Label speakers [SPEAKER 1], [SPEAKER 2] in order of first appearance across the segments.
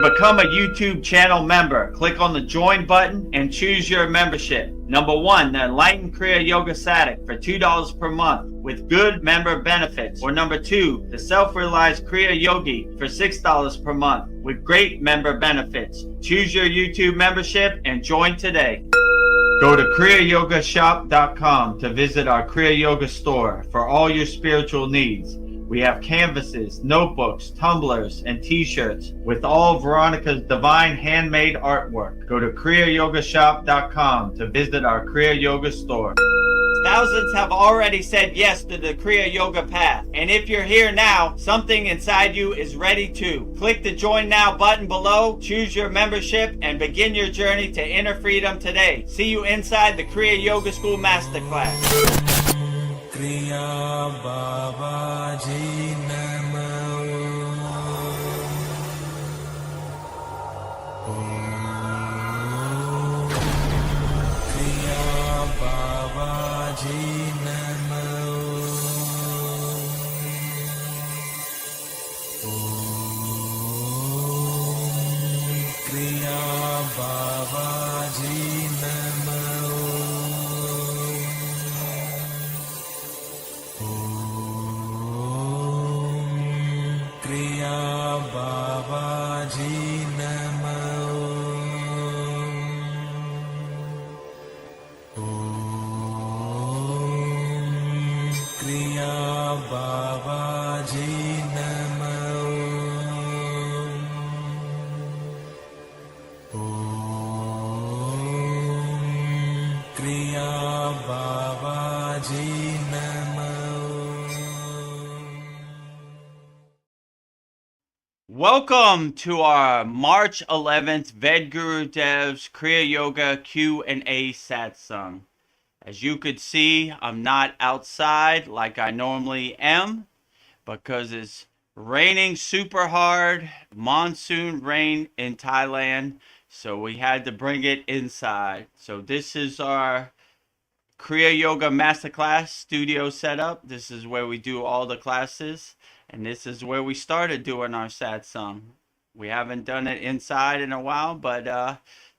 [SPEAKER 1] Become a YouTube channel member. Click on the join button and choose your membership. Number 1, the Enlightened Kriya Yoga Satic for $2 per month with good member benefits. Or number 2, the Self-Realized Kriya Yogi for $6 per month with great member benefits. Choose your YouTube membership and join today. Go to kriyayogamasterclass.com to visit our Kriya Yoga store for all your spiritual needs. We have canvases, notebooks, tumblers, and t-shirts with all Veronica's divine handmade artwork. Go to kriyayogamasterclass.com to visit our Kriya Yoga store. Thousands have already said yes to the Kriya Yoga path. And if you're here now, something inside you is ready too. Click the Join Now button below, choose your membership, and begin your journey to inner freedom today. See you inside the Kriya Yoga School Masterclass.
[SPEAKER 2] Kriya Babaji Namo. Kriya Babaji Namo. Kriya Babaji Namo. Kriya Babaji Namo. Kriya Babaji Namo. Kriya Babaji Namo.
[SPEAKER 1] Welcome to our March 11th Vedgurudev's Kriya Yoga Q&A Satsang. As you could see, I'm not outside like I normally am because it's raining super hard, monsoon rain in Thailand, so we had to bring it inside. So this is our Kriya Yoga Masterclass studio setup. This is where we do all the classes. And this is where we started doing our satsang. We haven't done it inside in a while, but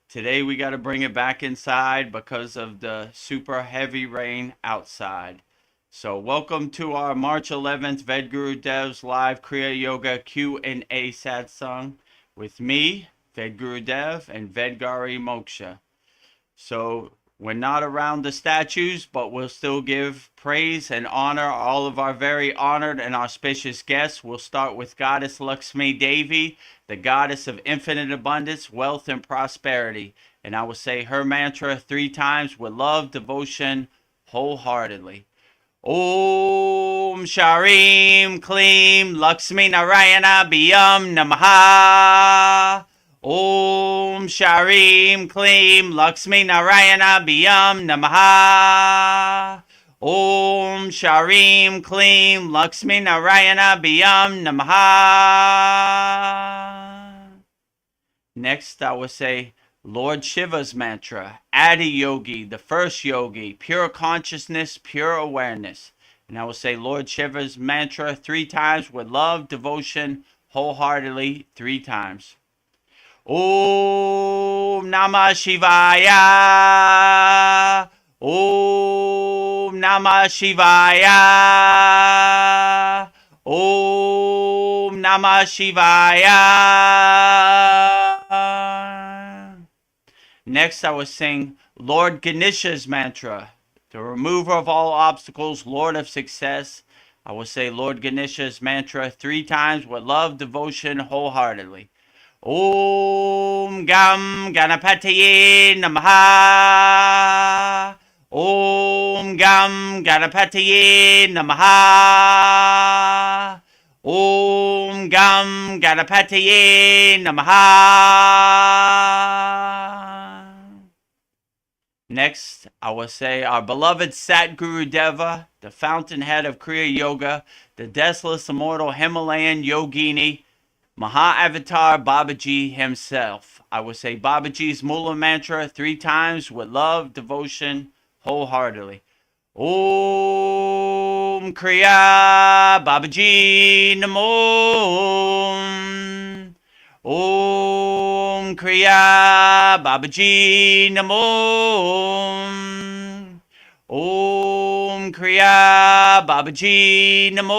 [SPEAKER 1] today we got to bring it back inside because of the super heavy rain outside. So welcome to our March 11th Vedgurudev's live Kriya Yoga Q&A satsang with me, Vedagurudev, and Vedgari Moksha. So we're not around the statues, but we'll still give praise and honor all of our very honored and auspicious guests. We'll start with Goddess Lakshmi Devi, the goddess of infinite abundance, wealth, and prosperity. And I will say her mantra 3 times with love, devotion, wholeheartedly. Om Sharim Klim Lakshmi Narayana Biyam Namaha. Om Sharim Klim Lakshmi Narayana Biyam Namaha. Om Sharim Klim Lakshmi Narayana Biyam Namaha. Next, I will say Lord Shiva's mantra, Adi Yogi, the first yogi, pure consciousness, pure awareness. And I will say Lord Shiva's mantra 3 times with love, devotion, wholeheartedly 3 times. Om Namah Shivaya. Om Namah Shivaya. Om Namah Shivaya. Next, I will sing Lord Ganesha's mantra, the remover of all obstacles, Lord of success. I will say Lord Ganesha's mantra 3 times with love, devotion, wholeheartedly. Om Gam Ganapataye Namaha. Om Gam Ganapataye Namaha. Om Gam Ganapataye Namaha. Next, I will say our beloved Satgurudeva, the fountainhead of Kriya Yoga, the deathless immortal Himalayan yogini, Maha-Avatar Babaji himself. I will say Babaji's Mula mantra 3 times with love, devotion, wholeheartedly. Om Kriya Babaji Namo. Om Kriya Babaji Namo. Om Kriya Babaji Namo.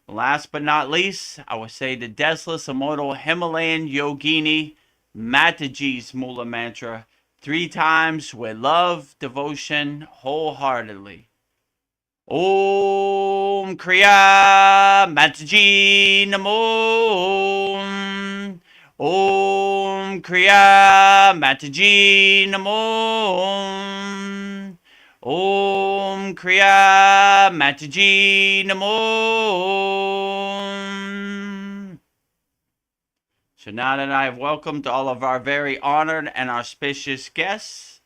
[SPEAKER 1] Last but not least, I would say the deathless immortal Himalayan Yogini Mataji's Mula Mantra 3 times with love, devotion, wholeheartedly. Om Kriya Mataji Namo. Om Kriya Mataji Namo. Om Kriya Mataji Namo. So now that I have welcomed all of our very honored and auspicious guests,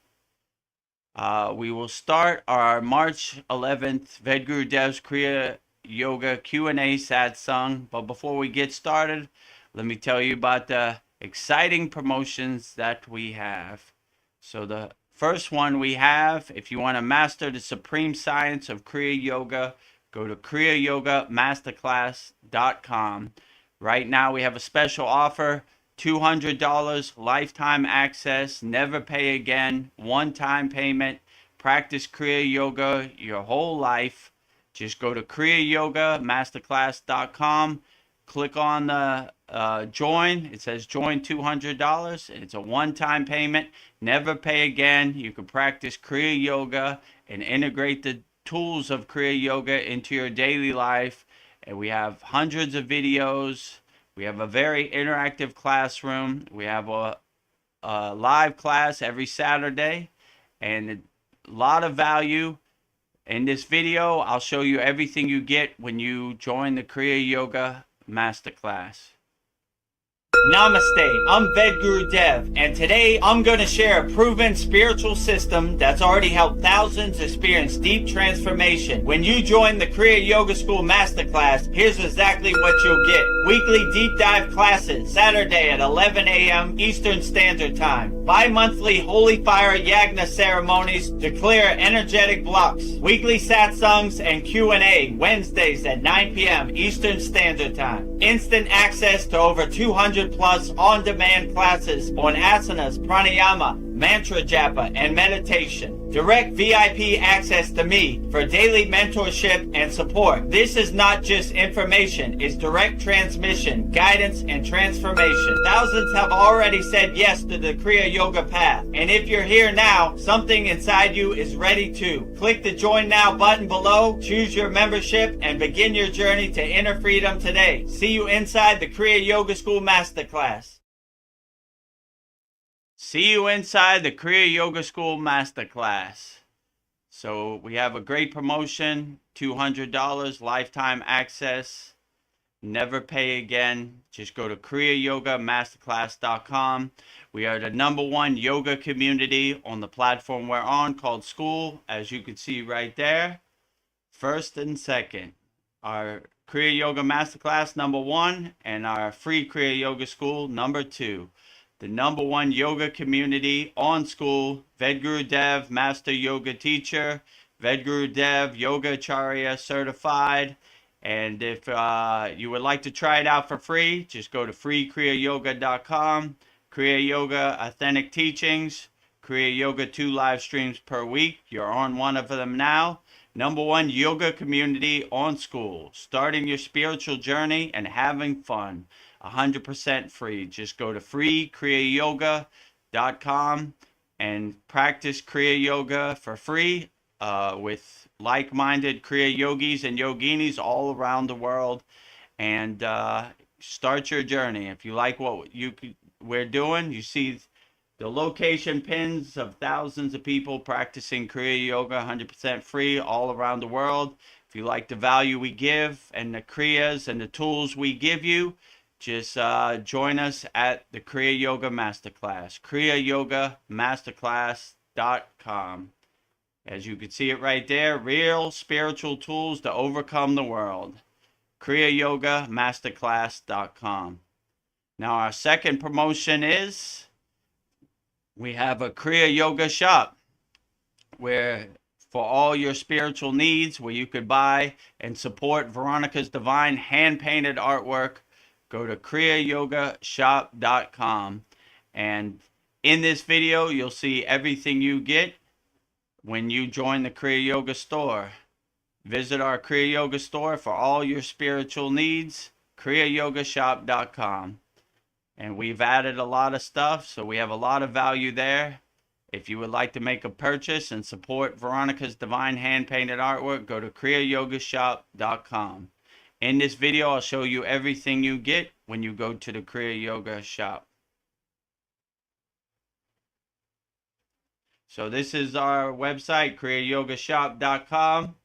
[SPEAKER 1] we will start our March 11th Vedgurudev's Kriya Yoga Q&A Satsang. But before we get started, let me tell you about the exciting promotions that we have. So the first one we have, if you want to master the supreme science of Kriya Yoga, go to kriyayogamasterclass.com. Right now we have a special offer, $200 lifetime access, never pay again, one-time payment, practice Kriya Yoga your whole life. Just go to kriyayogamasterclass.com, click on the join. It says join $200. It's a one-time payment, never pay again. You can practice Kriya Yoga and integrate the tools of Kriya Yoga into your daily life. And we have hundreds of videos. We have a very interactive classroom. We have a live class every Saturday and a lot of value. In this video, I'll show you everything you get when you join the Kriya Yoga Masterclass. Namaste, I'm Vedagurudev, and today I'm going to share a proven spiritual system that's already helped thousands experience deep transformation. When you join the Kriya Yoga School Masterclass, here's exactly what you'll get. Weekly deep dive classes, Saturday at 11 a.m. Eastern Standard Time. Bi-monthly Holy Fire Yagna ceremonies to clear energetic blocks. Weekly satsangs and Q&A, Wednesdays at 9 p.m. Eastern Standard Time. Instant access to over 200 plus on-demand classes on asanas, pranayama, mantra japa, and meditation. Direct VIP access to me for daily mentorship and support. This is not just information, it's direct transmission, guidance, and transformation. Thousands have already said yes to the Kriya Yoga path. And if you're here now, something inside you is ready to. Click the Join Now button below, choose your membership, and begin your journey to inner freedom today. See you inside the Kriya Yoga School Masterclass. See you inside the Kriya Yoga School Masterclass. So we have a great promotion, $200 lifetime access, never pay again. Just go to kriyayogamasterclass.com. We are the #1 yoga community on the platform we're on called SKOOL, as you can see right there. First and second, our Kriya Yoga Masterclass #1 and our free Kriya Yoga School #2. The #1 yoga community on SKOOL, Vedagurudev, Master Yoga Teacher, Vedagurudev, Yoga Acharya Certified. And if you would like to try it out for free, just go to freekriyayoga.com. Kriya Yoga Authentic Teachings, Kriya Yoga 2 live streams per week. You're on one of them now. #1 yoga community on SKOOL, starting your spiritual journey and having fun. 100% free. Just go to freekriyayoga.com and practice Kriya Yoga for free with like-minded Kriya yogis and yoginis all around the world, and start your journey. If you like what we're doing, you see the location pins of thousands of people practicing Kriya Yoga 100% free all around the world. If you like the value we give and the Kriyas and the tools we give you, just join us at the Kriya Yoga Masterclass, kriyayogamasterclass.com. As you can see it right there, real spiritual tools to overcome the world, kriyayogamasterclass.com. Now our second promotion is we have a Kriya Yoga shop where for all your spiritual needs, where you could buy and support Veronica's divine hand-painted artwork. Go to kriyayogashop.com. And in this video, you'll see everything you get when you join the Kriya Yoga store. Visit our Kriya Yoga store for all your spiritual needs, kriyayogashop.com. And we've added a lot of stuff, so we have a lot of value there. If you would like to make a purchase and support Veronica's divine hand-painted artwork, go to kriyayogashop.com. In this video, I'll show you everything you get when you go to the Kriya Yoga shop. So this is our website, kriyayogashop.com.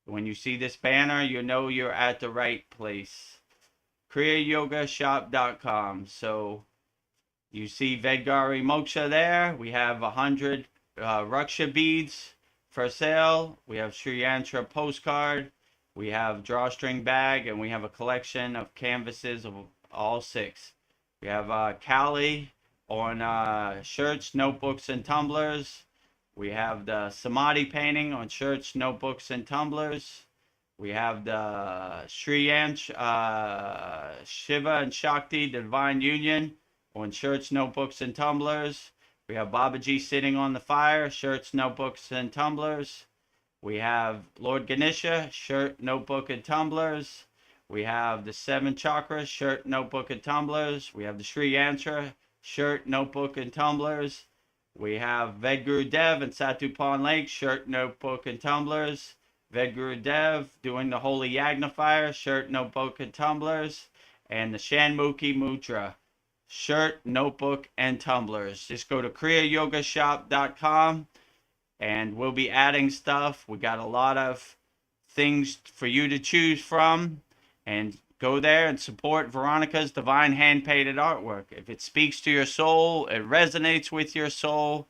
[SPEAKER 1] When you see this banner, you know you're at the right place. kriyayogashop.com. So you see Vedgari Moksha there. We have 100 Raksha beads for sale. We have Sri Yantra postcard. We have drawstring bag, and we have a collection of canvases of all 6. We have Kali on shirts, notebooks, and tumblers. We have the Samadhi painting on shirts, notebooks, and tumblers. We have the Sri Yanch, Shiva and Shakti, the Divine Union, on shirts, notebooks, and tumblers. We have Babaji sitting on the fire, shirts, notebooks, and tumblers. We have Lord Ganesha, shirt, notebook, and tumblers. We have the 7 chakras, shirt, notebook, and tumblers. We have the Sri Yantra, shirt, notebook, and tumblers. We have Vedagurudev and Satupon Lake, shirt, notebook, and tumblers. Vedagurudev doing the Holy Yagna Fire, shirt, notebook, and tumblers. And the Shanmukhi Mudra, shirt, notebook, and tumblers. Just go to kriyayogashop.com and we'll be adding stuff. We got a lot of things for you to choose from. And go there and support Veronica's divine hand-painted artwork. If it speaks to your soul, it resonates with your soul,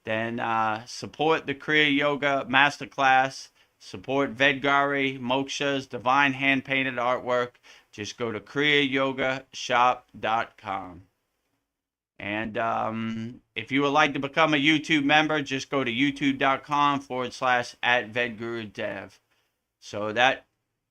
[SPEAKER 1] then support the Kriya Yoga Masterclass. Support Vedgari Moksha's divine hand-painted artwork. Just go to kriyayogashop.com. And if you would like to become a YouTube member, just go to youtube.com/@Vedagurudev. So that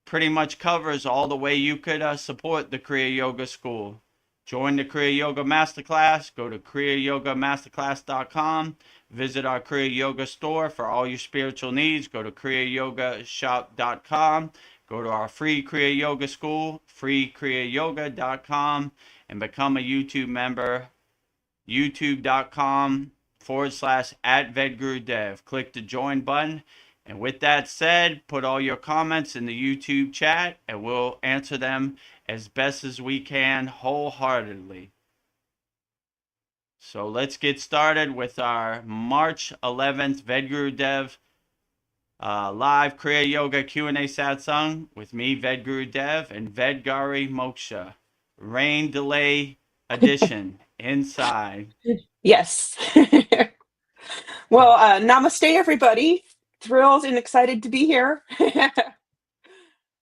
[SPEAKER 1] pretty much covers all the way you could support the Kriya Yoga School. Join the Kriya Yoga Masterclass. Go to kriyayogamasterclass.com. Visit our Kriya Yoga store for all your spiritual needs. Go to kriyayogashop.com. Go to our free Kriya Yoga School, freekriyayoga.com, and become a YouTube member. youtube.com/@Vedagurudev. Click the join button. And with that said, put all your comments in the YouTube chat and we'll answer them as best as we can wholeheartedly. So let's get started with our March 11th Vedagurudev live Kriya Yoga Q&A Satsang with me, Vedagurudev, and Vedgari Moksha. Rain delay edition inside.
[SPEAKER 3] Yes. Well, namaste, everybody. Thrilled and excited to be here.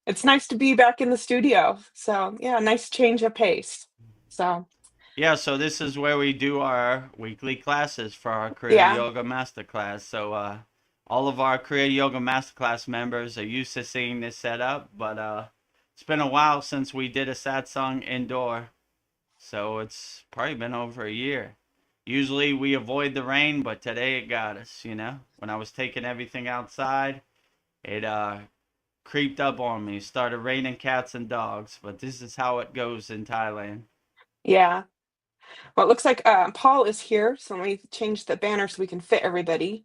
[SPEAKER 3] It's nice to be back in the studio. So, yeah, nice change of pace. So,
[SPEAKER 1] yeah, so this is where we do our weekly classes for our Kriya Yoga Masterclass. So, all of our Kriya Yoga Masterclass members are used to seeing this setup, but it's been a while since we did a satsang indoor. So, it's probably been over a year. Usually we avoid the rain, but today it got us, you know. When I was taking everything outside, it creeped up on me. It started raining cats and dogs, but this is how it goes in Thailand.
[SPEAKER 3] yeah. Well, it looks like Paul is here, so let me change the banner so we can fit everybody.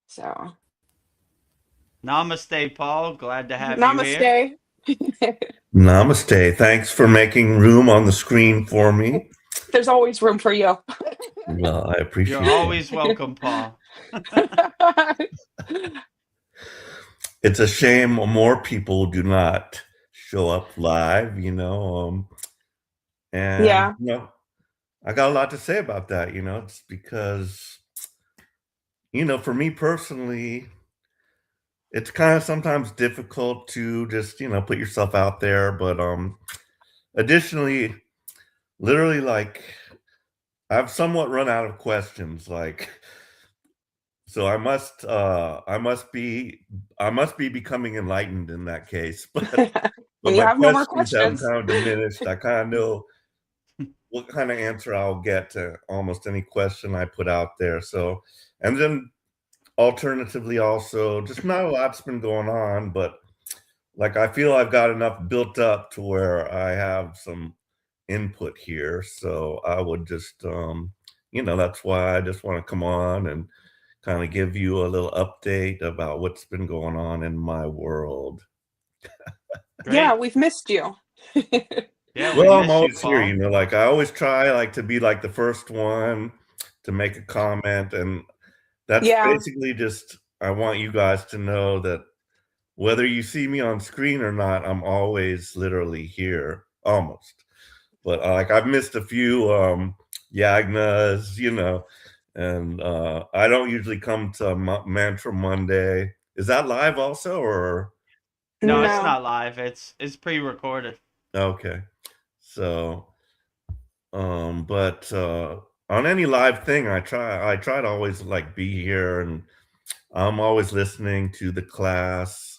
[SPEAKER 3] So,
[SPEAKER 1] Namaste, Paul. Glad to have you here.
[SPEAKER 3] namaste.
[SPEAKER 4] Namaste. Thanks for making room on the screen for me.
[SPEAKER 3] There's always room for you.
[SPEAKER 4] Well, I appreciate
[SPEAKER 1] You're always welcome, Paul.
[SPEAKER 4] It's a shame more people do not show up live, you know. And
[SPEAKER 3] Yeah.
[SPEAKER 4] you know, I got a lot to say about that, you know. It's because, you know, for me personally, it's kind of sometimes difficult to just, you know, put yourself out there. But additionally, literally, like, I've somewhat run out of questions. Like, So I must be becoming enlightened in that case. But
[SPEAKER 3] And you
[SPEAKER 4] my
[SPEAKER 3] have no more
[SPEAKER 4] questions have
[SPEAKER 3] questions.
[SPEAKER 4] kind of diminished. I kind of know what kind of answer I'll get to almost any question I put out there. So, and then alternatively, also, just not a lot's been going on, but like I feel I've got enough built up to where I have some input here. So I would just, that's why I just want to come on and kind of give you a little update about what's been going on in my world.
[SPEAKER 3] Yeah,
[SPEAKER 1] Great.
[SPEAKER 3] we've missed you.
[SPEAKER 1] Yeah, we
[SPEAKER 4] Well, I'm
[SPEAKER 1] miss you,
[SPEAKER 4] always here,
[SPEAKER 1] Paul.
[SPEAKER 4] like I always try like to be like the first one to make a comment. And that's
[SPEAKER 3] Yeah,
[SPEAKER 4] basically just I want you guys to know that whether you see me on screen or not, I'm always literally here, almost. But like I've missed a few Yagnas, and I don't usually come to Mantra Monday. Is that live also, or
[SPEAKER 1] No, it's
[SPEAKER 3] no.
[SPEAKER 1] not live. It's pre-recorded.
[SPEAKER 4] okay? So, but on any live thing, I try to always like be here, and I'm always listening to the class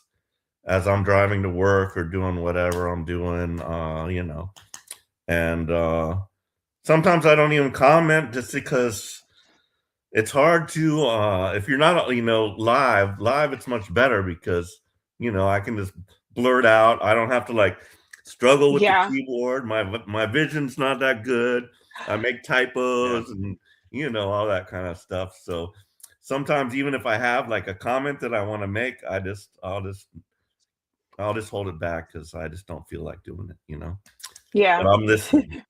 [SPEAKER 4] as I'm driving to work or doing whatever I'm doing, and sometimes I don't even comment just because it's hard to if you're not live it's much better because I can just blurt out. I don't have to like struggle with the
[SPEAKER 3] Yeah,
[SPEAKER 4] keyboard. My vision's not that good. I make
[SPEAKER 1] Yeah.
[SPEAKER 4] typos and all that kind of stuff. So sometimes even if I have like a comment that I want to make, I'll just hold it back because I just don't feel like doing it. But
[SPEAKER 3] yeah.
[SPEAKER 4] I'm listening.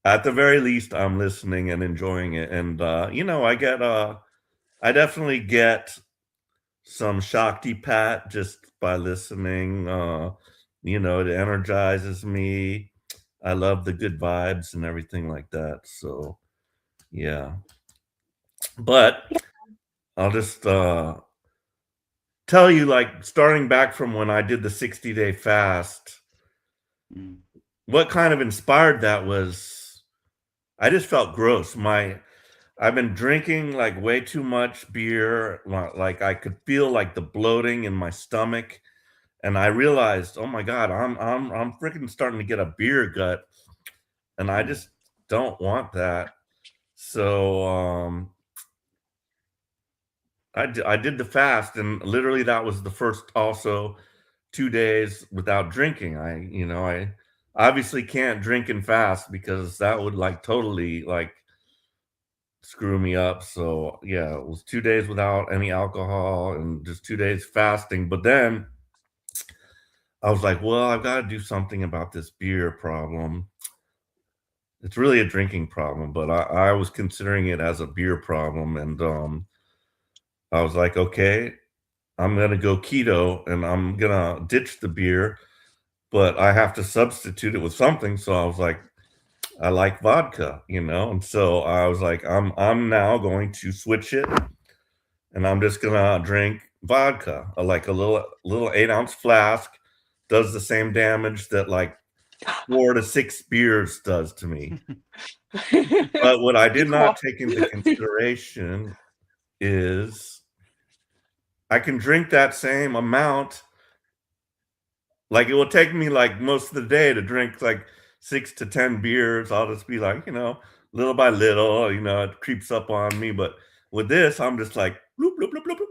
[SPEAKER 4] At the very least, I'm listening and enjoying it. And I definitely get some Shakti pat just by listening. It energizes me. I love the good vibes and everything like that. So yeah. But I'll just tell you, like, starting back from when I did the 60-day fast,
[SPEAKER 1] Mm.
[SPEAKER 4] what kind of inspired that was I just felt gross. I've been drinking like way too much beer. Like I could feel like the bloating in my stomach, and I realized, oh my god, I'm freaking starting to get a beer gut, and I
[SPEAKER 1] Mm.
[SPEAKER 4] just don't want that. So I did the fast, and literally that was the first also 2 days without drinking. I obviously can't drink and fast because that would like totally like screw me up. So yeah, it was 2 days without any alcohol and just 2 days fasting. But then I was like, well, I've got to do something about this beer problem. It's really a drinking problem, but I was considering it as a beer problem. And I was like, okay, I'm gonna go keto and I'm gonna ditch the beer, but I have to substitute it with something. So I was like, I like vodka. And so I was like, I'm now going to switch it and I'm just gonna drink vodka, like a little 8-ounce flask does the same damage that like 4 to 6 beers does to me. But what I did not
[SPEAKER 3] Well,
[SPEAKER 4] take into consideration is I can drink that same amount. Like it will take me like most of the day to drink like 6 to 10 beers. I'll just be like, little by little, it creeps up on me. But with this, I'm just like bloop, bloop, bloop, bloop, bloop,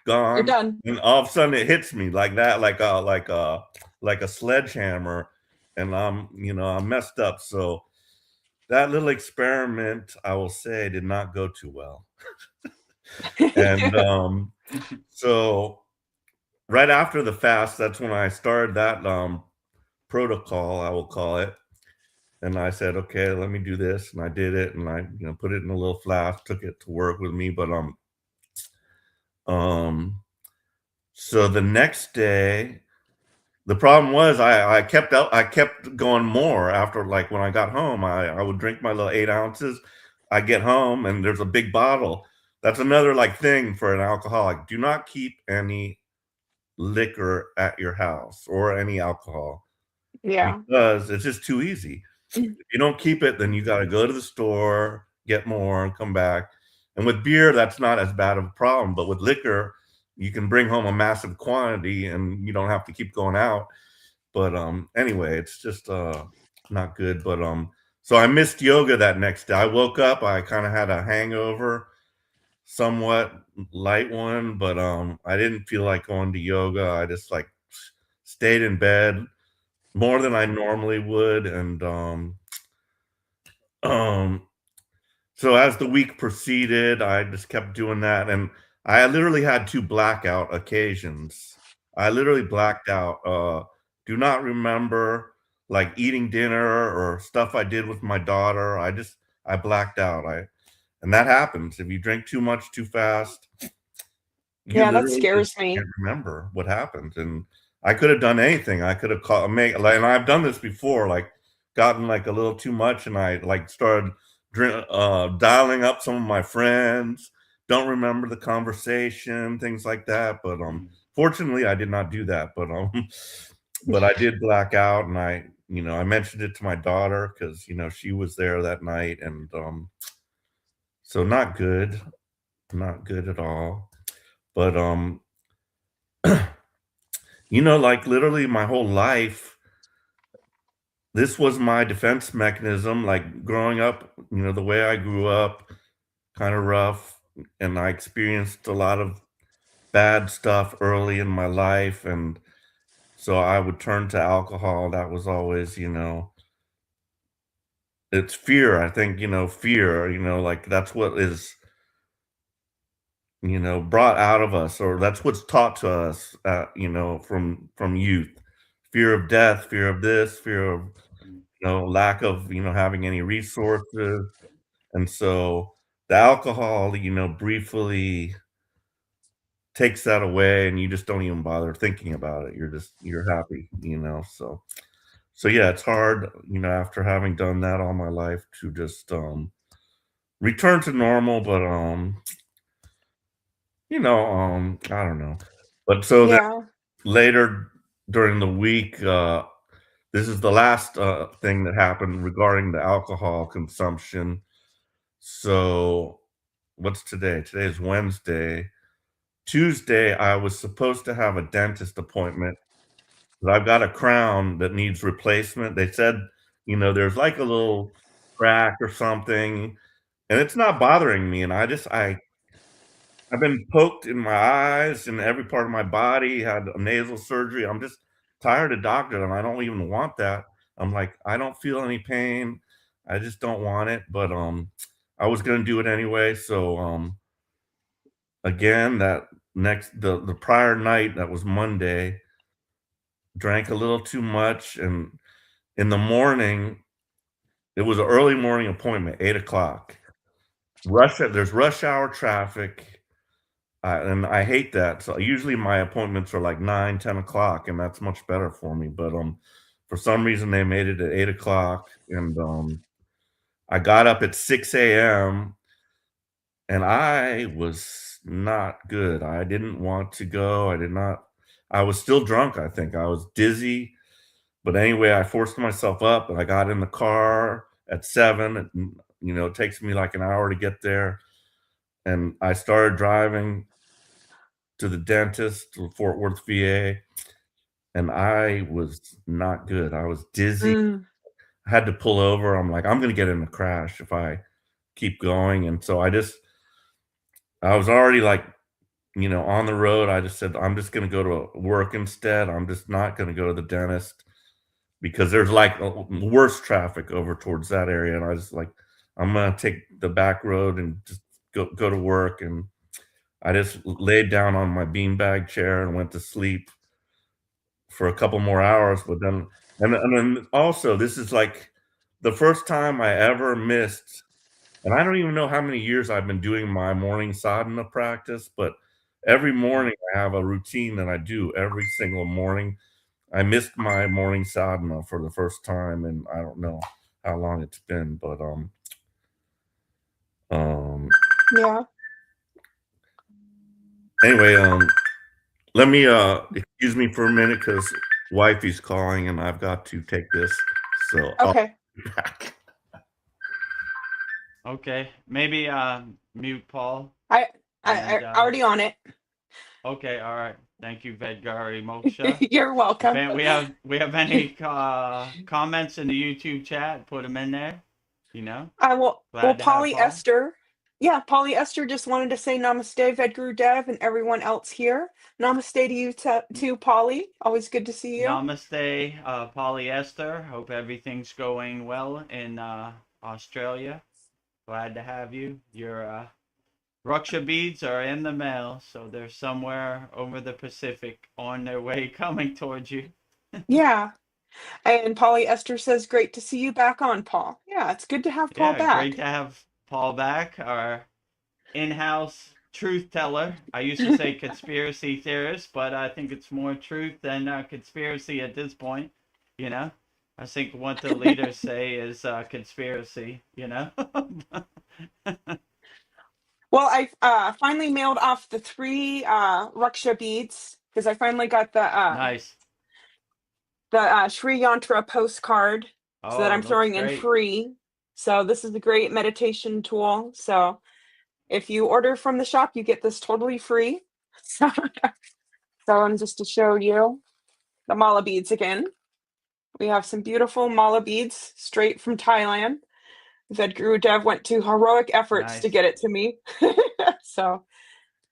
[SPEAKER 3] you're
[SPEAKER 4] gone.
[SPEAKER 3] done.
[SPEAKER 4] And all of a sudden it hits me like that, like a sledgehammer, and I'm messed up. So that little experiment, I will say, did not go too well. And so right after the fast, that's when I started that protocol, I will call it. And I said, okay, let me do this. And I did it, and I, put it in a little flask, took it to work with me. But um so the next day, the problem was I kept going more after, like, when I got home, I would drink my little 8 ounces. I get home and there's a big bottle. That's another like thing for an alcoholic. Do not keep any liquor at your house or any alcohol
[SPEAKER 3] Yeah.
[SPEAKER 4] because it's just too easy. If you don't keep it, then you got to go to the store, get more, and come back. And with beer, that's not as bad of a problem. But with liquor, you can bring home a massive quantity and you don't have to keep going out. But anyway, it's just not good. But so I missed yoga that next day. I woke up, I kind of had a hangover, somewhat light one, but I didn't feel like going to yoga. I just like stayed in bed more than I normally would. And um so as the week proceeded, I just kept doing that, and I literally had 2 blackout occasions. I literally blacked out, do not remember, like, eating dinner or stuff I did with my daughter. I blacked out. I And that happens. If you drink too much too fast, you
[SPEAKER 3] Yeah, that
[SPEAKER 4] literally just
[SPEAKER 3] scares
[SPEAKER 4] can't
[SPEAKER 3] me.
[SPEAKER 4] remember what happened. And I could have done anything. I could have called, and I've done this before, like gotten like a little too much, and I like started dialing up some of my friends. Don't remember the conversation, things like that. But fortunately, I did not do that. But but I did black out, and I mentioned it to my daughter because she was there that night, and so not good, not good at all. But like literally my whole life, this was my defense mechanism. Like growing up, the way I grew up, kind of rough, and I experienced a lot of bad stuff early in my life, and so I would turn to alcohol. That was always, it's fear. I think, fear, like that's what is, brought out of us, or that's what's taught to us, from youth. Fear of death, fear of this, fear of, lack of, having any resources. And so the alcohol, briefly takes that away, and you just don't even bother thinking about it. You're happy, so yeah, it's hard, after having done that all my life to just return to normal. But I don't know. But so then
[SPEAKER 3] Yeah.
[SPEAKER 4] later during the week, this is the last thing that happened regarding the alcohol consumption. So what's today? Today is Wednesday. Tuesday, I was supposed to have a dentist appointment, but I've got a crown that needs replacement. They said, there's like a little crack or something, and it's not bothering me. And I've been poked in my eyes and every part of my body, had a nasal surgery. I'm just tired of doctors, and I don't even want that. I'm like, I don't feel any pain. I just don't want it. But I was gonna do it anyway. So again, the prior night, that was Monday, drank a little too much, and in the morning, it was an early morning appointment, 8 o'clock. There's rush hour traffic. And I hate that. So usually my appointments are like 9, 10 o'clock, and that's much better for me. But for some reason they made it at 8 o'clock, and I got up at 6 a.m. and I was not good. I didn't want to go. I did not. I was still drunk. I think I was dizzy. But anyway, I forced myself up, and I got in the car at 7. And, it takes me like an hour to get there, and I started driving to the dentist to Fort Worth, VA, and I was not good. I was dizzy.
[SPEAKER 3] Mm.
[SPEAKER 4] I had to pull over. I'm like, I'm gonna get in a crash if I keep going. And so I was already like, on the road. I just said, I'm just gonna go to work instead. I'm just not gonna go to the dentist because there's like worse traffic over towards that area. And I was like, I'm gonna take the back road and just go to work. And I just laid down on my beanbag chair and went to sleep for a couple more hours. But then also, this is like the first time I ever missed, and I don't even know how many years I've been doing my morning sadhana practice, but every morning I have a routine that I do every single morning. I missed my morning sadhana for the first time, and I don't know how long it's been. But um
[SPEAKER 3] Yeah.
[SPEAKER 4] anyway, let me excuse me for a minute because wifey's calling and I've got to take this. So I'll
[SPEAKER 3] Okay.
[SPEAKER 4] be back.
[SPEAKER 1] Okay, maybe mute Paul
[SPEAKER 3] I
[SPEAKER 1] and
[SPEAKER 3] I already on it.
[SPEAKER 1] okay, all right. Thank you, Vedgari Moksha.
[SPEAKER 3] You're
[SPEAKER 1] If
[SPEAKER 3] welcome.
[SPEAKER 1] we have any comments in the YouTube chat, put them in there. You know,
[SPEAKER 3] Well,
[SPEAKER 1] glad to have Paul.
[SPEAKER 3] Yeah, Polyester just wanted to say namaste, Vedagurudev, and everyone else here. Namaste to you too, Polly. Always good to see you.
[SPEAKER 1] Namaste, Polyester. Hope everything's going well in Australia. Glad to have you. Your Ruksha beads are in the mail, so they're somewhere over the Pacific on their way coming towards you.
[SPEAKER 3] Yeah. And Polyester says, great to see you back on, Paul. Yeah, it's good to have Paul
[SPEAKER 1] Yeah, great
[SPEAKER 3] back.
[SPEAKER 1] to have Paul back, our in-house truth teller. I used to say conspiracy theorist, but I think it's more truth than conspiracy at this point. You know, I think what the leaders say is conspiracy. You know.
[SPEAKER 3] Well, I finally mailed off the 3 Ruksha beads because I finally got
[SPEAKER 1] Nice.
[SPEAKER 3] the Sri Yantra postcard, so that
[SPEAKER 1] Oh,
[SPEAKER 3] I'm
[SPEAKER 1] looks
[SPEAKER 3] throwing in
[SPEAKER 1] great.
[SPEAKER 3] free. So this is a great meditation tool. So if you order from the shop, you get this totally free. So, and just to show you the mala beads again, we have some beautiful mala beads straight from Thailand. Vedagurudev went to heroic efforts to
[SPEAKER 1] Nice.
[SPEAKER 3] get it to me. So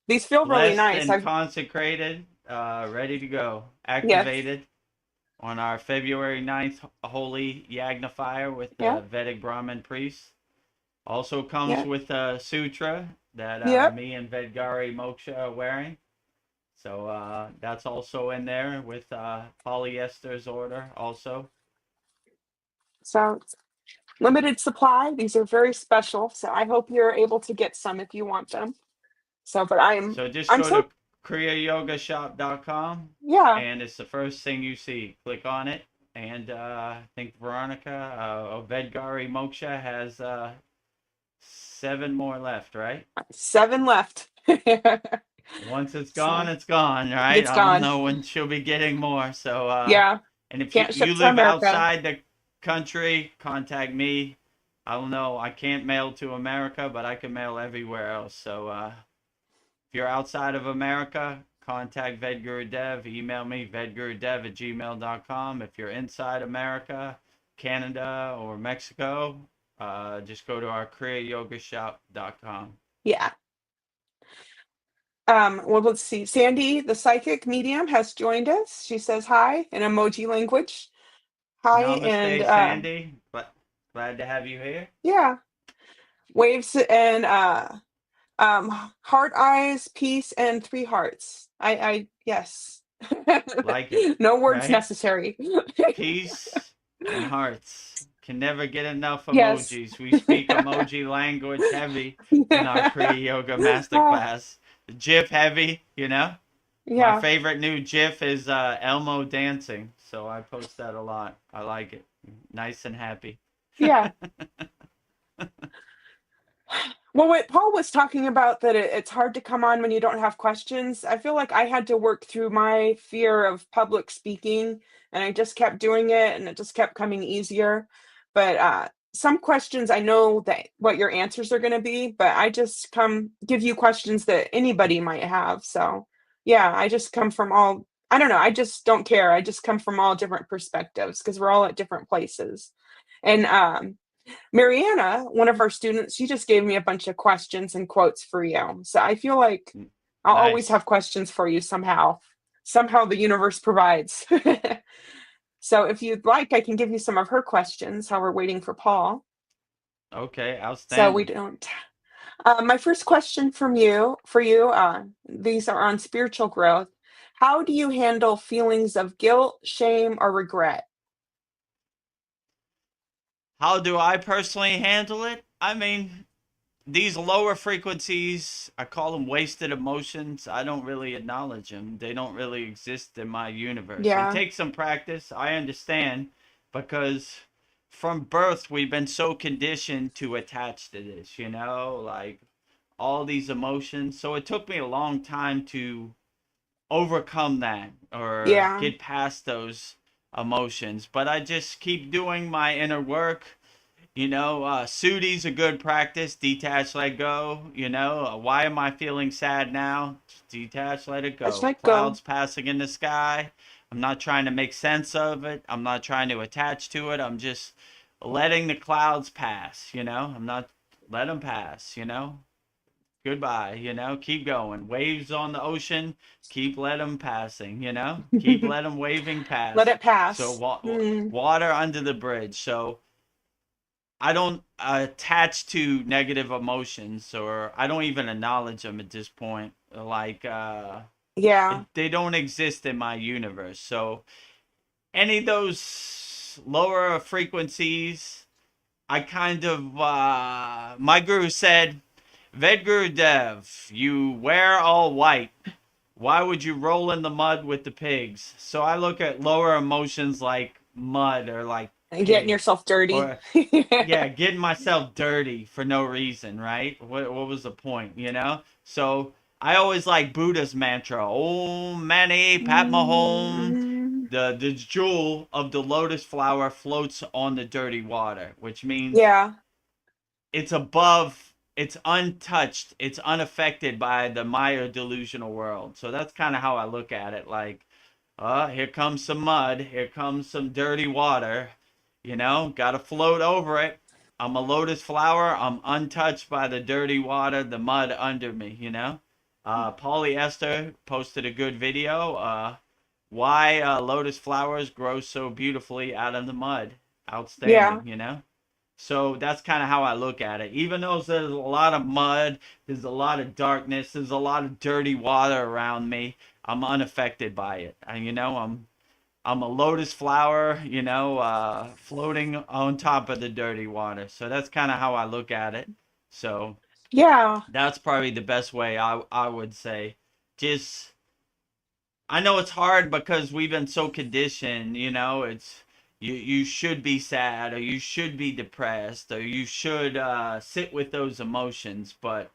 [SPEAKER 3] these feel really
[SPEAKER 1] Blessed
[SPEAKER 3] nice.
[SPEAKER 1] and consecrated, ready to go.
[SPEAKER 3] Yes,
[SPEAKER 1] Activated on our February 9th Holy Yagna Fire with
[SPEAKER 3] yeah,
[SPEAKER 1] the Vedic Brahmin priest. Also comes
[SPEAKER 3] yeah,
[SPEAKER 1] with a sutra that
[SPEAKER 3] yep.
[SPEAKER 1] me and Vedgari Moksha are wearing. So that's also in there with Polyester's order also.
[SPEAKER 3] So limited supply. These are very special. So I hope you're able to get some if you want them. So, but
[SPEAKER 1] So just
[SPEAKER 3] I'm
[SPEAKER 1] go to
[SPEAKER 3] so,
[SPEAKER 1] kriyayogamasterclass.com
[SPEAKER 3] yeah,
[SPEAKER 1] and it's the first thing you see. Click on it. And I think Veronica Vedgari Moksha has 7 more left, right?
[SPEAKER 3] 7 left.
[SPEAKER 1] Once
[SPEAKER 3] So
[SPEAKER 1] it's gone, right?
[SPEAKER 3] it's
[SPEAKER 1] I don't
[SPEAKER 3] gone.
[SPEAKER 1] know when she'll be getting more. So,
[SPEAKER 3] Yeah,
[SPEAKER 1] and if
[SPEAKER 3] can't
[SPEAKER 1] you
[SPEAKER 3] ship to
[SPEAKER 1] live
[SPEAKER 3] America.
[SPEAKER 1] outside the country, contact me. I don't know. I can't mail to America, but I can mail everywhere else. So, if you're outside of America, contact Vedagurudev. Email me, vedgurudev@gmail.com. If you're inside America, Canada, or Mexico, just go to our kriyayogashop.com.
[SPEAKER 3] Yeah. Well, let's see. Sandy, the psychic medium, has joined us. She says hi in emoji language. Hi, and
[SPEAKER 1] Namaste, Sandy. But glad to have you here.
[SPEAKER 3] yeah, waves and heart eyes, peace, and 3 hearts. Yes.
[SPEAKER 1] Like it,
[SPEAKER 3] No words
[SPEAKER 1] right?
[SPEAKER 3] necessary.
[SPEAKER 1] Peace and hearts. Can never get enough
[SPEAKER 3] Yes.
[SPEAKER 1] emojis. We speak emoji language heavy in our Kriya Yoga
[SPEAKER 3] Ah,
[SPEAKER 1] Masterclass. GIF heavy, you know? My
[SPEAKER 3] yeah,
[SPEAKER 1] favorite new GIF is Elmo dancing, so I post that a lot. I like it. Nice and happy.
[SPEAKER 3] yeah. Well, what Paul was talking about, that it's hard to come on when you don't have questions. I feel like I had to work through my fear of public speaking, and I just kept doing it, and it just kept coming easier. But some questions I know that what your answers are going to be, but I just come give you questions that anybody might have. So yeah, I just come from all. I don't know. I just don't care. I just come from all different perspectives because we're all at different places. And Mariana, one of our students, she just gave me a bunch of questions and quotes for you. So I feel like I'll always
[SPEAKER 1] Nice.
[SPEAKER 3] have questions for you somehow. Somehow the universe provides. So if you'd like, I can give you some of her questions while we're waiting for Paul.
[SPEAKER 1] Okay,
[SPEAKER 3] So we
[SPEAKER 1] outstanding.
[SPEAKER 3] don't. My first question for you, these are on spiritual growth. How do you handle feelings of guilt, shame, or regret?
[SPEAKER 1] How do I personally handle it? I mean, these lower frequencies, I call them wasted emotions. I don't really acknowledge them. They don't really exist in my universe. It
[SPEAKER 3] Yeah,
[SPEAKER 1] takes some practice. I understand because from birth we've been so conditioned to attach to this, you know, like all these emotions. So it took me a long time to overcome that or
[SPEAKER 3] yeah,
[SPEAKER 1] get past those emotions, but I just keep doing my inner work Sudi's a good practice. Detach, let go. Why am I feeling sad now? Detach, let it
[SPEAKER 3] Let's
[SPEAKER 1] go.
[SPEAKER 3] let go.
[SPEAKER 1] Clouds passing in the sky. I'm not trying to make sense of it. I'm not trying to attach to it. I'm just letting the clouds pass. I'm not, let them pass. Goodbye. Keep going. Waves on the ocean. Keep let them passing. Keep let them waving
[SPEAKER 3] Let
[SPEAKER 1] past.
[SPEAKER 3] it
[SPEAKER 1] So
[SPEAKER 3] pass. Mm,
[SPEAKER 1] water under the bridge. So I don't attach to negative emotions, or I don't even acknowledge them at this point. Like
[SPEAKER 3] yeah.
[SPEAKER 1] they don't exist in my universe. So any of those lower frequencies, I kind of my guru said, Vedagurudev, you wear all white. Why would you roll in the mud with the pigs? So I look at lower emotions like mud or like
[SPEAKER 3] And getting
[SPEAKER 1] pig,
[SPEAKER 3] yourself dirty.
[SPEAKER 1] or yeah, getting myself dirty for no reason, right? What was the point, So I always like Buddha's mantra, Om Mani Padme Hum.
[SPEAKER 3] Mm,
[SPEAKER 1] The jewel of the lotus flower floats on the dirty water, which means
[SPEAKER 3] yeah.
[SPEAKER 1] it's above, it's untouched, it's unaffected by the Maya delusional world. So that's kind of how I look at it. Like, here comes some mud, here comes some dirty water, gotta float over it. I'm a lotus flower, I'm untouched by the dirty water, the mud under me, Polyester posted a good video, why lotus flowers grow so beautifully out of the mud.
[SPEAKER 3] Yeah.
[SPEAKER 1] Outstanding. So that's kind of how I look at it. Even though there's a lot of mud, there's a lot of darkness, there's a lot of dirty water around me, I'm unaffected by it. I'm a lotus flower, floating on top of the dirty water. So that's kind of how I look at it. So
[SPEAKER 3] Yeah.
[SPEAKER 1] that's probably the best way I would say. Just I know it's hard because we've been so conditioned, it's you should be sad, or you should be depressed, or you should sit with those emotions, but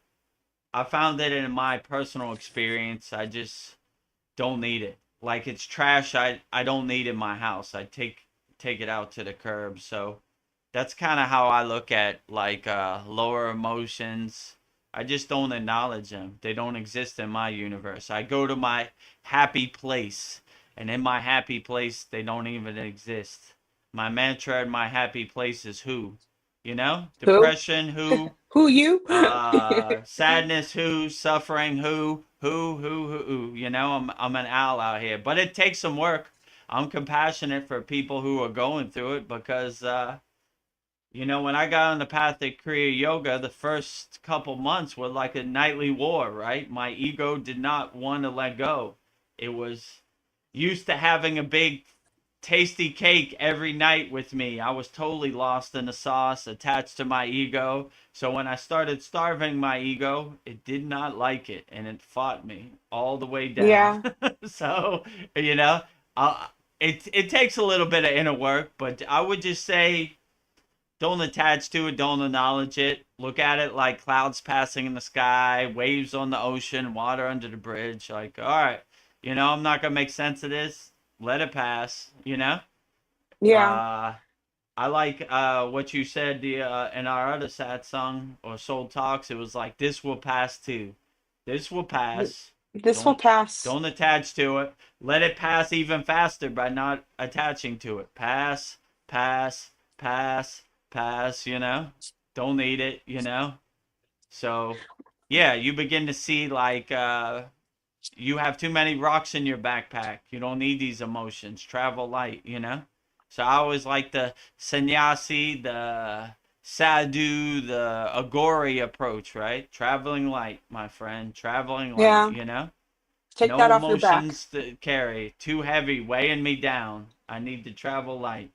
[SPEAKER 1] I found that in my personal experience, I just don't need it. Like it's trash, I don't need in my house. I take it out to the curb. So that's kind of how I look at like lower emotions. I just don't acknowledge them. They don't exist in my universe. I go to my happy place, and in my happy place, they don't even exist. My mantra in my happy place is who?
[SPEAKER 3] Who?
[SPEAKER 1] Depression, who?
[SPEAKER 3] Who you?
[SPEAKER 1] Sadness, who? Suffering, who? I'm an owl out here, but it takes some work. I'm compassionate for people who are going through it because when I got on the path of Kriya Yoga, the first couple months were like a nightly war, right? My ego did not want to let go. It was used to having a big, tasty cake every night with me. I was totally lost in the sauce, attached to my ego. So when I started starving my ego, it did not like it, and it fought me all the way down.
[SPEAKER 3] Yeah.
[SPEAKER 1] So, you know, uh, it takes a little bit of inner work, but I would just say don't attach to it, don't acknowledge it. Look at it like clouds passing in the sky, waves on the ocean, water under the bridge. Like, all right, I'm not gonna make sense of this. Let it pass.
[SPEAKER 3] Yeah.
[SPEAKER 1] Uh, I like what you said in our other satsang or soul talks. It was like this will pass too. This will
[SPEAKER 3] Th-
[SPEAKER 1] pass.
[SPEAKER 3] This will
[SPEAKER 1] Don't
[SPEAKER 3] pass.
[SPEAKER 1] don't attach to it. Let it pass even faster by not attaching to it. Pass, pass, pass, pass. Don't need it. So yeah, you begin to see like you have too many rocks in your backpack. You don't need these emotions. Travel light. So I always like the sannyasi, the sadhu, the agori approach, right? Traveling light, my friend. Traveling light,
[SPEAKER 3] Yeah.
[SPEAKER 1] you know?
[SPEAKER 3] Take that
[SPEAKER 1] No
[SPEAKER 3] off your back.
[SPEAKER 1] emotions to carry. Too heavy, weighing me down. I need to travel light.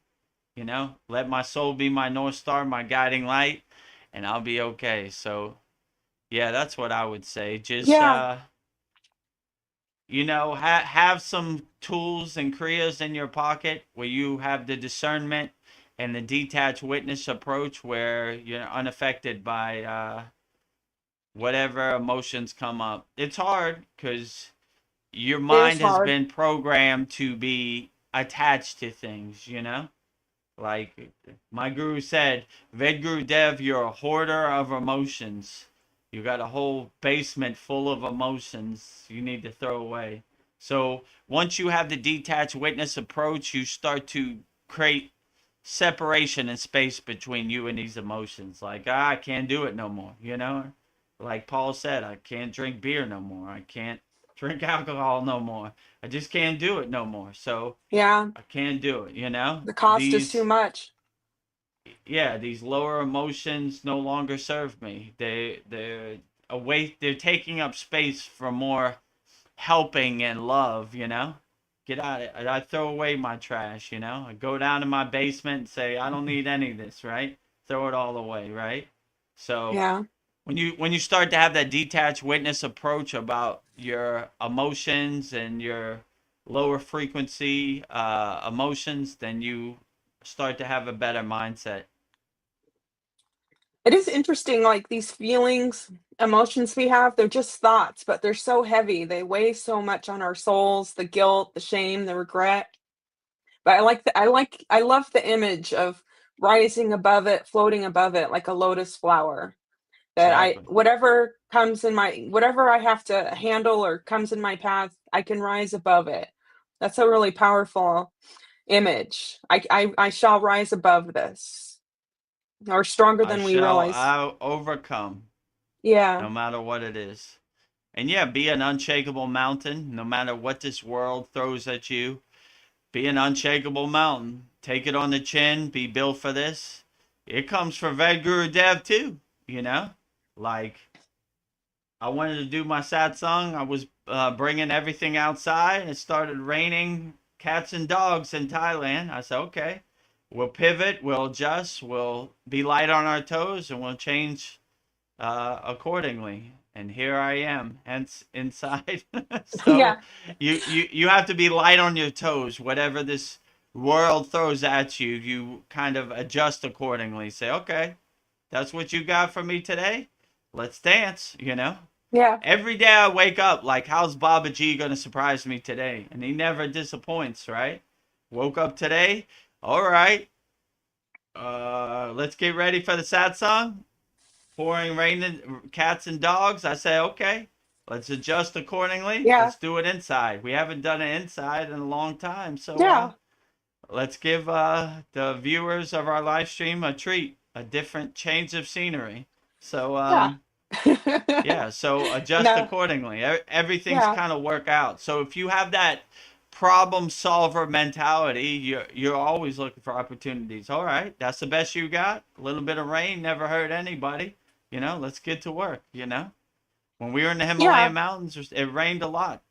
[SPEAKER 1] Let my soul be my North Star, my guiding light, and I'll be okay. So, yeah, that's what I would say. Just,
[SPEAKER 3] Yeah.
[SPEAKER 1] have some tools and kriyas in your pocket where you have the discernment and the detached witness approach where you're unaffected by whatever emotions come up. It's hard because your
[SPEAKER 3] It is
[SPEAKER 1] mind has
[SPEAKER 3] hard.
[SPEAKER 1] been programmed to be attached to things. Like my guru said, Vedagurudev, you're a hoarder of emotions. You got a whole basement full of emotions you need to throw away. So once you have the detached witness approach, you start to create separation and space between you and these emotions. Like, I can't do it no more, you know? Like Paul said, I can't drink beer no more. I can't drink alcohol no more. I just can't do it no more. So
[SPEAKER 3] Yeah,
[SPEAKER 1] I can't do it, you know?
[SPEAKER 3] the cost is too
[SPEAKER 1] These,
[SPEAKER 3] much.
[SPEAKER 1] yeah, these lower emotions no longer serve me. They're away, they're taking up space for more helping and love, you know? Get out of it. I throw away my trash, you know? I go down to my basement and say, I don't need any of this, right? Throw it all away, right? So
[SPEAKER 3] Yeah.
[SPEAKER 1] when you start to have that detached witness approach about your emotions and your lower frequency emotions, then you start to have a better mindset.
[SPEAKER 3] It is interesting, like these feelings, emotions we have, they're just thoughts, but they're so heavy. They weigh so much on our souls, the guilt, the shame, the regret. But I love the image of rising above it, floating above it like a lotus flower. That I
[SPEAKER 1] Exactly.
[SPEAKER 3] whatever I have to handle or comes in my path, I can rise above it. That's a really powerful image. I shall rise above this. Or stronger
[SPEAKER 1] I
[SPEAKER 3] than we
[SPEAKER 1] shall
[SPEAKER 3] realize.
[SPEAKER 1] overcome
[SPEAKER 3] Yeah.
[SPEAKER 1] no matter what it is. And yeah, be an unshakable mountain no matter what this world throws at you. Be an unshakable mountain. Take it on the chin. Be built for this. It comes from Vedagurudev too, you know? Like, I wanted to do my satsang. I was bringing everything outside. It started raining cats and dogs in Thailand. I said, okay, we'll pivot, we'll adjust, we'll be light on our toes, and we'll change accordingly. And here I am, hence inside. So
[SPEAKER 3] Yeah.
[SPEAKER 1] you have to be light on your toes. Whatever this world throws at you, you kind of adjust accordingly. Say, okay, that's what you got for me today. Let's dance, you know?
[SPEAKER 3] Yeah.
[SPEAKER 1] Every day I wake up like, how's Baba G gonna surprise me today? And he never disappoints, right? Woke up today. All right. Let's get ready for the satsang. Pouring rain and cats and dogs. I say, okay. Let's adjust accordingly.
[SPEAKER 3] Yeah.
[SPEAKER 1] Let's do it inside. We haven't done it inside in a long time, so
[SPEAKER 3] Yeah.
[SPEAKER 1] let's give the viewers of our live stream a treat, a different change of scenery. So
[SPEAKER 3] Yeah.
[SPEAKER 1] yeah, so adjust
[SPEAKER 3] No.
[SPEAKER 1] accordingly. Everything's
[SPEAKER 3] Yeah.
[SPEAKER 1] kind of work out. So if you have that problem solver mentality, you're always looking for opportunities. All right, that's the best you got. A little bit of rain never hurt anybody. You know, let's get to work. You know, when we were in the
[SPEAKER 3] Yeah.
[SPEAKER 1] Himalayan mountains, it rained a lot.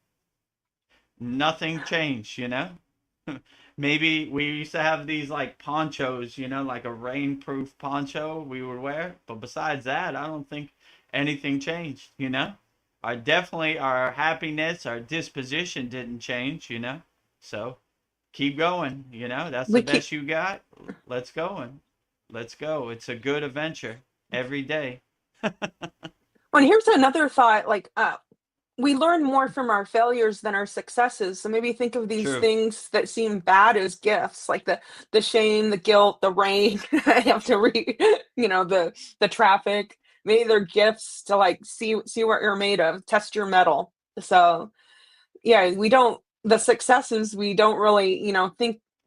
[SPEAKER 1] Nothing changed. You know, maybe we used to have these like ponchos. You know, like a rainproof poncho we would wear. But besides that, I don't think anything changed. You know, our happiness, our disposition didn't change. You know, so keep going. You know, that's the
[SPEAKER 3] We keep
[SPEAKER 1] best you got. Let's go and let's go. It's a good adventure every day.
[SPEAKER 3] Well, here's another thought, like, we learn more from our failures than our successes. So maybe think of these
[SPEAKER 1] True.
[SPEAKER 3] things that seem bad as gifts, like the shame, the guilt, the rain. I have to read, the traffic. Maybe they're gifts to like see what you're made of, test your metal. So yeah, we don't the successes we don't really,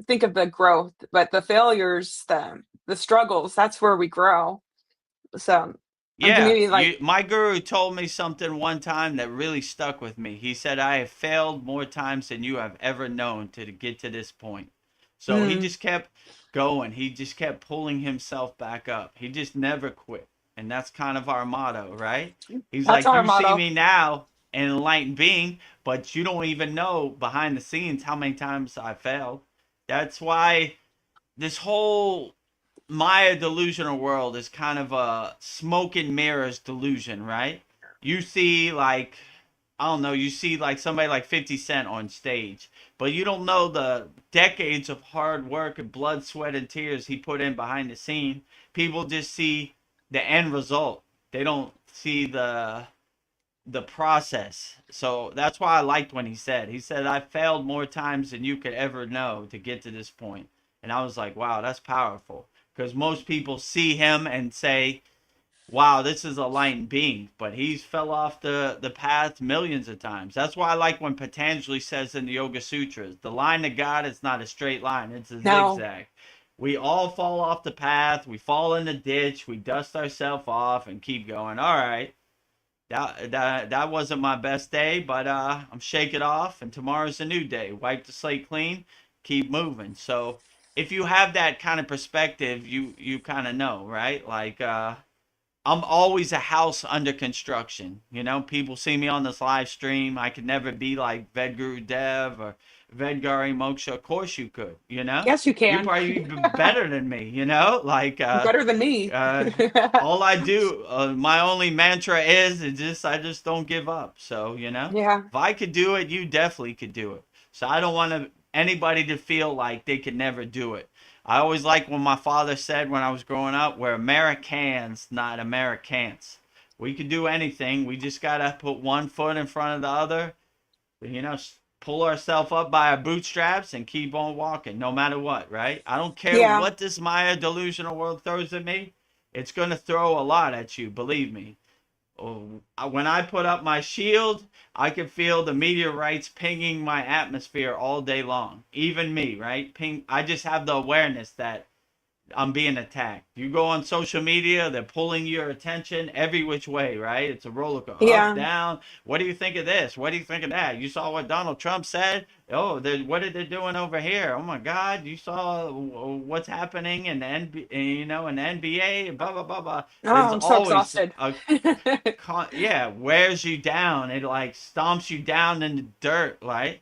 [SPEAKER 3] think of the growth, but the failures, the struggles, that's where we grow. So
[SPEAKER 1] Yeah,
[SPEAKER 3] maybe like
[SPEAKER 1] my guru told me something one time that really stuck with me. He said, I have failed more times than you have ever known to get to this point. So he
[SPEAKER 3] mm,
[SPEAKER 1] just kept going. He just kept pulling himself back up. He just never quit. And that's kind of our motto, right? He's
[SPEAKER 3] that's
[SPEAKER 1] like,
[SPEAKER 3] our
[SPEAKER 1] you see
[SPEAKER 3] motto.
[SPEAKER 1] me now, an enlightened being, but you don't even know behind the scenes how many times I failed. That's why this whole Maya delusional world is kind of a smoke and mirrors delusion, right? You see, like, I don't know, you see like somebody like 50 Cent on stage, but you don't know the decades of hard work and blood, sweat, and tears he put in behind the scene. People just see the end result. They don't see the process. So that's why I liked when he said I failed more times than you could ever know to get to this point. And I was like, wow, that's powerful. Because most people see him and say, wow, this is a light being, but he's fell off the path millions of times. That's why I like when Patanjali says in the Yoga Sutras, the line to God is not a straight line, it's a
[SPEAKER 3] No.
[SPEAKER 1] zigzag. We all fall off the path, we fall in the ditch, we dust ourselves off and keep going. All right, that wasn't my best day, but I'm shake it off, and tomorrow's a new day. Wipe the slate clean, keep moving. So if you have that kind of perspective, you kind of know, right? Like I'm always a house under construction. You know, people see me on this live stream. I could never be like Vedagurudev or Vedgari Moksha. Of course you could, you know?
[SPEAKER 3] Yes, you
[SPEAKER 1] You're
[SPEAKER 3] can.
[SPEAKER 1] probably better than me, you know? Like,
[SPEAKER 3] Better than me.
[SPEAKER 1] all I do, my only mantra is I just don't give up. So, you know,
[SPEAKER 3] Yeah.
[SPEAKER 1] if I could do it, you definitely could do it. So I don't want anybody to feel like they could never do it. I always like when my father said when I was growing up, we're Americans, not Americans. We could do anything. We just got to put one foot in front of the other, you know, pull ourselves up by our bootstraps and keep on walking no matter what, right? I don't care
[SPEAKER 3] Yeah.
[SPEAKER 1] what this Maya delusional world throws at me. It's going to throw a lot at you, believe me. When I put up my shield, I can feel the meteorites pinging my atmosphere all day long. Even me, right? Ping. I just have the awareness that I'm being attacked. You go on social media, they're pulling your attention every which way, right? It's a roller coaster, up,
[SPEAKER 3] Yeah.
[SPEAKER 1] down. What do you think of this? What do you think of that? You saw what Donald Trump said? Oh, what are they doing over here? Oh my God, you saw what's happening in the in the NBA, blah blah blah blah.
[SPEAKER 3] Oh,
[SPEAKER 1] There's
[SPEAKER 3] I'm so
[SPEAKER 1] always
[SPEAKER 3] exhausted.
[SPEAKER 1] yeah, wears you down. It like stomps you down in the dirt, right?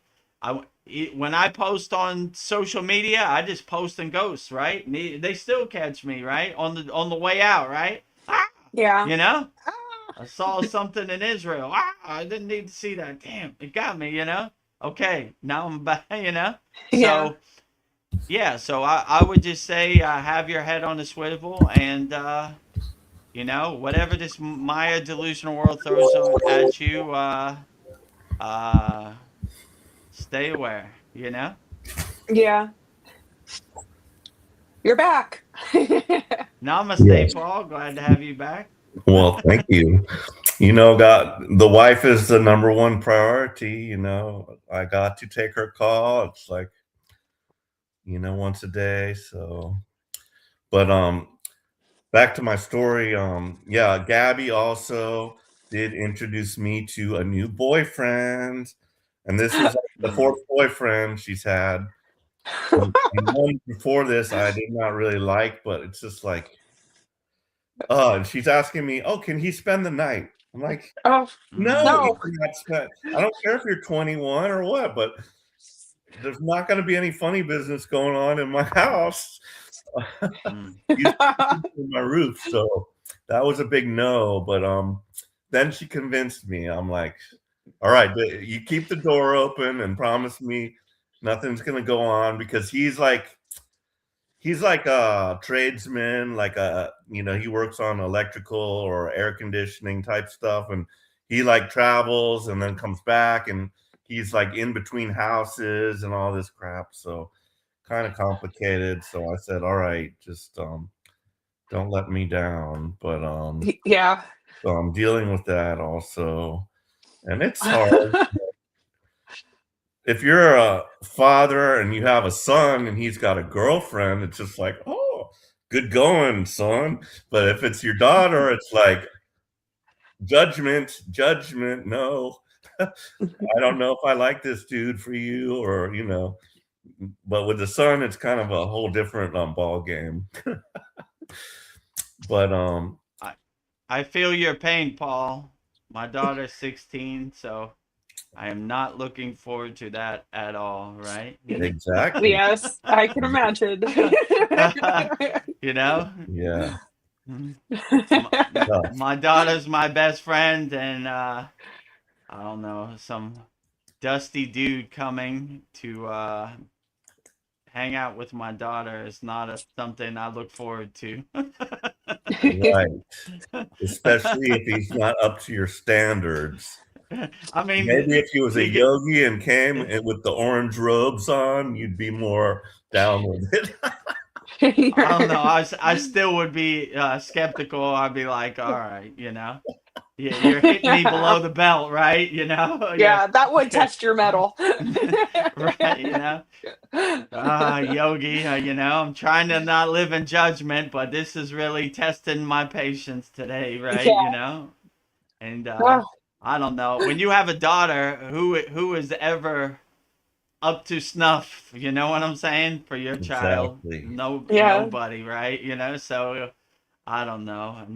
[SPEAKER 1] When I post on social media, I just post in ghosts, right? They still catch me, right? On the way out, right? Ah,
[SPEAKER 3] Yeah.
[SPEAKER 1] you know,
[SPEAKER 3] Ah.
[SPEAKER 1] I saw something in Israel. Ah, I didn't need to see that. Damn, it got me, you know. Okay, now I'm back, you know.
[SPEAKER 3] Yeah.
[SPEAKER 1] So yeah, so I would just say have your head on the swivel and you know, whatever this Maya delusional world throws at you, uh, stay aware, you know?
[SPEAKER 3] Yeah. You're back.
[SPEAKER 1] Namaste,
[SPEAKER 4] Yes.
[SPEAKER 1] Paul. Glad to have you back.
[SPEAKER 4] Well, thank you. You know, the wife is the number one priority. You know, I got to take her call. It's like, you know, once a day. So, but back to my story. Yeah, Gabby also did introduce me to a new boyfriend, and this is like the
[SPEAKER 1] Mm.
[SPEAKER 4] fourth boyfriend she's had. And one before this, I did not really like, but it's just like, and she's asking me, "Oh, can he spend the night?" I'm like,
[SPEAKER 3] Oh,
[SPEAKER 4] "No,
[SPEAKER 1] Mm.
[SPEAKER 4] you
[SPEAKER 3] no.
[SPEAKER 4] cannot spend. I don't care if you're 21 or what, but there's not going to be any funny business going on in my house."
[SPEAKER 1] Mm.
[SPEAKER 4] You in my roof, so that was a big no. But then she convinced me. I'm like, all right, you keep the door open and promise me nothing's gonna go on because he's like a tradesman, like a he works on electrical or air conditioning type stuff, and he like travels and then comes back, and he's like in between houses and all this crap. So kind of complicated. So I said, all right, just don't let me down. But
[SPEAKER 3] Yeah.
[SPEAKER 4] so I'm dealing with that also, and it's hard. If you're a father and you have a son and he's got a girlfriend, it's just like, oh, good going, son. But if it's your daughter, it's like judgment, judgment. No, I don't know if I like this dude for you, or But with the son, it's kind of a whole different ball game. But
[SPEAKER 1] I, I feel your pain, Paul. My daughter's 16, so I am not looking forward to that at all, right?
[SPEAKER 4] exactly,
[SPEAKER 3] Yes, I can imagine.
[SPEAKER 1] You know?
[SPEAKER 4] yeah.
[SPEAKER 1] Mhm.
[SPEAKER 4] Tough.
[SPEAKER 1] My daughter's my best friend, and I don't know, some dusty dude coming to hang out with my daughter is not something I look forward to.
[SPEAKER 4] Right. Especially if he's not up to your standards.
[SPEAKER 1] I mean,
[SPEAKER 4] Maybe if he was a
[SPEAKER 1] you get.
[SPEAKER 4] yogi and came and with the orange robes on, you'd be more down with it.
[SPEAKER 1] I don't know. I still would be skeptical. I'd be like, all right, you're hitting me below the belt, right? You're,
[SPEAKER 3] Yeah, that would test your metal.
[SPEAKER 1] right? Yogi, I'm trying to not live in judgment, but this is really testing my patience today, right?
[SPEAKER 3] Yeah.
[SPEAKER 1] And
[SPEAKER 3] Oh,
[SPEAKER 1] I don't know. When you have a daughter who is ever up to snuff, you know what I'm saying, for your child?
[SPEAKER 4] Exactly.
[SPEAKER 1] No,
[SPEAKER 3] yeah.
[SPEAKER 1] nobody, right? So I don't know.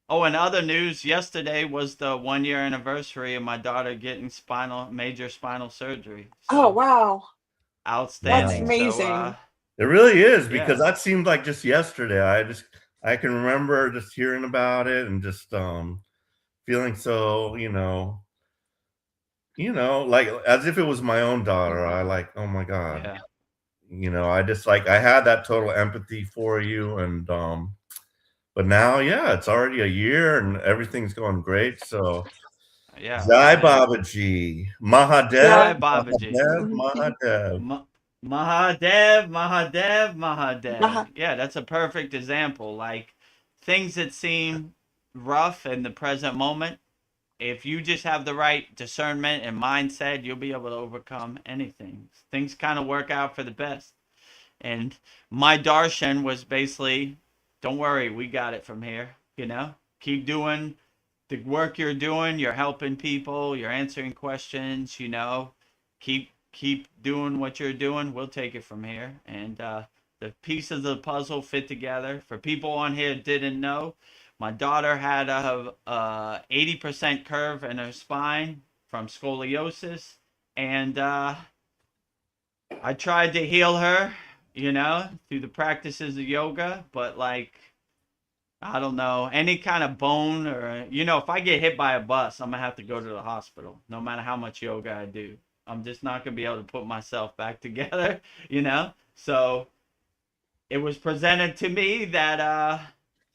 [SPEAKER 1] Oh, and other news, yesterday was the 1 year anniversary of my daughter getting major spinal surgery.
[SPEAKER 3] Oh,
[SPEAKER 1] So
[SPEAKER 3] wow. That's
[SPEAKER 1] outstanding.
[SPEAKER 4] Wow.
[SPEAKER 1] So
[SPEAKER 3] amazing.
[SPEAKER 4] It really is because
[SPEAKER 1] yeah,
[SPEAKER 4] that seemed like just yesterday. I can remember just hearing about it and just feeling so, like as if it was my own daughter. I like, oh my God.
[SPEAKER 1] yeah,
[SPEAKER 4] I just like I had that total empathy for you and but now yeah, it's already a year and everything's going great. So
[SPEAKER 1] yeah,
[SPEAKER 4] Jai
[SPEAKER 1] man.
[SPEAKER 4] Babaji. Mahadev,
[SPEAKER 3] Yeah.
[SPEAKER 1] Jai Babaji.
[SPEAKER 4] Mahadev, Mahadev.
[SPEAKER 1] Mahadev, Mahadev, Mahadev.
[SPEAKER 3] Uh-huh.
[SPEAKER 1] Yeah, that's a perfect example. Like things that seem rough in the present moment, if you just have the right discernment and mindset, you'll be able to overcome anything. Things kind of work out for the best. And my darshan was basically, don't worry, we got it from here. Keep doing the work you're doing. You're helping people. You're answering questions. Keep doing what you're doing. We'll take it from here. And the pieces of the puzzle fit together. For people on here that didn't know, my daughter had a 80% curve in her spine from scoliosis, and I tried to heal her, through the practices of yoga, but like I don't know, any kind of bone or if I get hit by a bus, I'm gonna have to go to the hospital, no matter how much yoga I do. I'm just not gonna be able to put myself back together, So it was presented to me that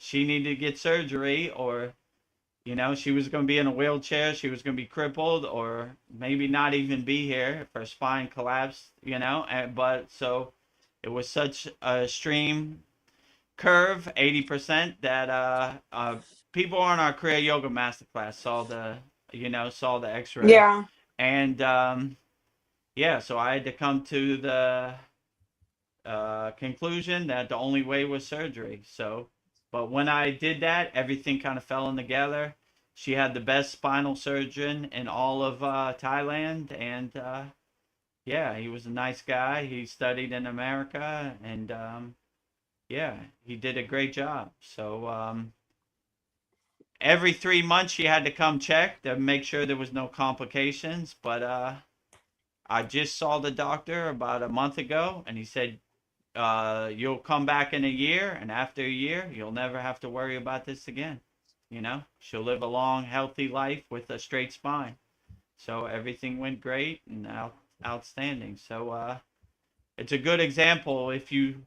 [SPEAKER 1] she needed to get surgery, or she was going to be in a wheelchair, she was going to be crippled, or maybe not even be here if her spine collapsed, but so it was such a extreme curve, 80%, that people on our Kriya Yoga Masterclass saw the X-ray,
[SPEAKER 3] Yeah.
[SPEAKER 1] and yeah, so I had to come to the conclusion that the only way was surgery. So, but when I did that, everything kind of fell in together. She had the best spinal surgeon in all of Thailand, and yeah, he was a nice guy. He studied in America, and yeah, he did a great job. So every 3 months she had to come check to make sure there was no complications. But I just saw the doctor about a month ago, and he said you'll come back in a year, and after a year, you'll never have to worry about this again. She'll live a long, healthy life with a straight spine. So everything went great and outstanding. So it's a good example. If you,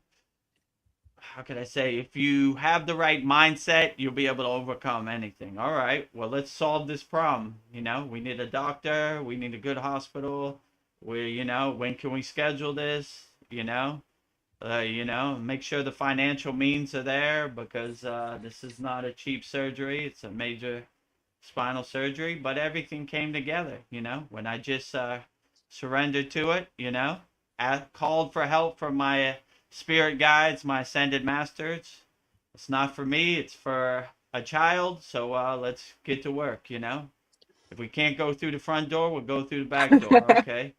[SPEAKER 1] how could I say, if you have the right mindset, you'll be able to overcome anything. All right, well, let's solve this problem. We need a doctor, we need a good hospital. When can we schedule this? Make sure the financial means are there, because this is not a cheap surgery. It's a major spinal surgery, but everything came together, when I just surrendered to it, called for help from my spirit guides, my ascended masters. It's not for me, it's for a child. So let's get to work, If we can't go through the front door, we'll go through the back door, okay?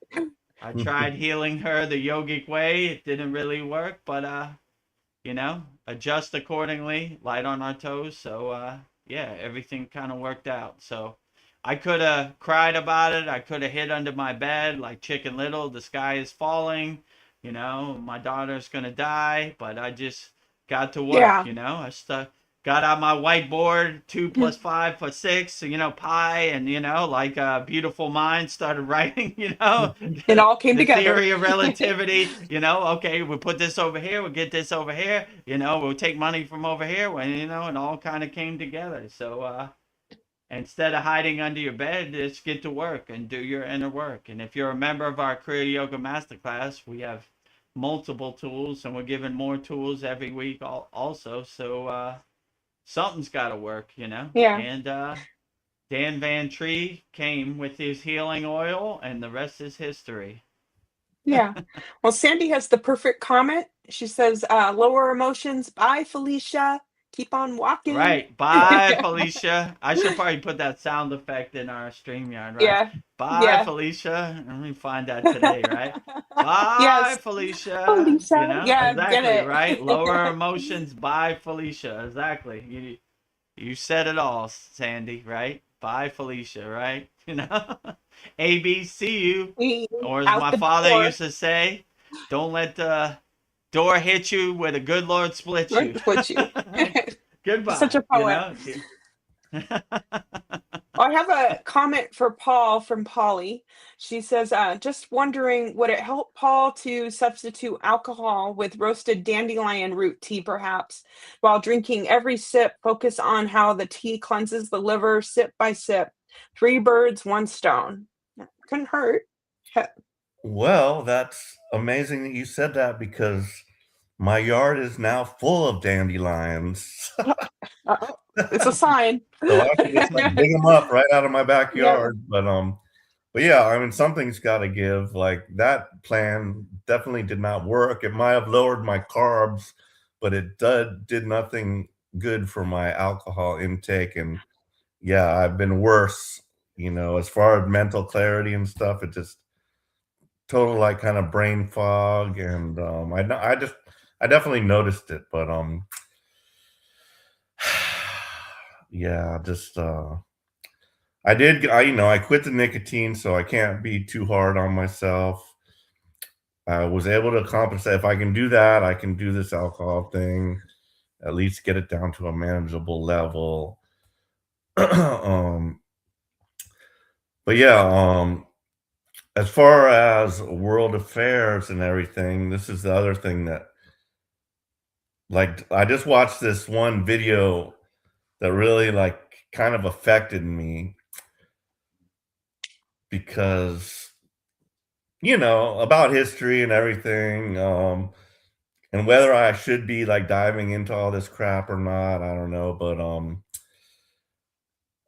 [SPEAKER 1] I tried healing her the yogic way. It didn't really work, but adjust accordingly, light on our toes. So yeah, everything kind of worked out. So I could have cried about it. I could have hid under my bed like Chicken Little. The sky is falling. My daughter's gonna die. But I just got to work.
[SPEAKER 3] Yeah.
[SPEAKER 1] I got out my whiteboard, 2 + 5 = 6, pi, and like a beautiful mind, started writing,
[SPEAKER 3] It all came
[SPEAKER 1] the
[SPEAKER 3] together.
[SPEAKER 1] theory of relativity, okay, we'll put this over here, we'll get this over here, we'll take money from over here, when, it all kind of came together. So instead of hiding under your bed, just get to work and do your inner work. And if you're a member of our Kriya Yoga Masterclass, we have multiple tools, and we're giving more tools every week also. So something's got to work, you know.
[SPEAKER 3] Yeah.
[SPEAKER 1] And Dan Van Tree came with his healing oil, and the rest is history.
[SPEAKER 3] Yeah. Well, Sandy has the perfect comment. She says, lower emotions. Bye, Felicia. Keep on walking.
[SPEAKER 1] Right. Bye, Felicia. I should probably put that sound effect in our StreamYard, right?
[SPEAKER 3] Yeah.
[SPEAKER 1] Bye,
[SPEAKER 3] Yeah.
[SPEAKER 1] Felicia. Let me find that today, right? Bye,
[SPEAKER 3] Yes.
[SPEAKER 1] Felicia. You
[SPEAKER 3] Felicia.
[SPEAKER 1] know,
[SPEAKER 3] Yeah, get
[SPEAKER 1] exactly, right? Lower
[SPEAKER 3] it.
[SPEAKER 1] emotions. Bye, Felicia. Exactly. You said it all, Sandy, right? Bye, Felicia, right? You know, ABCU,
[SPEAKER 3] We
[SPEAKER 1] or as
[SPEAKER 3] out
[SPEAKER 1] my
[SPEAKER 3] the
[SPEAKER 1] father
[SPEAKER 3] door.
[SPEAKER 1] used to say, don't let the door hit you where the good Lord splits you.
[SPEAKER 3] Split you. Such
[SPEAKER 1] Goodbye,
[SPEAKER 3] a
[SPEAKER 1] you
[SPEAKER 3] poet.
[SPEAKER 1] know.
[SPEAKER 3] I have a comment for Paul from Polly. She says, just wondering, would it help Paul to substitute alcohol with roasted dandelion root tea, perhaps, while drinking every sip? Focus on how the tea cleanses the liver, sip by sip. 3 birds, 1 stone. Couldn't hurt.
[SPEAKER 4] Well, that's amazing that you said that because my yard is now full of dandelions.
[SPEAKER 3] Uh-oh, it's a sign.
[SPEAKER 4] So I can just like dig them up right out of my
[SPEAKER 3] Yeah.
[SPEAKER 4] backyard. But yeah, I mean, something's got to give. Like that plan definitely did not work. It might have lowered my carbs, but it did nothing good for my alcohol intake. And yeah, I've been worse, as far as mental clarity and stuff. It just total like kind of brain fog. And I definitely noticed it. But yeah, just I quit the nicotine, so I can't be too hard on myself. I was able to compensate. If I can do that, I can do this alcohol thing, at least get it down to a manageable level. um, but yeah, as far as world affairs and everything, this is the other thing that, like, I just watched this one video that really, like, kind of affected me because, about history and everything, and whether I should be, like, diving into all this crap or not, I don't know, but,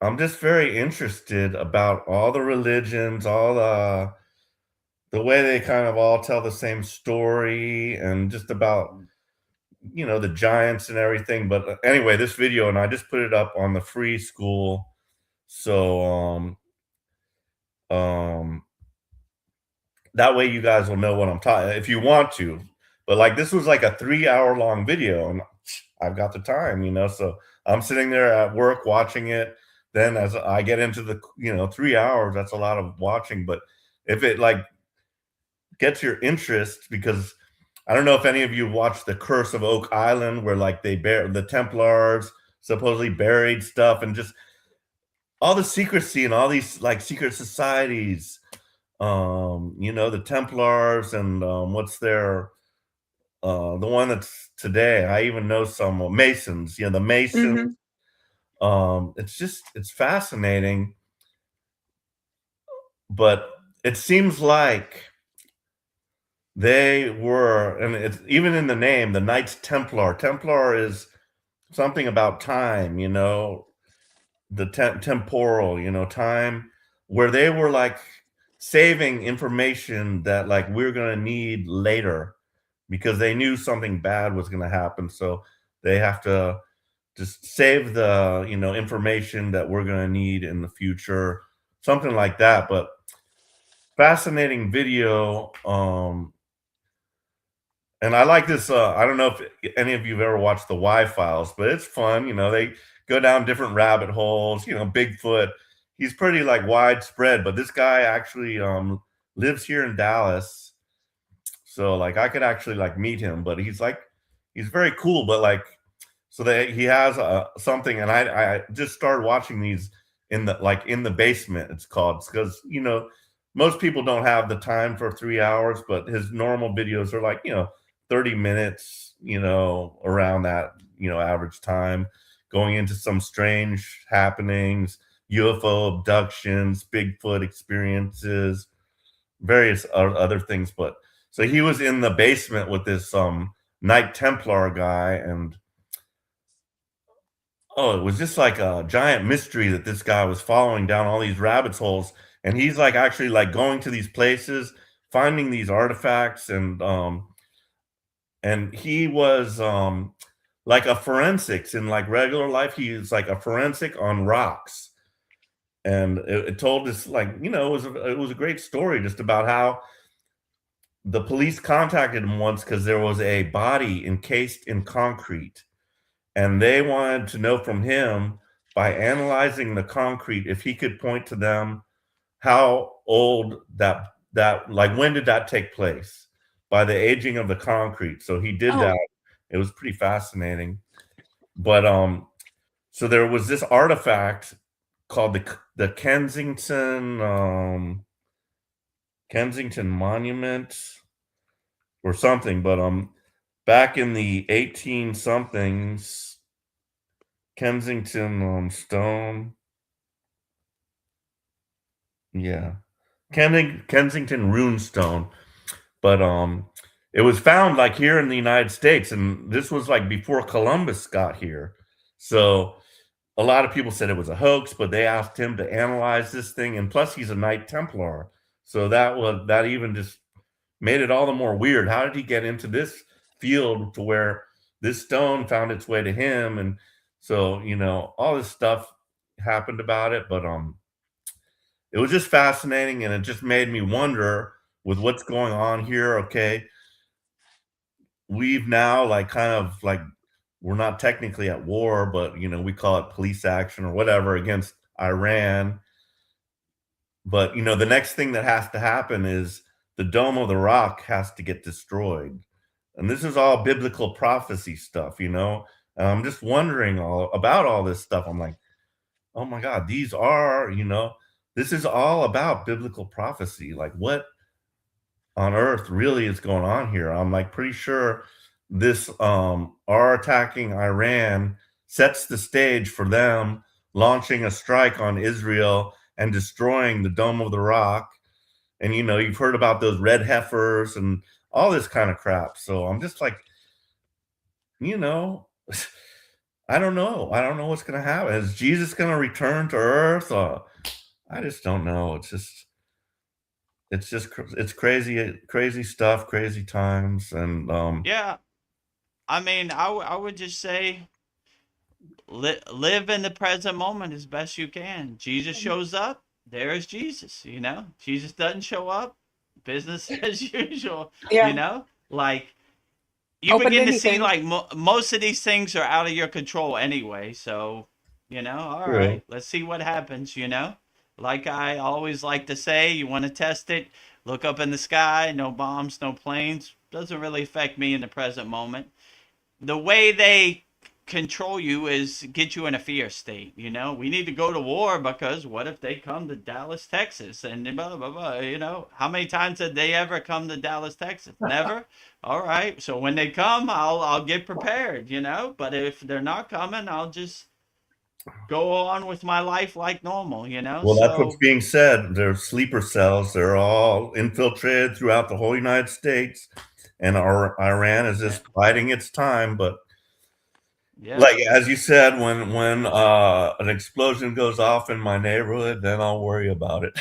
[SPEAKER 4] I'm just very interested about all the religions, all the way they kind of all tell the same story and just about, the giants and everything, but, anyway, this video, and I just put it up on the free SKOOL, so, um that way you guys will know what I'm talking if you want to. But like this was like a 3-hour long video and I've got the time, so I'm sitting there at work watching it. Then as I get into the, 3 hours, that's a lot of watching. But if it like gets your interest, because I don't know if any of you watched The Curse of Oak Island, where like the Templars supposedly buried stuff and just all the secrecy and all these like secret societies, the Templars and what's their the one that's today. I even know some Masons, the Masons.
[SPEAKER 3] Hmm.
[SPEAKER 4] It's fascinating, but it seems like they were, and it's even in the name, the Knights Templar. Templar is something about time, the temporal, time, where they were like saving information that like we're going to need later because they knew something bad was going to happen. So they have to just save the, information that we're going to need in the future, something like that. But fascinating video. And I like this. I don't know if any of you have ever watched the Y Files, but it's fun. They go down different rabbit holes. Bigfoot. He's pretty like widespread, but this guy actually lives here in Dallas. So like I could actually like meet him, but he's very cool. But like, so that he has something, and I just started watching these in the basement. It's called because most people don't have the time for 3 hours, but his normal videos are like 30 minutes, around that average time, going into some strange happenings, UFO abductions, Bigfoot experiences, various other things. But so he was in the basement with this Knight Templar guy, and oh, it was just like a giant mystery that this guy was following down all these rabbit holes, and he's like actually like going to these places, finding these artifacts, and he was like a forensics in like regular life. He is like a forensic on rocks, and it told us like it was a great story just about how the police contacted him once because there was a body encased in concrete, and they wanted to know from him by analyzing the concrete if he could point to them how old that like when did that take place by the aging of the concrete. So he did
[SPEAKER 3] Oh,
[SPEAKER 4] that. It was pretty fascinating. But so there was this artifact called the Kensington Monument or something, but back in the 18 somethings, Kensington stone, yeah, Kensington rune stone, but it was found like here in the United States, and this was like before Columbus got here. So a lot of people said it was a hoax, but they asked him to analyze this thing, and plus he's a Knight Templar, so that even just made it all the more weird. How did he get into this field to where this stone found its way to him? And so, all this stuff happened about it, but it was just fascinating, and it just made me wonder with what's going on here. Okay, we've now like kind of like we're not technically at war, but we call it police action or whatever against Iran. But the next thing that has to happen is the Dome of the Rock has to get destroyed. And this is all biblical prophecy stuff, And I'm just wondering all about all this stuff. I'm like, oh my God, this is all about biblical prophecy. Like what on earth really is going on here? I'm like pretty sure this our attacking Iran sets the stage for them launching a strike on Israel and destroying the Dome of the Rock. And you've heard about those red heifers and all this kind of crap. So I'm just like, you know, I don't know. I don't know what's going to happen. Is Jesus going to return to earth? I just don't know. It's crazy, crazy stuff, crazy times. And
[SPEAKER 1] Yeah, I mean, I would just say live in the present moment as best you can. Jesus shows up, there is Jesus, Jesus doesn't show up, business as usual,
[SPEAKER 3] yeah.
[SPEAKER 1] like you
[SPEAKER 3] Open to
[SPEAKER 1] begin to see
[SPEAKER 3] anything.
[SPEAKER 1] like most of these things are out of your control anyway. So, all
[SPEAKER 4] true.
[SPEAKER 1] right, let's see what happens, Like I always like to say, you want to test it, look up in the sky, no bombs, no planes. Doesn't really affect me in the present moment. The way they control you is get you in a fear state. We need to go to war because what if they come to Dallas, Texas, and blah blah blah. How many times did they ever come to Dallas, Texas? Never. All right. So when they come, I'll get prepared. But if they're not coming, I'll just go on with my life like normal.
[SPEAKER 4] Well, that's what's
[SPEAKER 1] So
[SPEAKER 4] being said. They're sleeper cells. They're all infiltrated throughout the whole United States, and Iran is
[SPEAKER 1] yeah,
[SPEAKER 4] just biding its time. But
[SPEAKER 1] yeah.
[SPEAKER 4] like as you said, when an explosion goes off in my neighborhood, then I'll worry about it.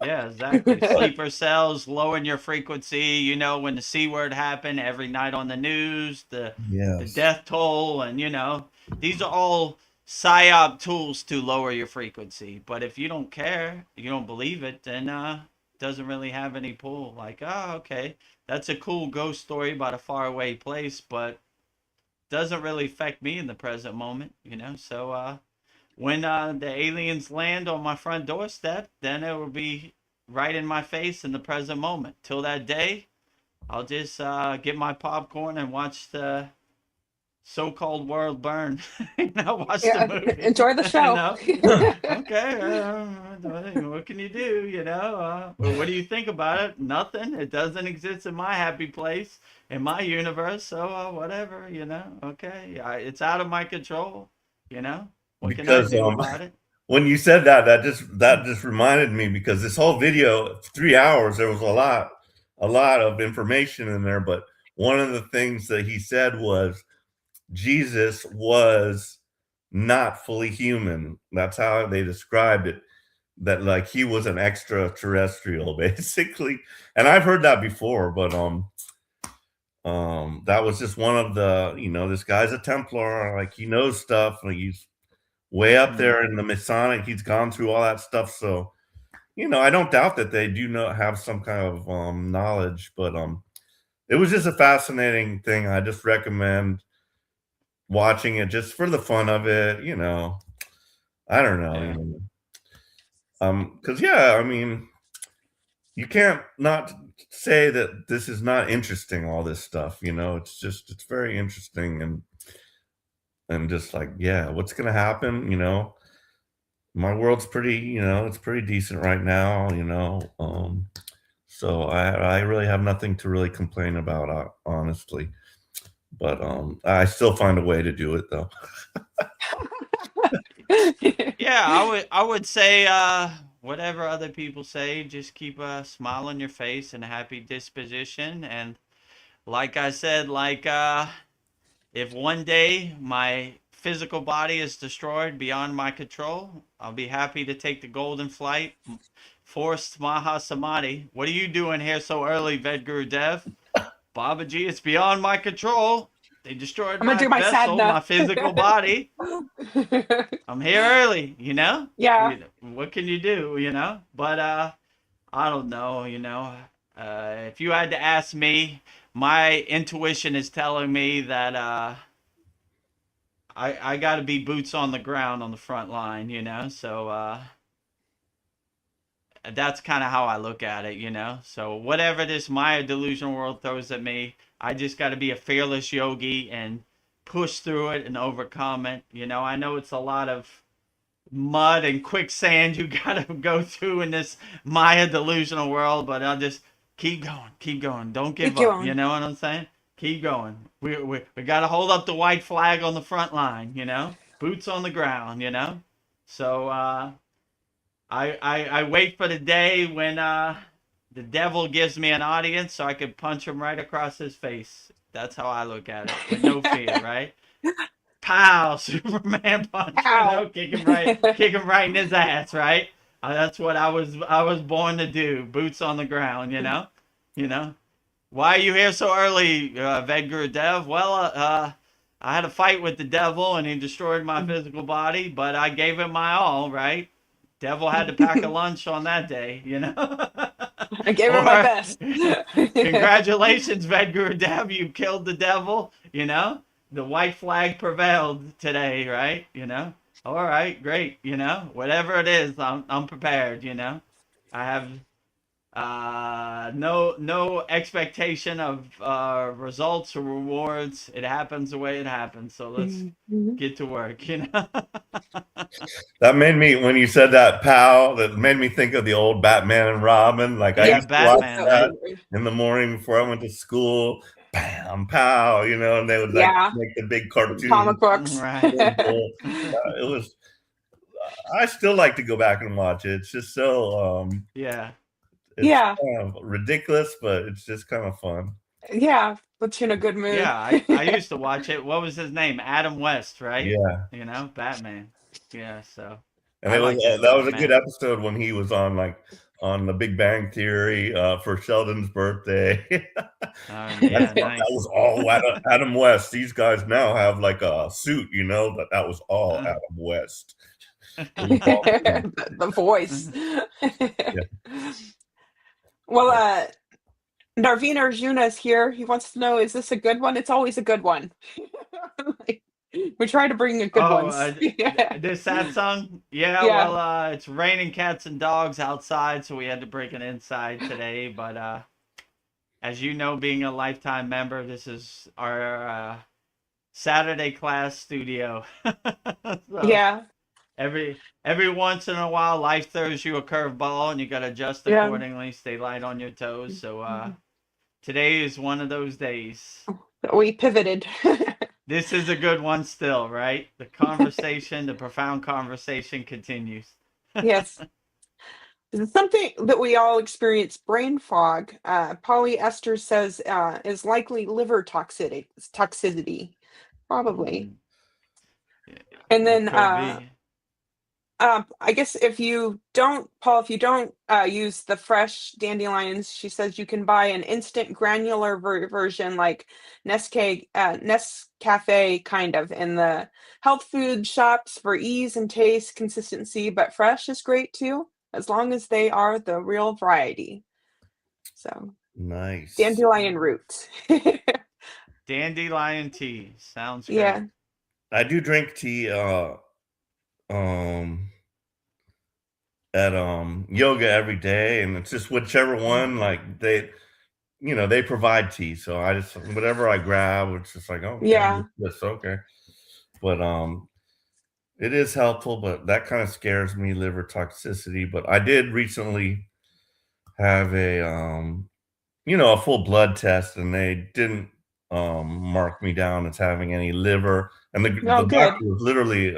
[SPEAKER 1] Yeah, exactly. Sleeper cells, lowering your frequency. When the C word happened every night on the news, the
[SPEAKER 4] Yes.
[SPEAKER 1] death toll, and these are all psyop tools to lower your frequency. But if you don't care, you don't believe it, then it doesn't really have any pull. Like, oh, okay, that's a cool ghost story about a faraway place, but doesn't really affect me in the present moment. So when the aliens land on my front doorstep, then it will be right in my face in the present moment. Till that day, I'll just get my popcorn and watch the so-called world burn. Watch the
[SPEAKER 3] Yeah.
[SPEAKER 1] movie.
[SPEAKER 3] Enjoy the show.
[SPEAKER 1] Okay. What can you do? Well, what do you think about it? Nothing. It doesn't exist in my happy place, in my universe. So whatever. Okay. It's out of my control. What can I
[SPEAKER 4] Because
[SPEAKER 1] do about it?
[SPEAKER 4] when you said that, that just reminded me, because this whole video, 3 hours, there was a lot of information in there. But one of the things that he said was Jesus was not fully human. That's how they described it. That like he was an extraterrestrial, basically. And I've heard that before, but that was just one of the, this guy's a Templar, like he knows stuff, like he's way up there in the Masonic, he's gone through all that stuff. So, I don't doubt that they do not have some kind of knowledge, but it was just a fascinating thing. I just recommend watching it just for the fun of it, I don't know. Because I mean, you can't not say that this is not interesting, all this stuff, it's very interesting, and just like, what's gonna happen, my world's pretty, it's pretty decent right now, so I really have nothing to really complain about, honestly. But I still find a way to do it, though.
[SPEAKER 1] Yeah, I would say whatever other people say, just keep a smile on your face and a happy disposition. And like I said, if one day my physical body is destroyed beyond my control, I'll be happy to take the golden flight, forced Maha Samadhi. What are you doing here so early, Vedagurudev? Babaji, it's beyond my control. They destroyed
[SPEAKER 3] I'm gonna
[SPEAKER 1] my
[SPEAKER 3] do my
[SPEAKER 1] vessel,
[SPEAKER 3] sadhana.
[SPEAKER 1] my physical body. I'm here early,
[SPEAKER 3] Yeah.
[SPEAKER 1] What can you do, But I don't know, if you had to ask me, my intuition is telling me that I got to be boots on the ground on the front line, So that's kind of how I look at it, So whatever this Maya delusional world throws at me, I just got to be a fearless yogi and push through it and overcome it. I know it's a lot of mud and quicksand you got to go through in this Maya delusional world, but I'll just keep going. Don't give
[SPEAKER 3] Keep
[SPEAKER 1] up.
[SPEAKER 3] going.
[SPEAKER 1] You know what I'm saying? Keep going. We got to hold up the white flag on the front line, Boots on the ground, So I wait for the day when the devil gives me an audience so I can punch him right across his face. That's how I look at it, with no fear, right? Pow, Superman punch,
[SPEAKER 3] Ow.
[SPEAKER 1] kick him right in his ass, right? That's what I was born to do. Boots on the ground, You know. Why are you here so early, Vedagurudev? Well, I had a fight with the devil and he destroyed my physical body, but I gave it my all, right? Devil had to pack a lunch on that day,
[SPEAKER 3] I gave her my
[SPEAKER 1] Or
[SPEAKER 3] best.
[SPEAKER 1] congratulations, Vedagurudev, you killed the devil, The white flag prevailed today, right? All right, great, Whatever it is, I'm prepared, I have no expectation of results or rewards. It happens the way it happens. So let's get to work,
[SPEAKER 4] That made me, when you said that, pal, that made me think of the old Batman and Robin. Like I
[SPEAKER 1] Yeah,
[SPEAKER 4] used to watch
[SPEAKER 1] Batman,
[SPEAKER 4] that
[SPEAKER 1] right?
[SPEAKER 4] in the morning before I went to school. Bam, pow, and they would like
[SPEAKER 3] Yeah.
[SPEAKER 4] make the big cartoon.
[SPEAKER 3] Comic books.
[SPEAKER 1] Right.
[SPEAKER 4] It was. I still like to go back and watch it. It's just so
[SPEAKER 1] Yeah.
[SPEAKER 4] it's
[SPEAKER 3] Yeah.
[SPEAKER 4] kind of ridiculous, but it's just kind of fun.
[SPEAKER 3] Yeah. Puts you in a good mood.
[SPEAKER 1] Yeah, I used to watch it. What was his name? Adam West, right?
[SPEAKER 4] Yeah.
[SPEAKER 1] Batman. Yeah, so
[SPEAKER 4] And
[SPEAKER 1] I
[SPEAKER 4] it was
[SPEAKER 1] like that
[SPEAKER 4] that was a good
[SPEAKER 1] Batman.
[SPEAKER 4] episode when he was on on the Big Bang Theory for Sheldon's birthday.
[SPEAKER 1] Yeah, nice.
[SPEAKER 4] That was all Adam West. These guys now have like a suit, but that was all Adam West.
[SPEAKER 3] The voice. Well, Narveen Arjuna is here. He wants to know, is this a good one? It's always a good one. We try to bring good ones.
[SPEAKER 1] This Satsang? Yeah,
[SPEAKER 3] Yeah.
[SPEAKER 1] well, it's raining cats and dogs outside, so we had to break it inside today. But as you know, being a lifetime member, this is our Saturday class studio. So
[SPEAKER 3] Yeah.
[SPEAKER 1] every once in a while, life throws you a curveball, and you got to adjust
[SPEAKER 3] Yeah.
[SPEAKER 1] accordingly, stay light on your toes. So today is one of those days.
[SPEAKER 3] We pivoted.
[SPEAKER 1] This is a good one still, right? The conversation, the profound conversation continues.
[SPEAKER 3] Yes. It's something that we all experience brain fog. Polyester says is likely liver toxicity, probably.
[SPEAKER 1] Mm,
[SPEAKER 3] And
[SPEAKER 1] it
[SPEAKER 3] then
[SPEAKER 1] could be.
[SPEAKER 3] I guess if you don't, Paul, if you don't use the fresh dandelions, she says you can buy an instant granular version like Nescafe kind of in the health food shops for ease and taste consistency, but fresh is great too, as long as they are the real variety. So
[SPEAKER 4] Nice.
[SPEAKER 3] dandelion roots.
[SPEAKER 1] Dandelion tea. Sounds great.
[SPEAKER 3] Yeah.
[SPEAKER 4] I do drink tea um at yoga every day, and it's just whichever one, like they provide tea, so I just whatever I grab, it's just like, oh, okay,
[SPEAKER 3] Yeah.
[SPEAKER 4] that's okay. But it is helpful, but that kind of scares me, liver toxicity. But I did recently have a full blood test, and they didn't mark me down as having any liver. And the
[SPEAKER 3] Oh,
[SPEAKER 4] doctor
[SPEAKER 3] good.
[SPEAKER 4] was literally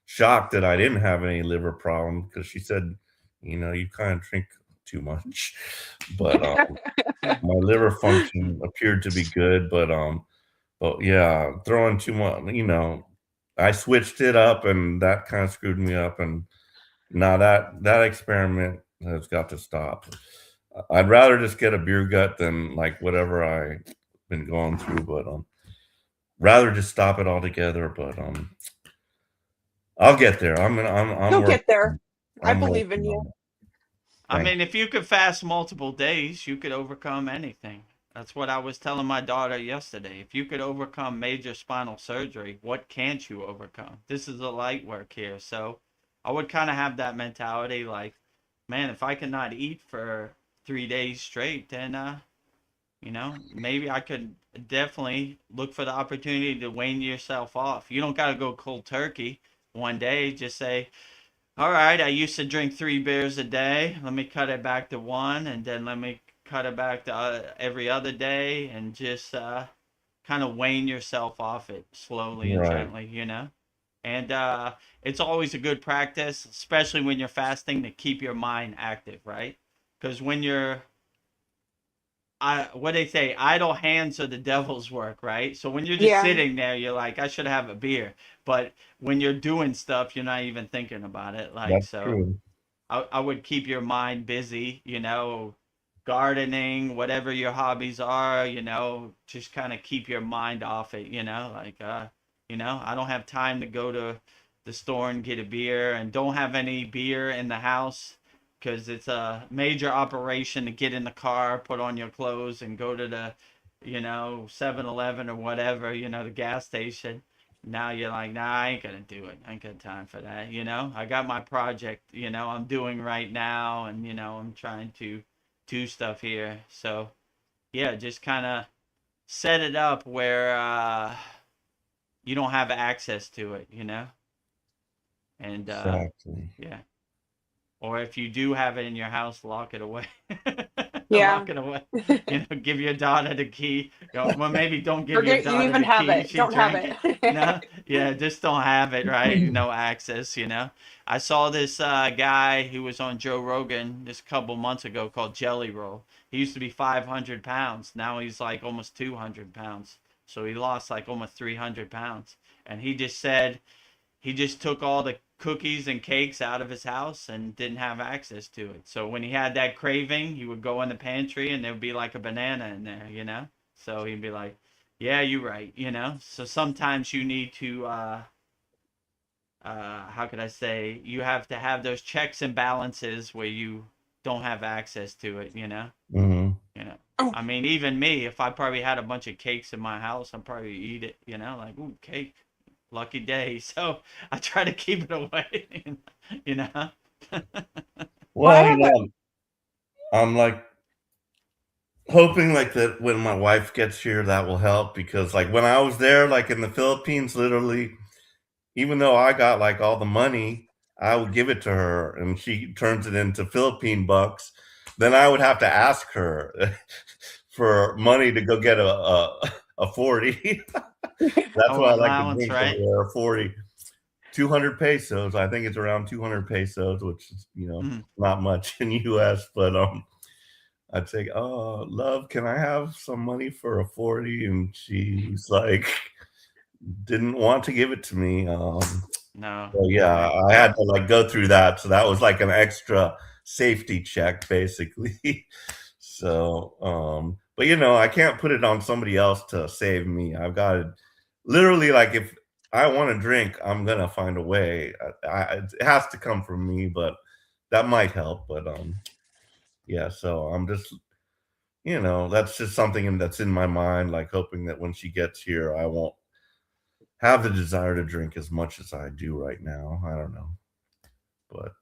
[SPEAKER 4] shocked that I didn't have any liver problem because she said, you kind of drink too much. But my liver function appeared to be good, but yeah, throwing too much, I switched it up, and that kind of screwed me up. And now that experiment has got to stop. I'd rather just get a beer gut than like whatever I've been going through, but rather just stop it altogether. But I'll get there. I'm
[SPEAKER 3] You'll get
[SPEAKER 4] working.
[SPEAKER 3] there. I
[SPEAKER 4] I'm
[SPEAKER 3] believe in
[SPEAKER 4] working
[SPEAKER 3] you.
[SPEAKER 4] on it.
[SPEAKER 1] I
[SPEAKER 4] Thank
[SPEAKER 1] mean, if you could fast multiple days, you could overcome anything. That's what I was telling my daughter yesterday. If you could overcome major spinal surgery, what can't you overcome? This is a light work here. So I would kind of have that mentality like, man, if I cannot eat for 3 days straight, then, maybe I could definitely look for the opportunity to wane yourself off. You don't got to go cold turkey one day. Just say, all right, I used to drink 3 beers a day. Let me cut it back to one, and then let me cut it back to every other day, and just kind of wane yourself off it slowly
[SPEAKER 4] you.
[SPEAKER 1] and
[SPEAKER 4] Right.
[SPEAKER 1] gently. And it's always a good practice, especially when you're fasting, to keep your mind active, right? Because when you're what they say, idle hands are the devil's work, right? So when you're just
[SPEAKER 3] Yeah.
[SPEAKER 1] sitting there, you're like, I should have a beer. But when you're doing stuff, you're not even thinking about it. Like,
[SPEAKER 4] That's
[SPEAKER 1] so
[SPEAKER 4] true.
[SPEAKER 1] I would keep your mind busy, gardening, whatever your hobbies are, just kind of keep your mind off it, like, I don't have time to go to the store and get a beer, and don't have any beer in the house because it's a major operation to get in the car, put on your clothes, and go to the, 7-Eleven or whatever, the gas station. Now you're like, nah, I ain't gonna do it. I ain't got time for that. I got my project, I'm doing right now, and I'm trying to do stuff here. So yeah, just kind of set it up where you don't have access to it, and
[SPEAKER 4] Exactly.
[SPEAKER 1] yeah. Or if you do have it in your house, lock it away.
[SPEAKER 3] Yeah.
[SPEAKER 1] Lock it away. Give your daughter the key. Well, maybe don't give your
[SPEAKER 3] Forget you
[SPEAKER 1] daughter
[SPEAKER 3] even
[SPEAKER 1] the
[SPEAKER 3] have
[SPEAKER 1] key.
[SPEAKER 3] it.
[SPEAKER 1] She
[SPEAKER 3] Don't have
[SPEAKER 1] drank it.
[SPEAKER 3] it.
[SPEAKER 1] No, yeah, just don't have it, right? No access. I saw this guy who was on Joe Rogan this couple months ago called Jelly Roll. He used to be 500 pounds. Now he's like almost 200 pounds. So he lost like almost 300 pounds. And he just said he just took all the cookies and cakes out of his house and didn't have access to it. So when he had that craving, he would go in the pantry and there would be like a banana in there. So he'd be like, "Yeah, you're right." So sometimes you need to, how could I say, you have to have those checks and balances where you don't have access to it.
[SPEAKER 4] Hmm.
[SPEAKER 1] You know.
[SPEAKER 3] Oh,
[SPEAKER 1] I mean, even me, if I probably had a bunch of cakes in my house, I'd probably eat it. Like, ooh, cake, lucky day. So I try to keep it away, you know.
[SPEAKER 3] well, I
[SPEAKER 4] Well,
[SPEAKER 3] have a
[SPEAKER 4] I'm like hoping like that when my wife gets here, that will help because like when I was there, like in the Philippines, literally, even though I got like all the money, I would give it to her and she turns it into Philippine bucks. Then I would have to ask her for money to go get a a 40. That's
[SPEAKER 1] Oh,
[SPEAKER 4] what I like to
[SPEAKER 1] allowance,
[SPEAKER 4] drink over
[SPEAKER 1] right?
[SPEAKER 4] there, a 40. 200 pesos. I think it's around 200 pesos, which is,
[SPEAKER 1] Mm.
[SPEAKER 4] not much in US, but I'd say, "Oh, love, can I have some money for a 40?" And she's like, didn't want to give it to me.
[SPEAKER 1] No.
[SPEAKER 4] So yeah,
[SPEAKER 1] Right.
[SPEAKER 4] I had to like go through that. So that was like an extra safety check, basically. So, but I can't put it on somebody else to save me. I've got to literally, like, if I want to drink, I'm gonna find a way. It has to come from me, but that might help. But yeah. So I'm just, that's just something that's in my mind, like hoping that when she gets here, I won't have the desire to drink as much as I do right now. I don't know, but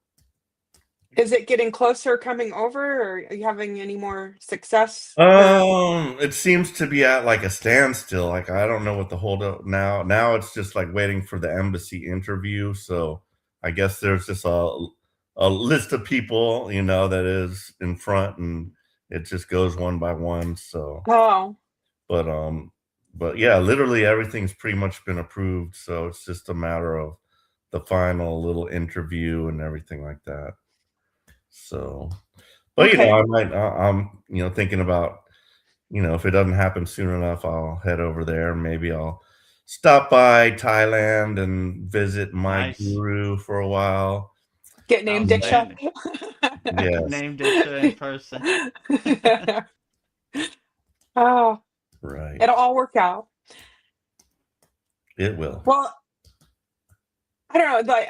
[SPEAKER 3] Is it getting closer coming over, or are you having any more success with?
[SPEAKER 4] it seems to be at like a standstill. Like I don't know what the holdup now. Now it's just like waiting for the embassy interview. So I guess there's just a list of people, that is in front, and it just goes one by one. So,
[SPEAKER 3] Oh,
[SPEAKER 4] but but yeah, literally everything's pretty much been approved. So it's just a matter of the final little interview and everything like that. So, but
[SPEAKER 3] okay.
[SPEAKER 4] I'm thinking about, if it doesn't happen soon enough, I'll head over there. Maybe I'll stop by Thailand and visit my
[SPEAKER 1] Nice.
[SPEAKER 4] guru for a while.
[SPEAKER 3] Get named Diksha.
[SPEAKER 1] Outstanding.
[SPEAKER 4] Yes,
[SPEAKER 1] Named it in person.
[SPEAKER 3] Oh,
[SPEAKER 4] right.
[SPEAKER 3] it'll all work out.
[SPEAKER 4] It will.
[SPEAKER 3] Well, I don't know, like,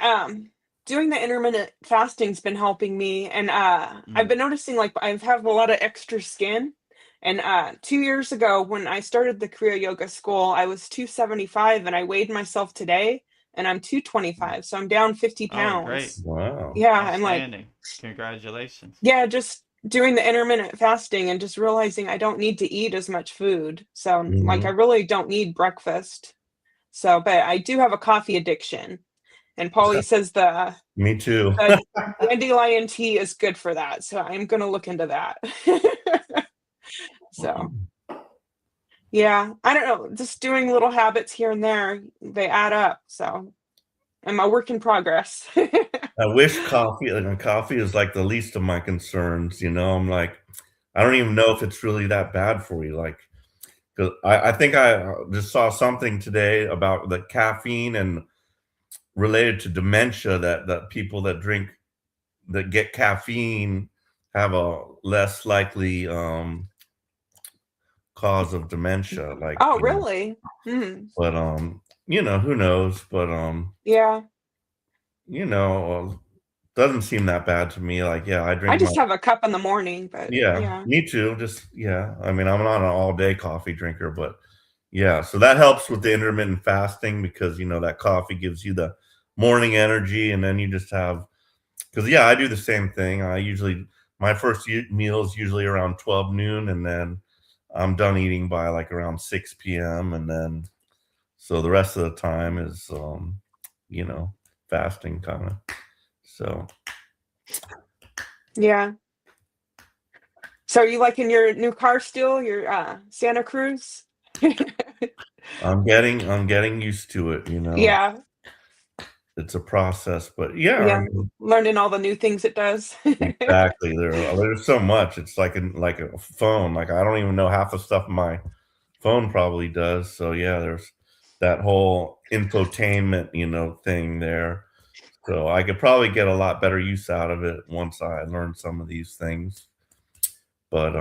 [SPEAKER 3] doing the intermittent fasting's been helping me, and, I've
[SPEAKER 1] Mm.
[SPEAKER 3] been noticing, like, I have a lot of extra skin, and, 2 years ago, when I started the Kriya Yoga school, I was 275, and I weighed myself today, and I'm 225, so I'm down 50
[SPEAKER 1] Oh, great.
[SPEAKER 3] pounds.
[SPEAKER 4] Wow.
[SPEAKER 3] Yeah, and, like,
[SPEAKER 1] Outstanding. Congratulations.
[SPEAKER 3] yeah, just doing the intermittent fasting and just realizing I don't need to eat as much food, so, like, I
[SPEAKER 4] Mhm.
[SPEAKER 3] really don't need breakfast. So, but I do have a coffee addiction, and Paulie says
[SPEAKER 4] Me too.
[SPEAKER 3] the dandelion tea is good for that, so I'm gonna look into that. So, yeah, I don't know, just doing little habits here and there, they add up, so I'm a work in progress.
[SPEAKER 4] I wish coffee is like the least of my concerns. I'm like, I don't even know if it's really that bad for you. Like, 'cause I think I just saw something today about the caffeine and related to dementia, that people that get caffeine have a less likely cause of dementia. Like,
[SPEAKER 3] Oh, really? Mm,
[SPEAKER 4] but who knows? But
[SPEAKER 3] yeah.
[SPEAKER 4] you know, doesn't seem that bad to me. Like, yeah, I
[SPEAKER 3] I
[SPEAKER 4] drink my
[SPEAKER 3] just have a cup in the morning, but
[SPEAKER 4] yeah,
[SPEAKER 3] yeah.
[SPEAKER 4] me too. Just yeah. I mean, I'm not an all day coffee drinker, but yeah, so that helps with the intermittent fasting because that coffee gives you the morning energy, and then you just have because yeah, I do the same thing. I usually my first meal is usually around 12 noon, and then I'm done eating by like around 6 p.m. And then so the rest of the time is you know, fasting kind of. So
[SPEAKER 3] Yeah. So are you liking your new car still, your, Santa Cruz?
[SPEAKER 4] I'm getting used to it.
[SPEAKER 3] Yeah,
[SPEAKER 4] It's a process, but yeah, I
[SPEAKER 3] yeah,
[SPEAKER 4] mean,
[SPEAKER 3] learning all the new things it does.
[SPEAKER 4] exactly. There's so much. It's like a phone. Like I don't even know half the stuff my phone probably does. So yeah, there's that whole infotainment, thing there. So I could probably get a lot better use out of it once I learn some of these things. But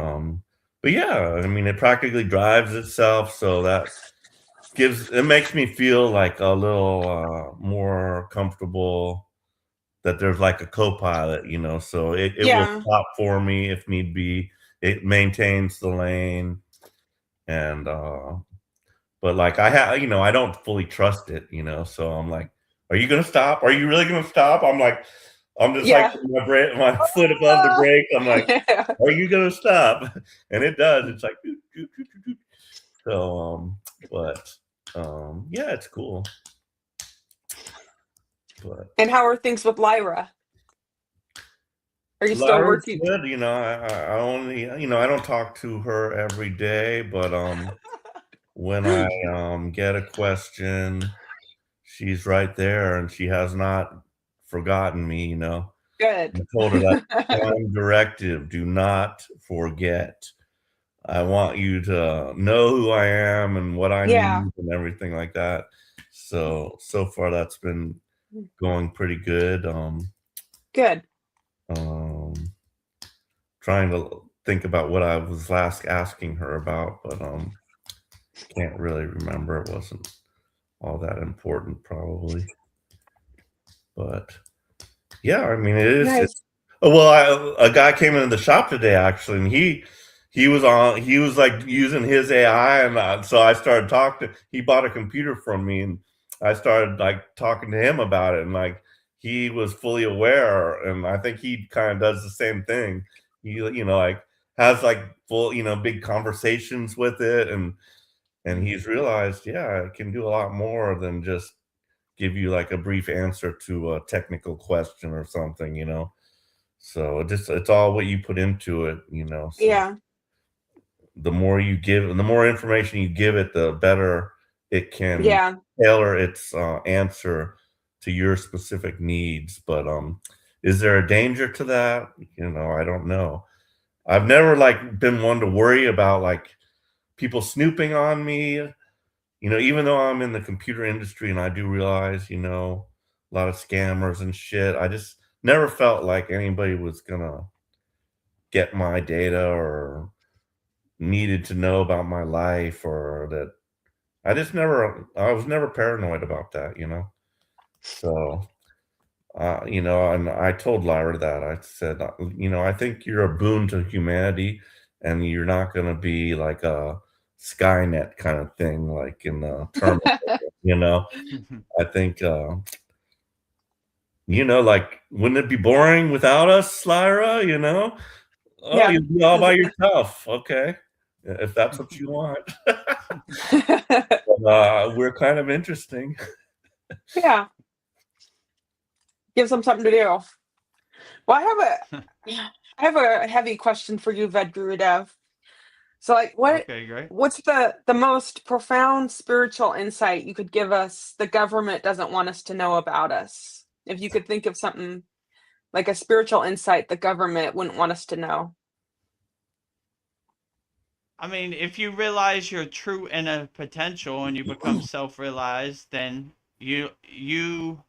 [SPEAKER 4] but yeah, I mean it practically drives itself, so that makes me feel like a little more comfortable that there's like a co-pilot. So it will
[SPEAKER 3] Yeah,
[SPEAKER 4] stop for me if need be. It maintains the lane and but like I don't fully trust it. So I'm like, are you gonna stop? Are you really gonna stop? I'm just like
[SPEAKER 3] yeah.
[SPEAKER 4] putting my foot above the brake. I'm like, are you gonna stop? And it does. It's like doot, doot, doot, doot, doot. So but yeah, it's cool. But
[SPEAKER 3] And how are things with Lyra? Are you still
[SPEAKER 4] Lyra's
[SPEAKER 3] working?
[SPEAKER 4] good. I only I don't talk to her every day, but when I get a question, she's right there, and she has not forgotten me. You know,
[SPEAKER 3] Good.
[SPEAKER 4] I told her that prime directive: do not forget. I want you to know who I am and what I
[SPEAKER 3] Yeah,
[SPEAKER 4] need and everything like that. So far that's been going pretty good.
[SPEAKER 3] good.
[SPEAKER 4] Um, trying to think about what I was last asking her about, but can't really remember. It wasn't all that important, probably. But yeah, I mean, it is.
[SPEAKER 3] Nice.
[SPEAKER 4] Oh, well, a guy came into the shop today actually, and he was like using his AI, and so I started talking. He bought a computer from me, and I started like talking to him about it, and like he was fully aware, and I think he kind of does the same thing. He like has like full big conversations with it, and he's realized, yeah, it can do a lot more than just give you like a brief answer to a technical question or something. So it's all what you put into it. So
[SPEAKER 3] Yeah,
[SPEAKER 4] the more you give, the more information you give it, the better it can
[SPEAKER 3] yeah,
[SPEAKER 4] tailor its answer to your specific needs. But is there a danger to that? I don't know. I've never like been one to worry about like people snooping on me. Even though I'm in the computer industry and I do realize, a lot of scammers and shit, I just never felt like anybody was gonna get my data or needed to know about my life or that I was never paranoid about that. So, and I told Lyra that. I said, I think you're a boon to humanity and you're not gonna be like a Skynet kind of thing, like in the Terminator, you know? I think, like, wouldn't it be boring without us, Lyra? Oh,
[SPEAKER 3] yeah.
[SPEAKER 4] you'll be all by yourself. Okay. If that's what you want. We're kind of interesting.
[SPEAKER 3] Yeah, gives them something to do. Well, I have a heavy question for you, Vedgurudev. So, like,
[SPEAKER 1] Okay, great.
[SPEAKER 3] what's the most profound spiritual insight you could give us the government doesn't want us to know about us? If you could think of something like a spiritual insight the government wouldn't want us to know.
[SPEAKER 1] I mean, if you realize your true inner potential and you become self-realized, then you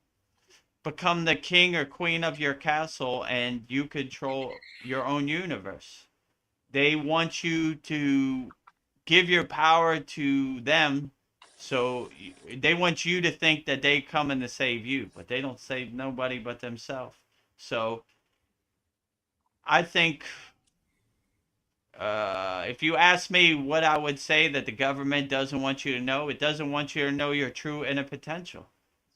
[SPEAKER 1] become the king or queen of your castle and you control your own universe. They want you to give your power to them, so they want you to think that they coming to save you, but they don't save nobody but themselves. So I think if you ask me what I would say that the government doesn't want you to know, it doesn't want you to know your true inner potential,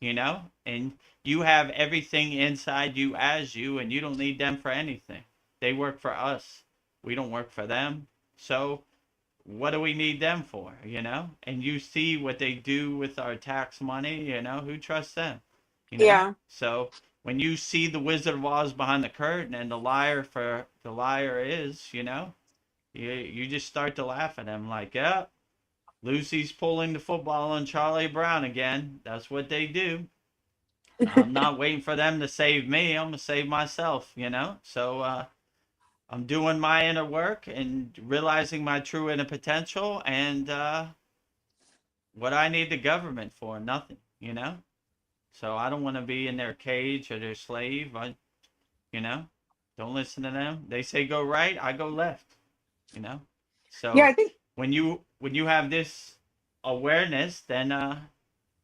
[SPEAKER 1] and you have everything inside you as you, and you don't need them for anything. They work for us. We don't work for them. So what do we need them for? And you see what they do with our tax money. Who trusts them?
[SPEAKER 3] Yeah,
[SPEAKER 1] So when you see the Wizard of Oz behind the curtain and the liar is, you just start to laugh at him like, yeah, Lucy's pulling the football on Charlie Brown again. That's what they do. I'm not waiting for them to save me. I'm gonna save myself. So I'm doing my inner work and realizing my true inner potential, and what I need the government for, nothing. So I don't want to be in their cage or their slave. You know, don't listen to them. They say go right, I go left. you know
[SPEAKER 3] yeah.
[SPEAKER 1] so
[SPEAKER 3] I think
[SPEAKER 1] when you have this awareness, then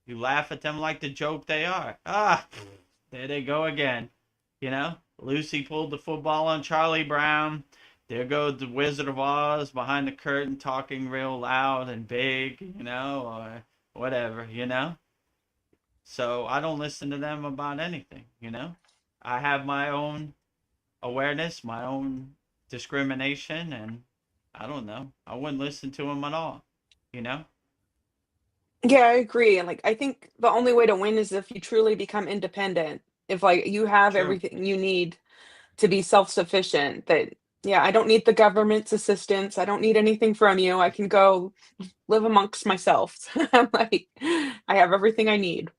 [SPEAKER 1] you laugh at them like the joke they are. There they go again. Lucy pulled the football on Charlie Brown. There goes the Wizard of Oz behind the curtain talking real loud and big, or whatever. So I don't listen to them about anything. I have my own awareness, my own discrimination, and I don't know. I wouldn't listen to him at all. You know?
[SPEAKER 3] Yeah, I agree. And like I think the only way to win is if you truly become independent. If like you have
[SPEAKER 1] True.
[SPEAKER 3] everything you need to be self-sufficient, that Yeah, I don't need the government's assistance. I don't need anything from you. I can go live amongst myself. I'm like, I have everything I need.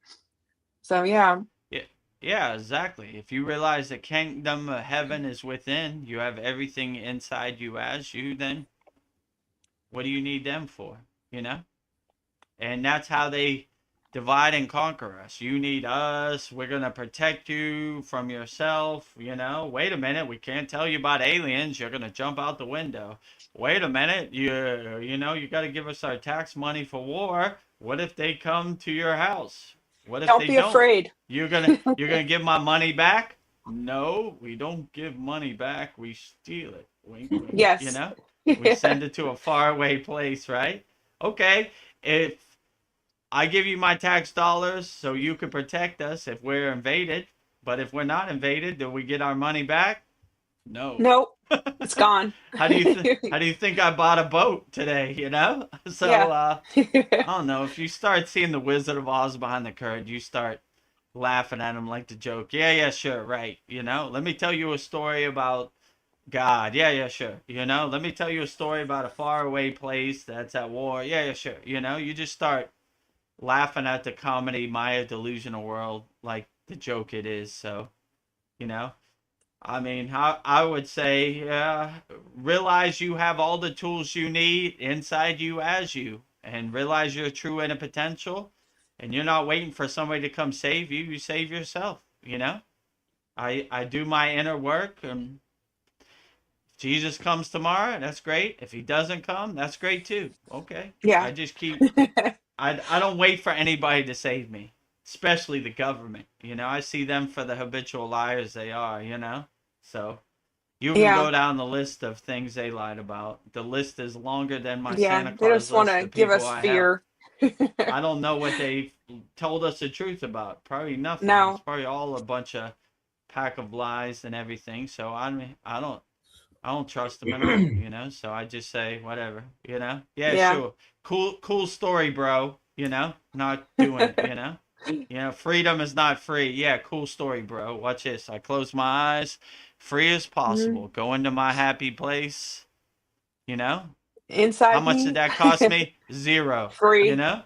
[SPEAKER 3] So yeah,
[SPEAKER 1] Yeah, yeah, exactly. If you realize the kingdom of heaven is within, you have everything inside you as you, then what do you need them for? You know? And that's how they divide and conquer us. You need us. We're going to protect you from yourself. Wait a minute. We can't tell you about aliens. You're going to jump out the window. Wait a minute. You got to give us our tax money for war. What if they come to your house? What if
[SPEAKER 3] don't
[SPEAKER 1] they
[SPEAKER 3] be
[SPEAKER 1] don't?
[SPEAKER 3] afraid.
[SPEAKER 1] You're going to give my money back? No, we don't give money back. We steal it. Wink, wink.
[SPEAKER 3] Yes.
[SPEAKER 1] We send it to a faraway place, right? Okay, if I give you my tax dollars so you can protect us if we're invaded, but if we're not invaded, do we get our money back? No.
[SPEAKER 3] Nope, it's gone.
[SPEAKER 1] How do you think I bought a boat today, So
[SPEAKER 3] Yeah.
[SPEAKER 1] I don't know, if you start seeing the Wizard of Oz behind the curtain, you start laughing at him like the joke. Yeah, yeah, sure, right. Let me tell you a story about God. Yeah, yeah, sure. Let me tell you a story about a faraway place that's at war. Yeah, yeah, sure. You just start laughing at the comedy Maya delusional world like the joke it is. So, you know, I mean, how I would say, realize you have all the tools you need inside you as you, and realize your true inner potential, and you're not waiting for somebody to come save you. You save yourself. I do my inner work, and if Jesus comes tomorrow, that's great. If he doesn't come, that's great too. Okay,
[SPEAKER 3] Yeah.
[SPEAKER 1] I just keep I don't wait for anybody to save me, especially the government. I see them for the habitual liars they are. So you can
[SPEAKER 3] Yeah.
[SPEAKER 1] go down the list of things they lied about. The list is longer than my
[SPEAKER 3] Yeah.
[SPEAKER 1] Santa
[SPEAKER 3] They
[SPEAKER 1] Claus
[SPEAKER 3] just want
[SPEAKER 1] list
[SPEAKER 3] to
[SPEAKER 1] of
[SPEAKER 3] give
[SPEAKER 1] people
[SPEAKER 3] us
[SPEAKER 1] I help.
[SPEAKER 3] fear.
[SPEAKER 1] I don't know what they told us the truth about. Probably nothing. It's
[SPEAKER 3] No.
[SPEAKER 1] probably all a bunch of pack of lies and everything. So I don't trust them at all, So I just say whatever. Yeah,
[SPEAKER 3] Yeah.
[SPEAKER 1] sure. Cool story, bro. Not doing it. Freedom is not free. Yeah, cool story, bro. Watch this. I close my eyes, free as
[SPEAKER 3] Mhm.
[SPEAKER 1] possible. Go into my happy place. You know, how
[SPEAKER 3] Inside
[SPEAKER 1] much did
[SPEAKER 3] me,
[SPEAKER 1] that cost me? Zero. You
[SPEAKER 3] free.
[SPEAKER 1] know,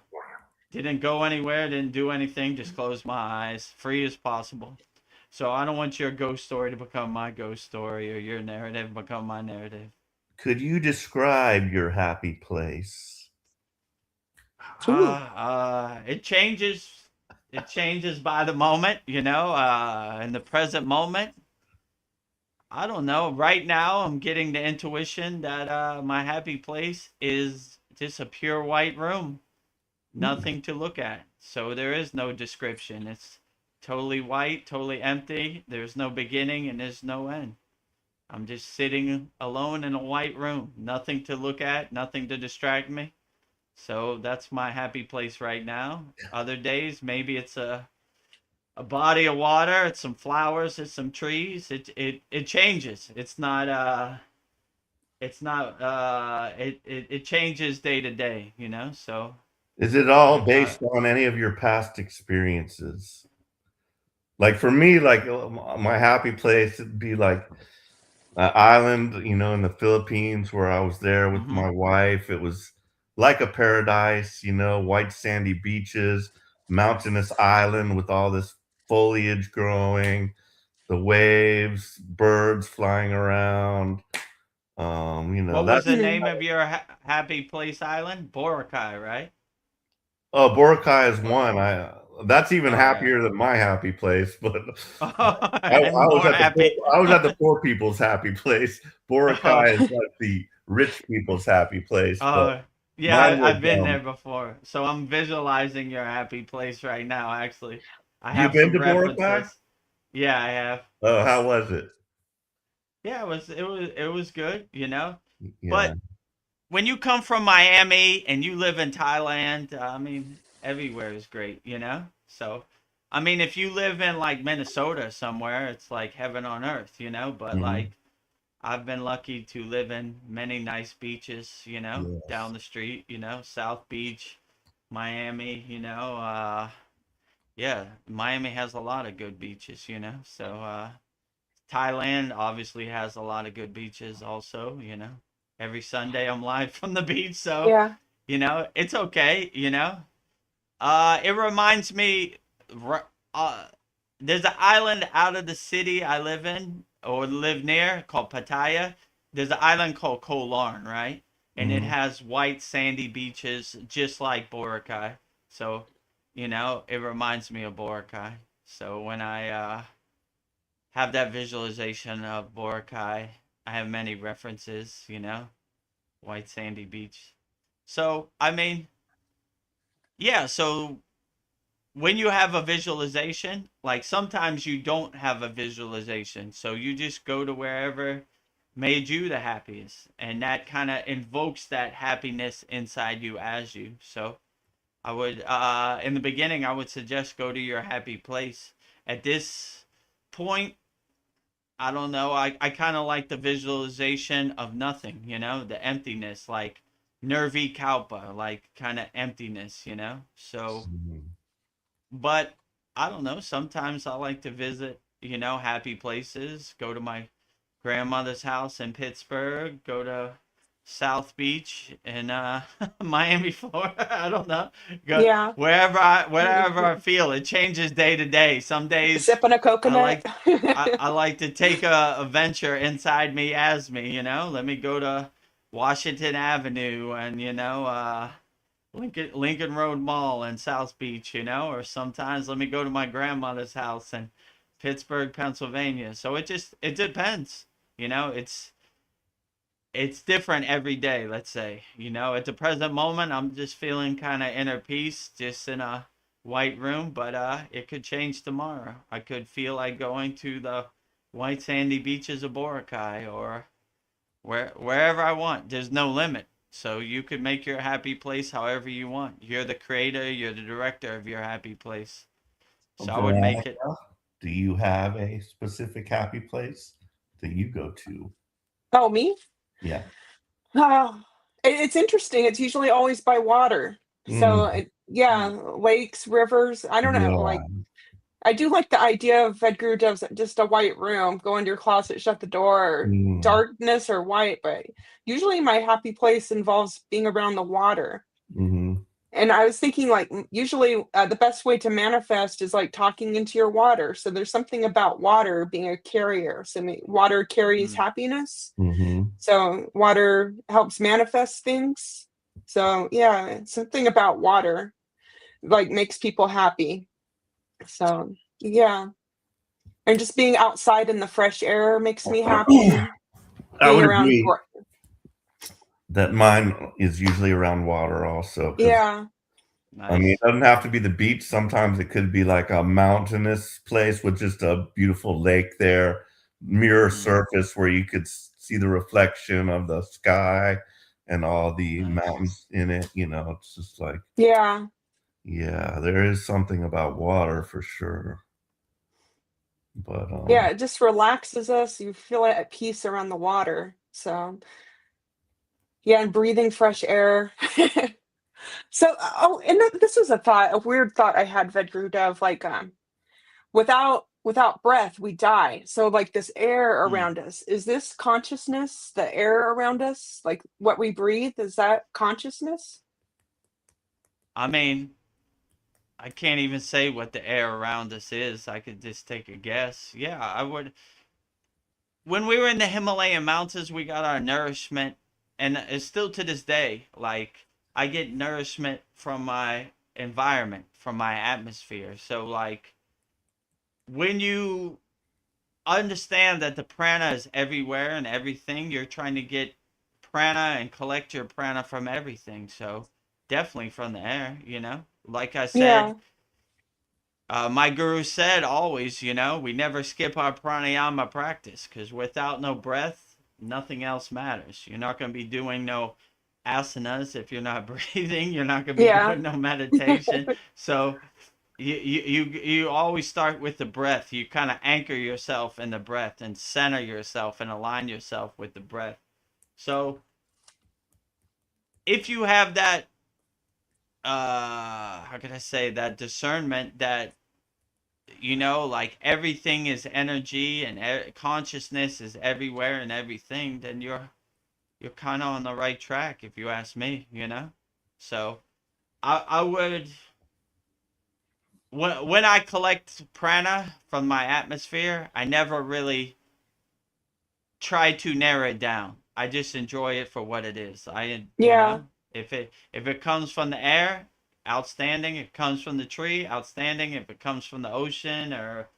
[SPEAKER 1] didn't go anywhere. Didn't do anything. Just close my eyes, free as possible. So I don't want your ghost story to become my ghost story or your narrative become my narrative.
[SPEAKER 4] Could you describe your happy place?
[SPEAKER 3] Ooh.
[SPEAKER 1] It changes. It changes by the moment, in the present moment. I don't know. Right now, I'm getting the intuition that my happy place is just a pure white room,
[SPEAKER 4] Hmm.
[SPEAKER 1] nothing to look at. So there is no description. It's totally white, totally empty. There's no beginning and there's no end. I'm just sitting alone in a white room, nothing to look at, nothing to distract me. So that's my happy place right now. Other days, maybe it's a body of water, it's some flowers, it's some trees. It changes. It changes day to day. So
[SPEAKER 4] Is it all
[SPEAKER 1] I
[SPEAKER 4] based on any of your past experiences? Like for me, like my happy place would be like an island, in the Philippines where I was there with
[SPEAKER 1] mm-hmm.
[SPEAKER 4] my wife. It was like a paradise, white sandy beaches, mountainous island with all this foliage growing, the waves, birds flying around.
[SPEAKER 1] What was
[SPEAKER 4] That's
[SPEAKER 1] the name of your happy place island? Boracay, right?
[SPEAKER 4] oh, Boracay is
[SPEAKER 1] Or
[SPEAKER 4] one. That's even
[SPEAKER 1] okay.
[SPEAKER 4] happier than my happy place, but I
[SPEAKER 1] And
[SPEAKER 4] was
[SPEAKER 1] more
[SPEAKER 4] at the
[SPEAKER 1] happy.
[SPEAKER 4] I was at the poor people's happy place. Boracay is like the rich people's happy place, but
[SPEAKER 1] Oh, yeah,
[SPEAKER 4] mine was
[SPEAKER 1] I've been there before. So I'm visualizing your happy place right now, actually. I
[SPEAKER 4] you
[SPEAKER 1] have
[SPEAKER 4] been
[SPEAKER 1] some
[SPEAKER 4] to Boracay?
[SPEAKER 1] references. Yeah, I have.
[SPEAKER 4] Oh, how was it?
[SPEAKER 1] Yeah, it was good.
[SPEAKER 4] Yeah.
[SPEAKER 1] But when you come from Miami and you live in Thailand, I mean, everywhere is great. So, I mean, if you live in like Minnesota somewhere, it's like heaven on earth. But
[SPEAKER 4] Mhm.
[SPEAKER 1] like I've been lucky to live in many nice beaches,
[SPEAKER 4] Yes.
[SPEAKER 1] down the street, South Beach, Miami, yeah, Miami has a lot of good beaches. So Thailand obviously has a lot of good beaches also, you know. Every Sunday I'm live from the beach, so
[SPEAKER 3] Yeah.
[SPEAKER 1] you know, it's okay, you know. It reminds me, uh, there's an island out of the city I live in or live near called Pattaya. There's an island called Koh Larn, right? And it
[SPEAKER 4] Mm-hmm.
[SPEAKER 1] has white sandy beaches just like Boracay. So, you know, it reminds me of Boracay. So when I have that visualization of Boracay, I have many references, you know, white sandy beach. So, I mean, yeah, so when you have a visualization, like sometimes you don't have a visualization. So you just go to wherever made you the happiest. And that kind of invokes that happiness inside you as you. So I would, in the beginning, I would suggest go to your happy place. At this point, I don't know. I kind of like the visualization of nothing, you know, the emptiness, like Nervi Kalpa, like kind of emptiness, you know? So but I don't know. Sometimes I like to visit, you know, happy places. Go to my grandmother's house in Pittsburgh. Go to South Beach in Miami, Florida. I don't know. Go
[SPEAKER 3] Yeah.
[SPEAKER 1] wherever I feel. It changes day to day. Some days
[SPEAKER 3] Sipping a
[SPEAKER 1] I
[SPEAKER 3] coconut.
[SPEAKER 1] like I like to take a venture inside me as me. You know, let me go to Washington Avenue and you know. Lincoln Road Mall in South Beach, you know, or sometimes let me go to my grandmother's house in Pittsburgh, Pennsylvania. So it depends. You know, it's different every day, let's say. You know, at the present moment I'm just feeling kind of inner peace just in a white room, but it could change tomorrow. I could feel like going to the white sandy beaches of Boracay or wherever I want. There's no limit. So you could make your happy place however you want. You're the creator, you're the director of your happy place. So I would make it.
[SPEAKER 4] Veronica, do you have a specific happy place that you go to?
[SPEAKER 3] Oh, me?
[SPEAKER 4] Yeah.
[SPEAKER 3] Oh, it's interesting. It's usually always by water. So,
[SPEAKER 4] Mm,
[SPEAKER 3] yeah, lakes, rivers. I don't know.
[SPEAKER 4] yeah.
[SPEAKER 3] Like, I do like the idea of Vedagurudev, just a white room, go into your closet, shut the door,
[SPEAKER 4] Mm,
[SPEAKER 3] darkness or white. But usually my happy place involves being around the water.
[SPEAKER 4] mm-hmm,
[SPEAKER 3] And I was thinking, like, usually the best way to manifest is like talking into your water. So there's something about water being a carrier. So water carries
[SPEAKER 1] Mm.
[SPEAKER 3] happiness.
[SPEAKER 4] mm-hmm.
[SPEAKER 3] So water helps manifest things. So yeah, it's something about water like makes people happy. So yeah, and just being outside in the fresh air makes me happy.
[SPEAKER 4] I
[SPEAKER 3] Being
[SPEAKER 4] would
[SPEAKER 3] around,
[SPEAKER 4] agree that mine is usually around water also, because
[SPEAKER 3] yeah,
[SPEAKER 4] I mean, it
[SPEAKER 1] Nice.
[SPEAKER 4] doesn't have to be the beach. Sometimes it could be like a mountainous place with just a beautiful lake there, mirror
[SPEAKER 1] Mm.
[SPEAKER 4] surface where you could see the reflection of the sky and all the
[SPEAKER 1] Nice.
[SPEAKER 4] mountains in it. You know, it's just like,
[SPEAKER 3] yeah,
[SPEAKER 4] yeah, there is something about water for sure. But
[SPEAKER 3] yeah. It just relaxes us. You feel at peace around the water. So yeah, and breathing fresh air. So oh, and this was a weird thought I had, Vedrudev, like without breath we die, so like this air
[SPEAKER 1] Mm.
[SPEAKER 3] around us, is this consciousness? The air around us, like what we breathe, is that consciousness?
[SPEAKER 1] I mean, I can't even say what the air around us is. I could just take a guess. Yeah, I would. When we were in the Himalayan mountains, we got our nourishment, and it's still to this day. Like I get nourishment from my environment, from my atmosphere. So like when you understand that the prana is everywhere and everything, you're trying to get prana and collect your prana from everything. So definitely from the air, you know. Like I said,
[SPEAKER 3] Yeah,
[SPEAKER 1] my guru said always, you know, we never skip our pranayama practice because without no breath, nothing else matters. You're not going to be doing no asanas if you're not breathing. You're not going to be
[SPEAKER 3] yeah,
[SPEAKER 1] doing no meditation. So you always start with the breath. You kind of anchor yourself in the breath and center yourself and align yourself with the breath. So if you have that, how can I say that discernment that like everything is energy and consciousness is everywhere and everything, then you're kind of on the right track, if you ask me. So I would, when I collect prana from my atmosphere, I never really try to narrow it down. I just enjoy it for what it is.
[SPEAKER 3] Yeah.
[SPEAKER 1] If it comes from the air, outstanding. If it comes from the tree, outstanding. If it comes from the ocean or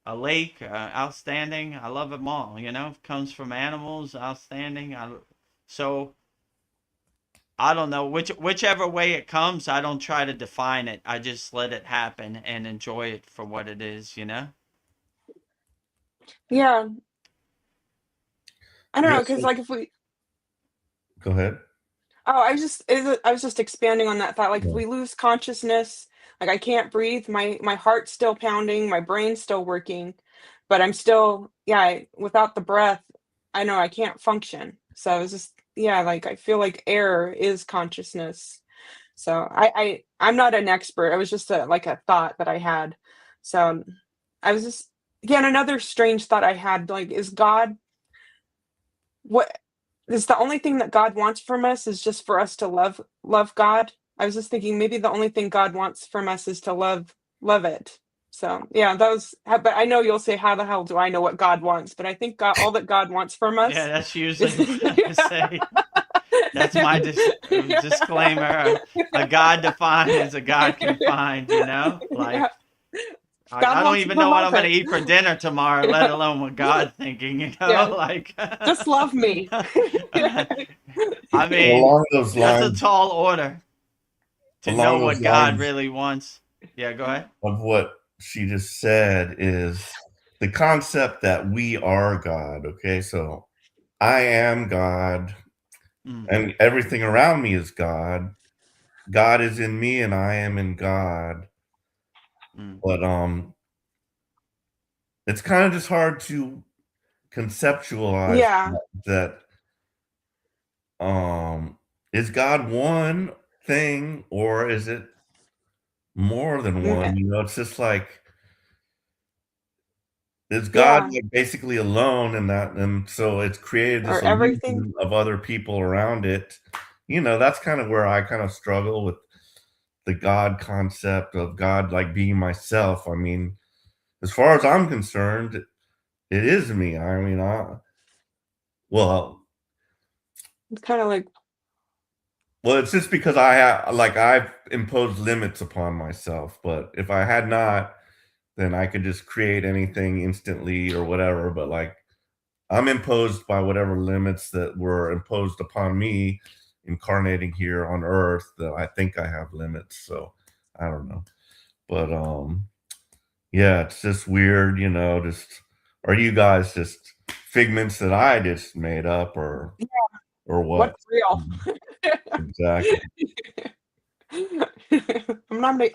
[SPEAKER 1] a lake, outstanding. I love them all. If it comes from animals, outstanding. So I don't know whichever way it comes. I don't try to define it. I just let it happen and enjoy it for what it is.
[SPEAKER 3] Yeah. I don't know,
[SPEAKER 4] Yes.
[SPEAKER 3] because like if we
[SPEAKER 4] Go ahead.
[SPEAKER 3] Oh, I was just expanding on that thought. Like if
[SPEAKER 4] Yeah.
[SPEAKER 3] we lose consciousness, like I can't breathe, my heart's still pounding, my brain's still working, but I'm still, yeah, without the breath, I know I can't function. So I was just, yeah, like I feel like air is consciousness. So I'm not an expert. It was just like a thought that I had. So I was just, again, another strange thought I had, like, is God what is the only thing that God wants from us is just for us to love God? I was just thinking maybe the only thing God wants from us is to love it. So, yeah, that was but I know you'll say, "How the hell do I know what God wants?" But I think God all that God wants from
[SPEAKER 1] Yeah,
[SPEAKER 3] us
[SPEAKER 1] that's usually
[SPEAKER 3] is
[SPEAKER 1] what I say. That's my disclaimer. A God defined is a God confined.
[SPEAKER 3] Yeah,
[SPEAKER 1] Like, I
[SPEAKER 3] God
[SPEAKER 1] don't
[SPEAKER 3] wants you
[SPEAKER 1] even
[SPEAKER 3] to
[SPEAKER 1] know what
[SPEAKER 3] love
[SPEAKER 1] I'm going to
[SPEAKER 3] it.
[SPEAKER 1] eat for dinner tomorrow, let
[SPEAKER 3] Yeah,
[SPEAKER 1] alone what God thinking,
[SPEAKER 3] yeah,
[SPEAKER 1] Like,
[SPEAKER 3] just love me.
[SPEAKER 1] I mean,
[SPEAKER 4] Along those
[SPEAKER 1] that's a
[SPEAKER 4] lines,
[SPEAKER 1] tall order to know
[SPEAKER 4] along those
[SPEAKER 1] what God
[SPEAKER 4] lines
[SPEAKER 1] really wants. Yeah, go ahead.
[SPEAKER 4] of what she just said is the concept that we are God. Okay, so I am God,
[SPEAKER 1] Mm,
[SPEAKER 4] and everything around me is God. God is in me, and I am in God.
[SPEAKER 1] mm,
[SPEAKER 4] But it's kind of just hard to conceptualize
[SPEAKER 3] Yeah,
[SPEAKER 4] that is God one thing or is it more than
[SPEAKER 3] mm,
[SPEAKER 4] one? It's just like is God
[SPEAKER 3] yeah,
[SPEAKER 4] like basically alone in that, and so it's created this
[SPEAKER 3] or everything.
[SPEAKER 4] illusion of other people around it. That's kind of where I kind of struggle with the God concept of God like being myself. I mean, as far as I'm concerned, it is me. I mean, well,
[SPEAKER 3] It's kinda like
[SPEAKER 4] well, it's just because I've imposed limits upon myself, but if I had not, then I could just create anything instantly or whatever, but, like, I'm imposed by whatever limits that were imposed upon me incarnating here on Earth that I think I have limits, so I don't know. But, yeah, it's just weird, just are you guys just figments that I just made up or what?
[SPEAKER 3] what's real?
[SPEAKER 4] Mhm. Exactly.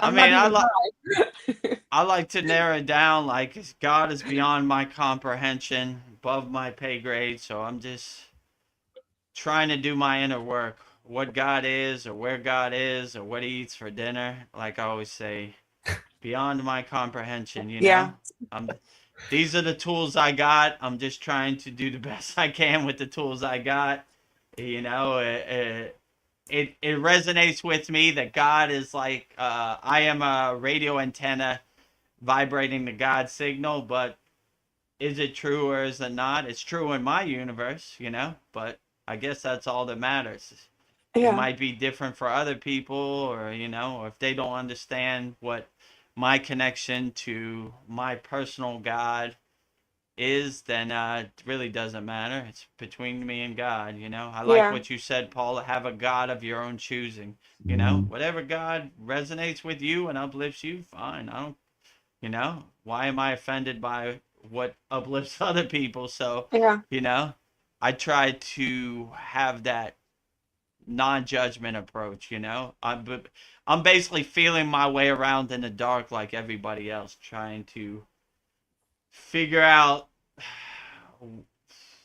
[SPEAKER 1] I
[SPEAKER 3] I'm not
[SPEAKER 1] mean,
[SPEAKER 3] even high.
[SPEAKER 1] I like to narrow it down. Like, God is beyond my comprehension, above my pay grade. So I'm just trying to do my inner work. What God is, or where God is, or what He eats for dinner. Like I always say, beyond my comprehension.
[SPEAKER 3] Yeah,
[SPEAKER 1] These are the tools I got. I'm just trying to do the best I can with the tools I got. It resonates with me that God is like, I am a radio antenna vibrating the God signal, but is it true or is it not? It's true in my universe, but I guess that's all that matters. It
[SPEAKER 3] yeah,
[SPEAKER 1] might be different for other people, or if they don't understand what my connection to my personal God is, then it really doesn't matter. It's between me and God. I like
[SPEAKER 3] yeah,
[SPEAKER 1] what you said, Paul, to have a God of your own choosing.
[SPEAKER 4] Mhm.
[SPEAKER 1] Whatever God resonates with you and uplifts you, fine. I don't, why am I offended by what uplifts other people? So,
[SPEAKER 3] yeah,
[SPEAKER 1] you know, I try to have that non-judgment approach. I'm basically feeling my way around in the dark like everybody else, trying to figure out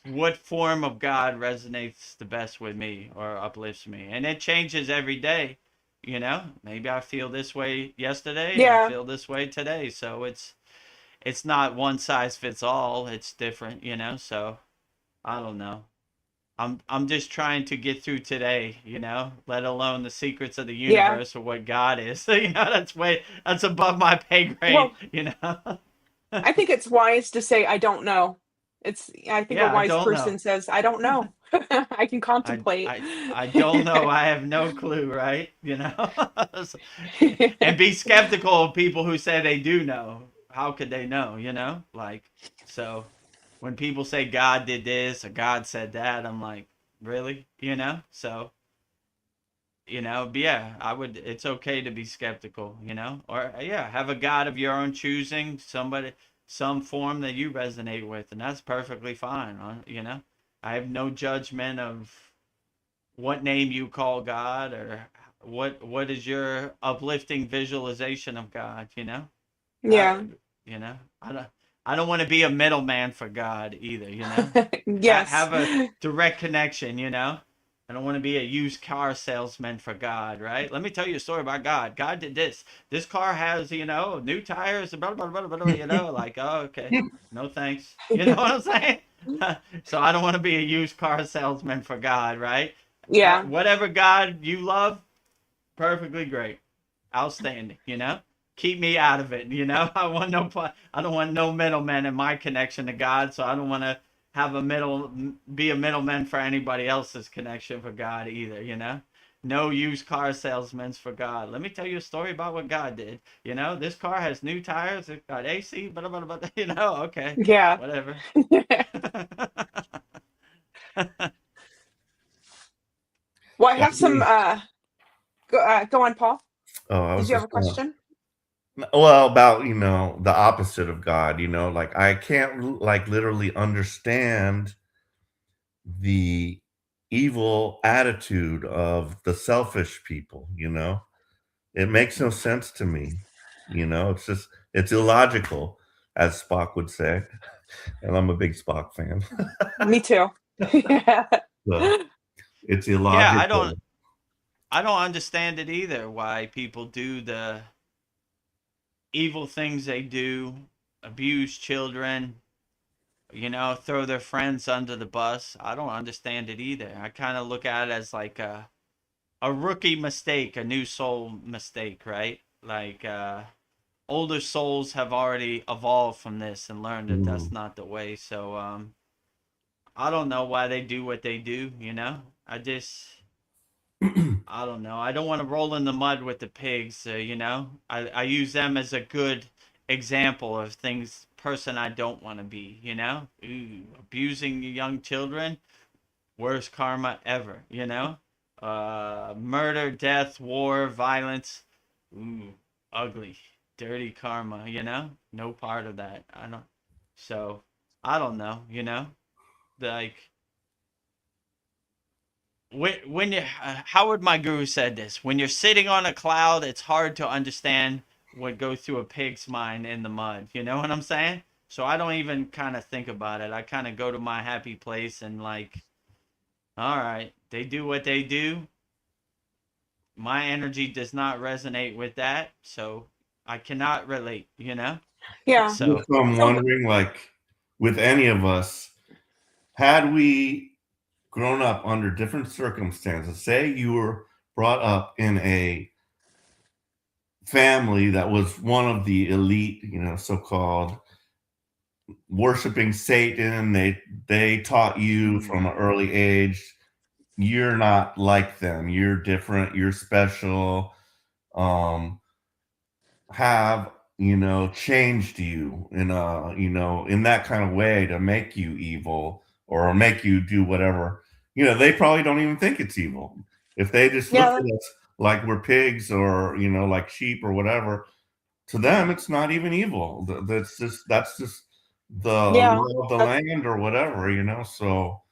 [SPEAKER 1] what form of God resonates the best with me or uplifts me. And it changes every day. You know, maybe I feel this way yesterday and I
[SPEAKER 3] Yeah.
[SPEAKER 1] feel this way today. So it's not one size fits all. It's different, you know. So I don't know. I'm just trying to get through today, you know, let alone the secrets of the
[SPEAKER 3] Yeah.
[SPEAKER 1] universe or what God is. You know, that's above my pay grade,
[SPEAKER 3] Well,
[SPEAKER 1] you know.
[SPEAKER 3] I think it's wise to say, I don't know. I think a
[SPEAKER 1] Yeah, I
[SPEAKER 3] wise
[SPEAKER 1] don't know.
[SPEAKER 3] person says, I don't know. I can
[SPEAKER 1] I
[SPEAKER 3] contemplate.
[SPEAKER 1] I I don't know. I have no clue, right? You know. And be skeptical of people who say they do know. How could they know, you know? Like, so when people say God did this or God said that, I'm like, really? You know? So, you know, but yeah, it's okay to be skeptical, you know? Or, yeah, have a God of your own choosing, some form that you resonate with, and that's perfectly fine, you know? I have no judgment of what name you call God or what is your uplifting visualization of God, you know? How,
[SPEAKER 3] Yeah.
[SPEAKER 1] you know, I don't want to be a middleman for God either, you know.
[SPEAKER 3] Yes.
[SPEAKER 1] Have a direct connection, you know. I don't want to be a used car salesman for God, right? Let me tell you a story about God. God did this. This car has, you know, new tires, blah blah blah blah blah. You know, like, oh, okay, no thanks. You know what I'm saying? So I don't want to be a used car salesman for God, right?
[SPEAKER 3] Yeah.
[SPEAKER 1] Whatever God you love, perfectly great, outstanding. You know, keep me out of it. You know, I don't want no middlemen in my connection to God. So I don't want to have be a middleman for anybody else's connection for God either. You know, no used car salesmen for God. Let me tell you a story about what God did. You know, this car has new tires. It got AC. Blah blah blah. You know, okay,
[SPEAKER 3] Yeah.
[SPEAKER 1] whatever.
[SPEAKER 3] Well, I
[SPEAKER 4] I
[SPEAKER 3] have some,
[SPEAKER 4] agree.
[SPEAKER 3] go on, Paul.
[SPEAKER 4] Oh, I
[SPEAKER 3] Did
[SPEAKER 4] was
[SPEAKER 3] you have
[SPEAKER 4] just
[SPEAKER 3] a question?
[SPEAKER 4] well, about, the opposite of God, like I can't like literally understand the evil attitude of the selfish people, It makes no sense to me. It's illogical, as Spock would say. And I'm a big Spock fan.
[SPEAKER 3] Me too. Yeah.
[SPEAKER 4] So it's
[SPEAKER 1] Yeah,
[SPEAKER 4] illogical.
[SPEAKER 1] I don't understand it either. Why people do the evil things they do, abuse children, you know, throw their friends under the bus. I don't understand it either. I kind of look at it as like a rookie mistake, a new soul mistake, right? Like older souls have already evolved from this and learned that that's
[SPEAKER 4] Mm.
[SPEAKER 1] not the way. So I don't know why they do what they do, you know? I don't know. I don't want to roll in the mud with the pigs, you know? I use them as a good example of person I don't want to be, you know? Ooh, abusing young children, worst karma ever, you know? Murder, death, war, violence, ooh, ugly, dirty karma, you know? No part of that. So, I don't know, you know? Like, when you Howard my guru said this, when you're sitting on a cloud it's hard to understand what goes through a pig's mind in the mud, you know what I'm saying? So I don't even kind of think about it. I kind of go to my happy place and like, all right, they do what they do, my energy does not resonate with that, so I cannot relate, you know.
[SPEAKER 3] Yeah.
[SPEAKER 1] So
[SPEAKER 4] So I'm
[SPEAKER 3] So,
[SPEAKER 4] wondering, like, with any of us, had we grown up under different circumstances, say you were brought up in a family that was one of the elite, so-called worshiping Satan, they taught you from an early age, you're not like them, you're different, you're special. Um, have changed you in that kind of way to make you evil or make you do whatever. They probably don't even think it's evil if they just look
[SPEAKER 3] yeah,
[SPEAKER 4] at us like we're pigs or like sheep or whatever. To them it's not even evil. That's just the
[SPEAKER 3] yeah,
[SPEAKER 4] law of the
[SPEAKER 3] that's,
[SPEAKER 4] land or whatever. So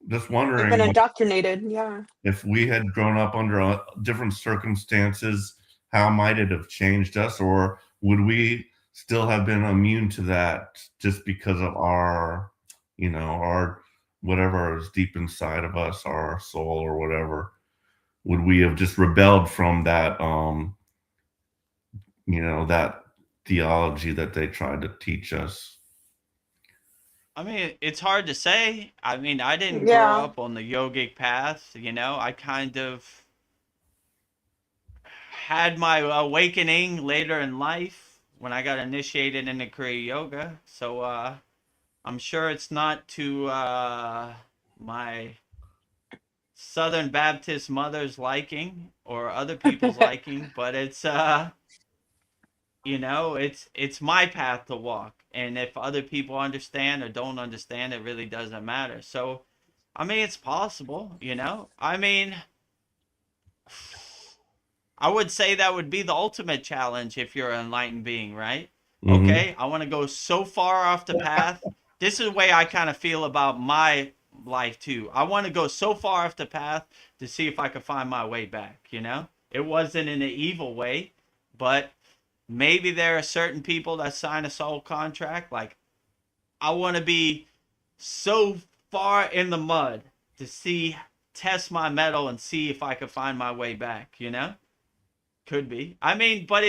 [SPEAKER 4] just
[SPEAKER 3] they've been
[SPEAKER 4] wondering, like,
[SPEAKER 3] indoctrinated. Yeah.
[SPEAKER 4] if we had grown up under different circumstances, how might it have changed us? Or would we still have been immune to that just because of our whatever is deep inside of us, our soul or whatever? would we have just rebelled from that, that theology that they tried to teach us?
[SPEAKER 1] I mean, it's hard to say. I mean, I didn't grow
[SPEAKER 3] Yeah.
[SPEAKER 1] up on the yogic path, I kind of had my awakening later in life when I got initiated into Kriya yoga. So I'm sure it's not to my Southern Baptist mother's liking or other people's liking, but it's my path to walk. And if other people understand or don't understand, it really doesn't matter. So I mean, it's possible. I mean, I would say that would be the ultimate challenge if you're an enlightened being, right?
[SPEAKER 4] Mm-hmm.
[SPEAKER 1] Okay, I want to go so far off the path. This is the way I kind of feel about my life too. I want to go so far off the path to see if I can find my way back. It wasn't in an evil way, but maybe there are certain people that sign a soul contract. Like, I want to be so far in the mud to test my metal and see if I can find my way back. Could be. I mean, but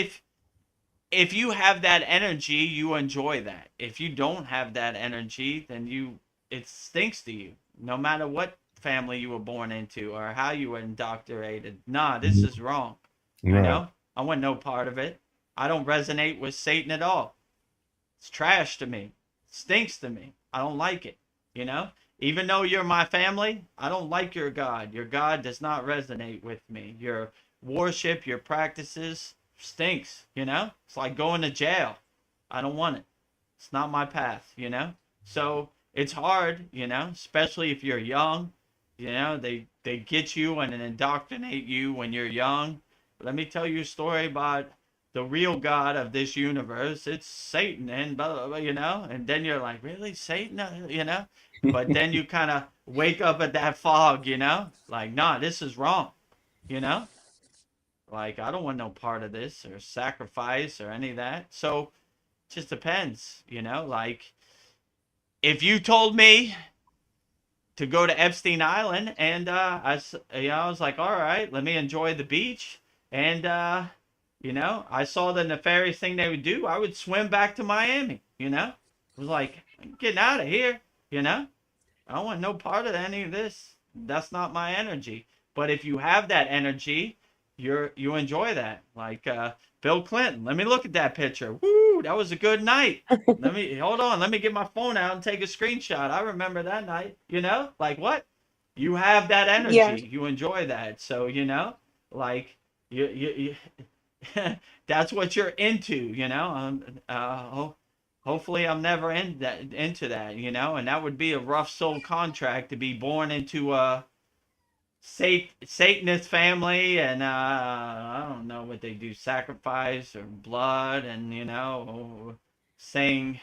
[SPEAKER 1] if you have that energy, you enjoy that. If you don't have that energy, then it stinks to you. No matter what family you were born into or how you were indoctrinated. Nah, this is wrong. You
[SPEAKER 4] Right.
[SPEAKER 1] know? I want no part of it. I don't resonate with Satan at all. It's trash to me. It stinks to me. I don't like it. You know? Even though you're my family, I don't like your God. Your God does not resonate with me. Your worship, your practices stinks. It's like going to jail. I don't want it. It's not my path. So it's hard, especially if you're young. They get you and indoctrinate you when you're young. Let me tell you a story about the real God of this universe. It's Satan and blah, blah, blah. And then you're like, really, Satan? But then you kind of wake up at that fog. Like, nah, this is wrong. You know, like, I don't want no part of this or sacrifice or any of that. So it just depends. Like, if you told me to go to Epstein Island and I was like, all right, let me enjoy the beach. And, I saw the nefarious thing they would do. I would swim back to Miami. It was like, I'm getting out of here. You know, I don't want no part of any of this. That's not my energy. But if you have that energy, you enjoy that. Like Bill Clinton. Let me look at that picture. Woo, that was a good night. Let me hold on. Let me get my phone out and take a screenshot. I remember that night. Like what? You have that
[SPEAKER 3] Yeah.
[SPEAKER 1] energy. You enjoy that. So like you that's what you're into. Hopefully I'm never into that. And that would be a rough soul contract to be born into a Satanist family, and I don't know what they do, sacrifice or blood, and saying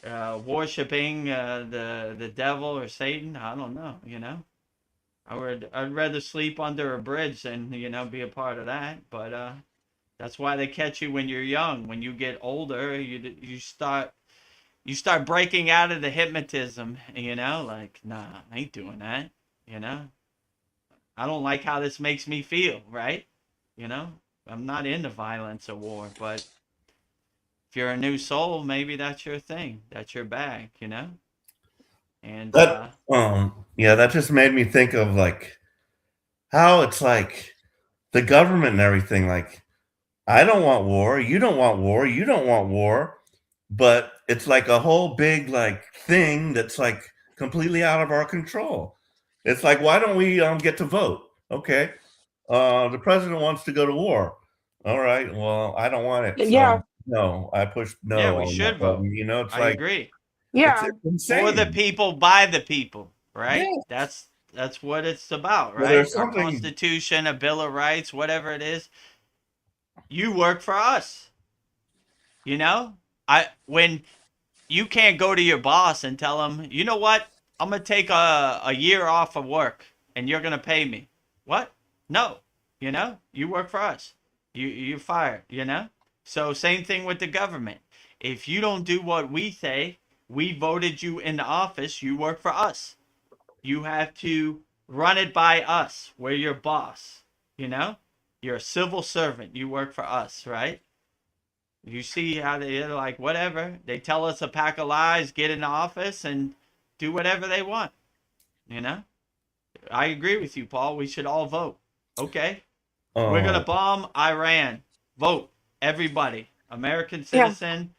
[SPEAKER 1] worshiping the devil or Satan. I don't know. I'd rather sleep under a bridge than be a part of that. But that's why they catch you when you're young. When you get older, you start breaking out of the hypnotism. Like, nah, I ain't doing that. You know, I don't like how this makes me feel, right? You know, I'm not into violence or war, but if you're a new soul, maybe that's your thing. That's your bag. And
[SPEAKER 4] Yeah, that just made me think of like how it's like the government and everything. Like, I don't want war, you don't want war, you don't want war, but it's like a whole big like thing that's like completely out of our control. It's like, why don't we get to vote? Okay, the president wants to go to war. All right, well, I don't want it, so
[SPEAKER 3] Yeah.
[SPEAKER 4] no, I pushed
[SPEAKER 1] yeah,
[SPEAKER 4] no
[SPEAKER 1] we
[SPEAKER 4] on that
[SPEAKER 1] should vote.
[SPEAKER 4] button. It's
[SPEAKER 1] I
[SPEAKER 4] like
[SPEAKER 1] agree.
[SPEAKER 3] Yeah.
[SPEAKER 4] it's
[SPEAKER 1] For the
[SPEAKER 4] insane.
[SPEAKER 1] people, by the people, right?
[SPEAKER 4] Yeah.
[SPEAKER 1] That's what it's about,
[SPEAKER 4] Well,
[SPEAKER 1] right?
[SPEAKER 4] there's
[SPEAKER 1] Our
[SPEAKER 4] something.
[SPEAKER 1] Constitution, a Bill of Rights, whatever it is. You work for us. You know, I when you can't go to your boss and tell him, you know what, I'm gonna take a year off of work and you're gonna pay me. What? No. You work for us. You're fired. So same thing with the government. If you don't do what we say, we voted you into office. You work for us. You have to run it by us. We're your boss. You know, you're a civil servant. You work for us, right? You see how they're like, whatever. They tell us a pack of lies, get in the office, and do whatever they want. You know, I agree with you, Paul. We should all vote. Okay, we're gonna
[SPEAKER 4] Um,
[SPEAKER 1] bomb Iran. Vote, everybody. American
[SPEAKER 3] Yeah.
[SPEAKER 1] citizen.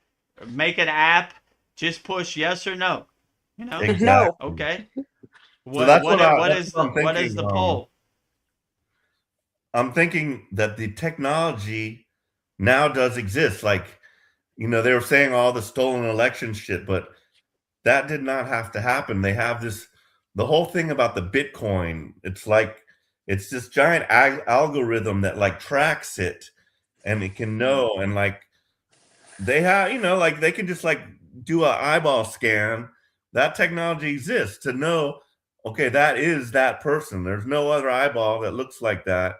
[SPEAKER 1] Make an app. Just push yes or no. You know.
[SPEAKER 3] No.
[SPEAKER 4] exactly.
[SPEAKER 1] Okay.
[SPEAKER 4] So that's
[SPEAKER 1] What
[SPEAKER 4] what I'm
[SPEAKER 1] what is
[SPEAKER 4] thinking.
[SPEAKER 1] the poll?
[SPEAKER 4] I'm thinking that the technology now does exist. Like, they were saying all the stolen election shit, but that did not have to happen. They have the whole thing about the Bitcoin. It's like, it's this giant algorithm that like tracks it and it can know. And like, they have, like they can just like do an eyeball scan. That technology exists to know, okay, that is that person. There's no other eyeball that looks like that.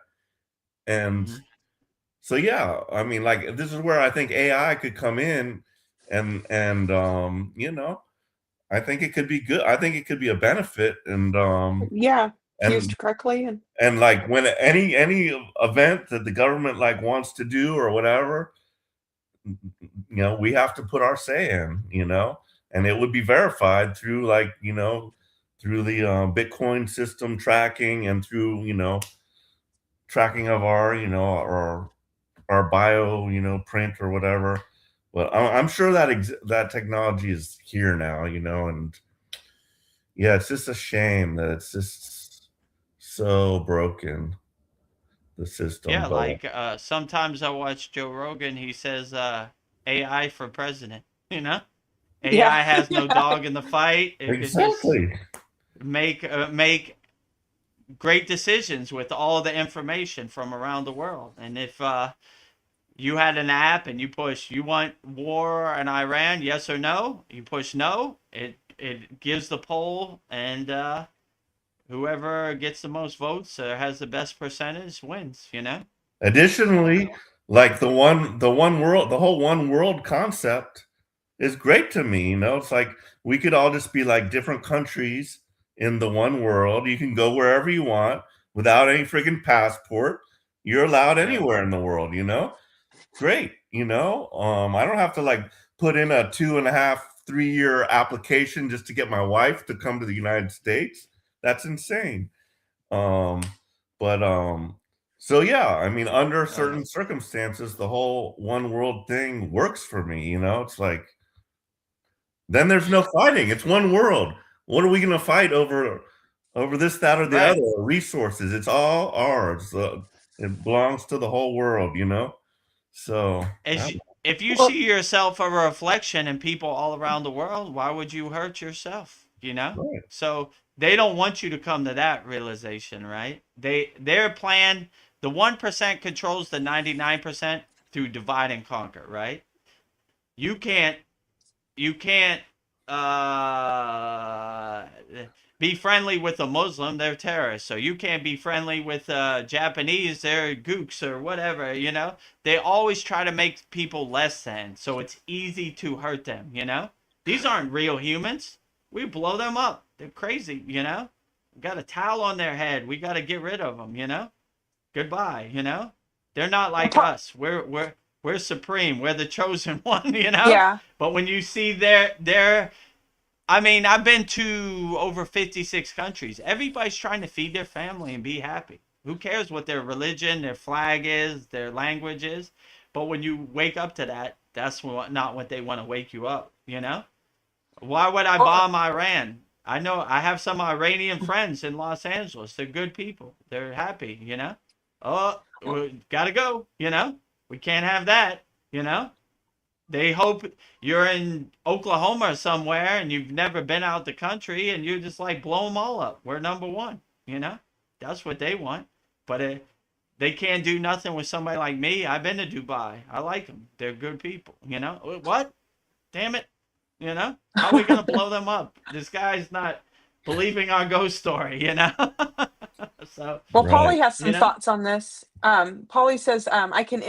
[SPEAKER 4] And
[SPEAKER 1] Mm-hmm.
[SPEAKER 4] so yeah, I mean, like this is where I think AI could come in, and I think it could be good. I think it could be a benefit,
[SPEAKER 3] Yeah.
[SPEAKER 4] and
[SPEAKER 3] Used correctly. And
[SPEAKER 4] and like when any event that the government like wants to do or whatever, we have to put our say in, and it would be verified through like through the Bitcoin system tracking and through tracking of our our bio, print or whatever. But I'm sure that that technology is here now, and yeah, it's just a shame that it's just so broken, the system.
[SPEAKER 1] Yeah,
[SPEAKER 4] But
[SPEAKER 1] like sometimes I watch Joe Rogan. He says AI for president. You know,
[SPEAKER 3] yeah.
[SPEAKER 1] AI has no dog in the fight. It could just
[SPEAKER 4] exactly,
[SPEAKER 1] make great decisions with all the information from around the world. And if you had an app and you push, you want war in Iran, yes or no? You push no. It gives the poll, and whoever gets the most votes or has the best percentage wins. You know.
[SPEAKER 4] additionally, like the one world, the whole one world concept is great to me. It's like we could all just be like different countries in the one world. You can go wherever you want without any freaking passport. You're allowed
[SPEAKER 1] Yeah.
[SPEAKER 4] anywhere in the world. Great. I don't have to like put in a 2.5, 3 year application just to get my wife to come to the United States. That's insane. Um, but so yeah, I mean, under
[SPEAKER 1] Uh,
[SPEAKER 4] certain circumstances, the whole one world thing works for me. It's like then there's no fighting. It's one world. What are we going to fight over this, that, or the
[SPEAKER 1] right.
[SPEAKER 4] other? Resources. It's all ours. It belongs to the whole world. So
[SPEAKER 1] As
[SPEAKER 4] I
[SPEAKER 1] you, if you
[SPEAKER 3] Well,
[SPEAKER 1] see yourself a reflection in people all around the world, why would you hurt yourself? You know?
[SPEAKER 4] right.
[SPEAKER 1] So they don't want you to come to that realization, right? Their plan, the 1% controls the 99% through divide and conquer, right? You can't you can't uh, be friendly with a Muslim, they're terrorists. So you can't be friendly with Japanese, they're gooks or whatever, you know? They always try to make people less than, so it's easy to hurt them, you know? These aren't real humans. We blow them up. They're crazy, you know? Got a towel on their head. We got to get rid of them, you know? Goodbye, you know? They're not
[SPEAKER 3] well,
[SPEAKER 1] like us. We're supreme. We're the chosen one, you know?
[SPEAKER 3] yeah.
[SPEAKER 1] But when you see their I mean, I've been to over 56 countries. Everybody's trying to feed their family and be happy. Who cares what their religion, their flag is, their language is? But when you wake up to that, that's not what they want to wake you up, you know? Why would I
[SPEAKER 3] Well,
[SPEAKER 1] bomb Iran? I know I have some Iranian friends in Los Angeles. They're good people. They're happy, you know? Oh, we gotta go, you know? We can't have that, you know? They hope you're in Oklahoma or somewhere and you've never been out the country and you just like blow them all up. We're number one, you know? That's what they want. But they can't do nothing with somebody like me. I've been to Dubai. I like them. They're good people, you know? What? Damn it. You know? How are we going to blow them up? This guy's not believing our ghost story, you know? So,
[SPEAKER 3] well,
[SPEAKER 4] Right.
[SPEAKER 3] Polly has
[SPEAKER 1] you
[SPEAKER 3] some
[SPEAKER 1] know?
[SPEAKER 3] thoughts on this. Polly says, I can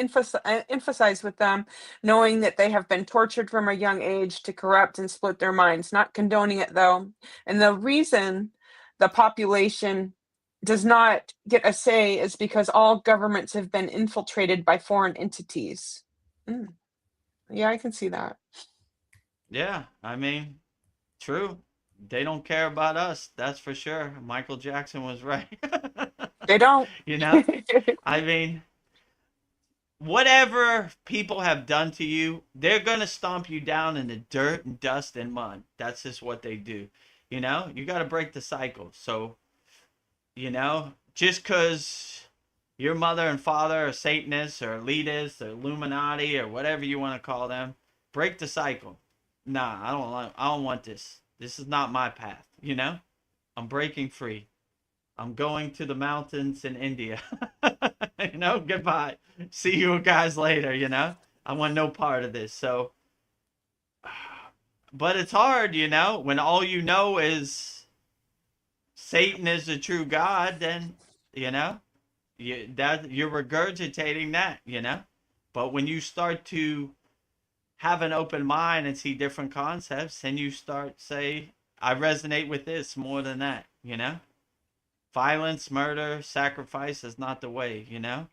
[SPEAKER 3] emphasize with them knowing that they have been tortured from a young age to corrupt and split their minds, not condoning it though. And the reason the population does not get a say is because all governments have been infiltrated by foreign entities. Mm. Yeah, I can see that.
[SPEAKER 1] Yeah, I mean, true. They don't care about us, that's for sure. Michael Jackson was right.
[SPEAKER 3] They don't.
[SPEAKER 1] You know? I mean, whatever people have done to you, they're going to stomp you down in the dirt and dust and mud. That's just what they do. You know? You got to break the cycle. So, you know, just because your mother and father are Satanists or elitists or Illuminati or whatever you want to call them, break the cycle. Nah, I don't want this. This is not my path, you know? I'm breaking free. I'm going to the mountains in India. You know, goodbye. See you guys later, you know? I want no part of this. So, but it's hard, you know, when all you know is Satan is the true God, then, you know, you're regurgitating that, you know? But when you start to have an open mind and see different concepts, then you start say, I resonate with this more than that, you know? Violence, murder, sacrifice is not the way, you know?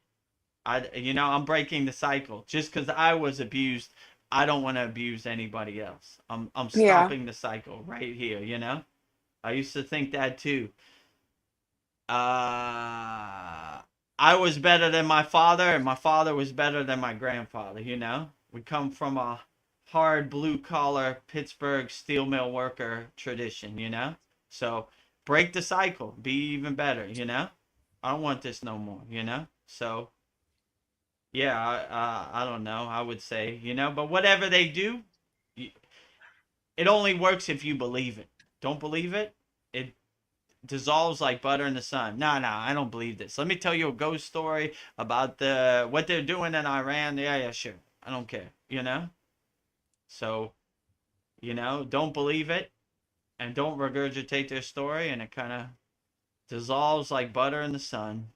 [SPEAKER 1] I'm breaking the cycle. Just because I was abused, I don't want to abuse anybody else. I'm
[SPEAKER 3] Yeah.
[SPEAKER 1] stopping the cycle right here, you know? I used to think that too. I was better than my father, and my father was better than my grandfather, you know? We come from a hard blue collar Pittsburgh steel mill worker tradition, you know? So break the cycle, be even better, you know? I don't want this no more, you know? So yeah, I don't know. I would say, you know, but whatever they do, it only works if you believe it. Don't believe it, it dissolves like butter in the sun. No, I don't believe this. Let me tell you a ghost story about what they're doing in Iran. Yeah, sure. I don't care, you know? So, you know, don't believe it and don't regurgitate their story, and it kind of dissolves like butter in the sun.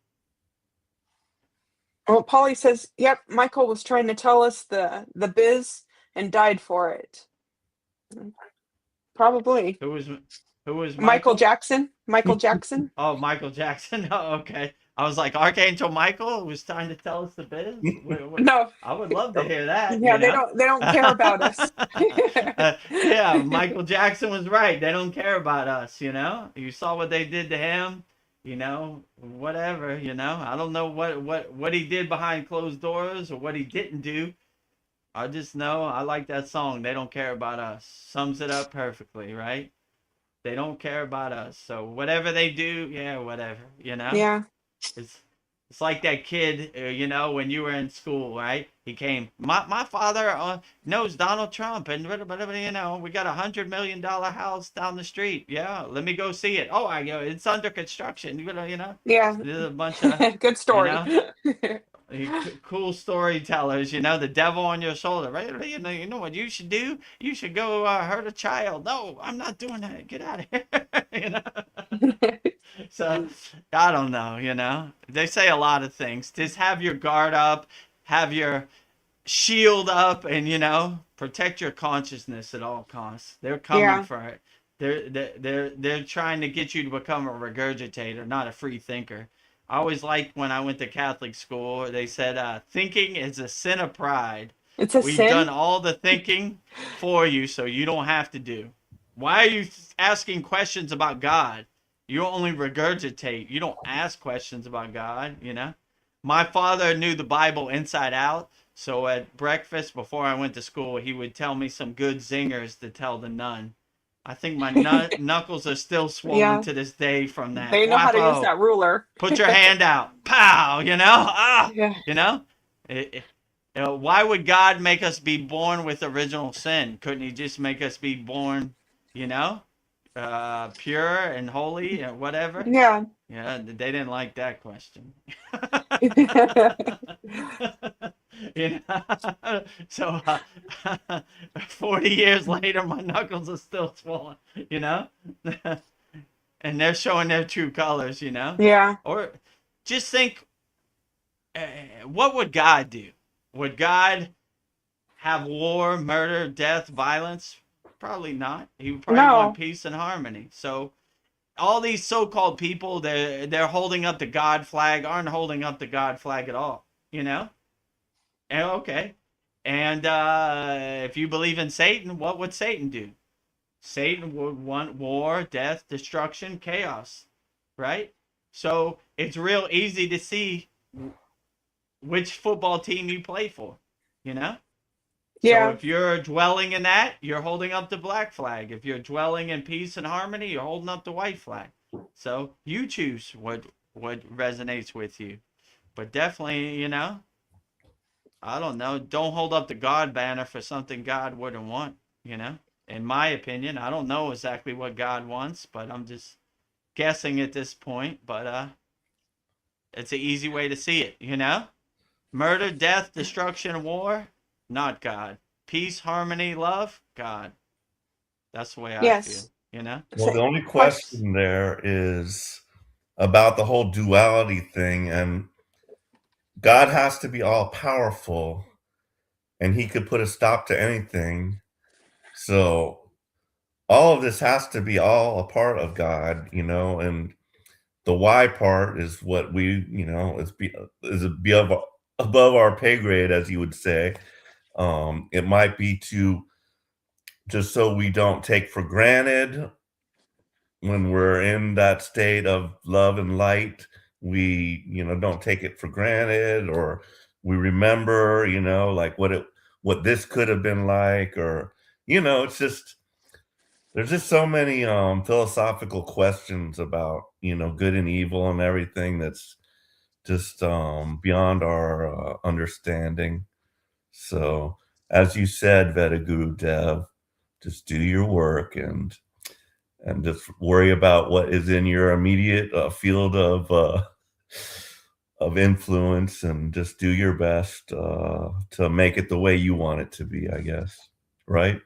[SPEAKER 3] Well, Polly says, yep, Michael was trying to tell us the biz and died for it. Probably.
[SPEAKER 1] Who was who was
[SPEAKER 3] Michael
[SPEAKER 1] Michael?
[SPEAKER 3] Jackson. Michael Jackson.
[SPEAKER 1] Oh, Michael Jackson. Oh, okay. I was like, Archangel Michael was trying to tell us the biz.
[SPEAKER 3] No.
[SPEAKER 1] I would love to hear that.
[SPEAKER 3] Yeah,
[SPEAKER 1] You
[SPEAKER 3] they
[SPEAKER 1] know.
[SPEAKER 3] don't care about us.
[SPEAKER 1] Yeah, Michael Jackson was right. They don't care about us. You know. You saw what they did to him. You know, whatever. You know, I don't know what he did behind closed doors or what he didn't do. I just know I like that song. They don't care about us. Sums it up perfectly, right? They don't care about us. So whatever they do, yeah, whatever, you know?
[SPEAKER 3] Yeah.
[SPEAKER 1] It's it's like that kid, you know, when you were in school, right? He came. My father knows Donald Trump, and you know, we got $100 million house down the street. Yeah, let me go see it. Oh, I go. It's under construction. You know,
[SPEAKER 3] Yeah.
[SPEAKER 1] there's a bunch of,
[SPEAKER 3] Good
[SPEAKER 1] you
[SPEAKER 3] story.
[SPEAKER 1] know, cool storytellers, you know, the devil on your shoulder, right? You know what you should do? You should go hurt a child. No, I'm not doing that. Get out of here. You know. So I don't know. You know, they say a lot of things. Just have your guard up, have your shield up, and you know, protect your consciousness at all costs. They're coming
[SPEAKER 3] Yeah.
[SPEAKER 1] for it. They're trying to get you to become a regurgitator, not a free thinker. I always liked when I went to Catholic school. They said thinking is a sin of pride.
[SPEAKER 3] It's a
[SPEAKER 1] We've done
[SPEAKER 3] sin.
[SPEAKER 1] all the thinking for you, so you don't have to do. Why are you asking questions about God? You only regurgitate. You don't ask questions about God, you know? My father knew the Bible inside out, so at breakfast before I went to school, he would tell me some good zingers to tell the nun. I think my knuckles are still swollen
[SPEAKER 3] Yeah.
[SPEAKER 1] to this day from that.
[SPEAKER 3] They know how to use
[SPEAKER 1] Guapo,
[SPEAKER 3] that ruler.
[SPEAKER 1] put your hand out. Pow, you know? Ah,
[SPEAKER 3] Yeah.
[SPEAKER 1] you know? You know, why would God make us be born with original sin? Couldn't he just make us be born, you know, pure and holy and whatever?
[SPEAKER 3] Yeah.
[SPEAKER 1] Yeah, they didn't like that question. You know? So 40 years later, my knuckles are still swollen, you know? And they're showing their true colors, you know?
[SPEAKER 3] Yeah.
[SPEAKER 1] Or just think, what would God do? Would God have war, murder, death, violence? Probably not. He would probably want
[SPEAKER 3] No.
[SPEAKER 1] peace and harmony. So all these so-called people, they're holding up the God flag, aren't holding up the God flag at all. You know? And, okay. And if you believe in Satan, what would Satan do? Satan would want war, death, destruction, chaos, right? So it's real easy to see which football team you play for, you know? So
[SPEAKER 3] Yeah.
[SPEAKER 1] if you're dwelling in that, you're holding up the black flag. If you're dwelling in peace and harmony, you're holding up the white flag. So you choose what resonates with you. But definitely, I don't know, don't hold up the God banner for something God wouldn't want, you know? In my opinion, I don't know exactly what God wants, but I'm just guessing at this point, but it's an easy way to see it, you know? Murder, death, destruction, war, not God. Peace, harmony, love, God. That's the way I feel,
[SPEAKER 3] Yes.
[SPEAKER 1] you know?
[SPEAKER 4] Well, the only
[SPEAKER 3] Questions.
[SPEAKER 4] question there is about the whole duality thing, and God has to be all powerful, and he could put a stop to anything. So all of this has to be all a part of God, and the why part is what we, is above our pay grade, as you would say. It might be to just so we don't take for granted when we're in that state of love and light, we, don't take it for granted, or we remember, like what this could have been like, or, it's just, there's just so many philosophical questions about, good and evil and everything that's just beyond our understanding. So, as you said, Vedagurudev, just do your work and just worry about what is in your immediate field of influence, and just do your best to make it the way you want it to be, I guess. Right?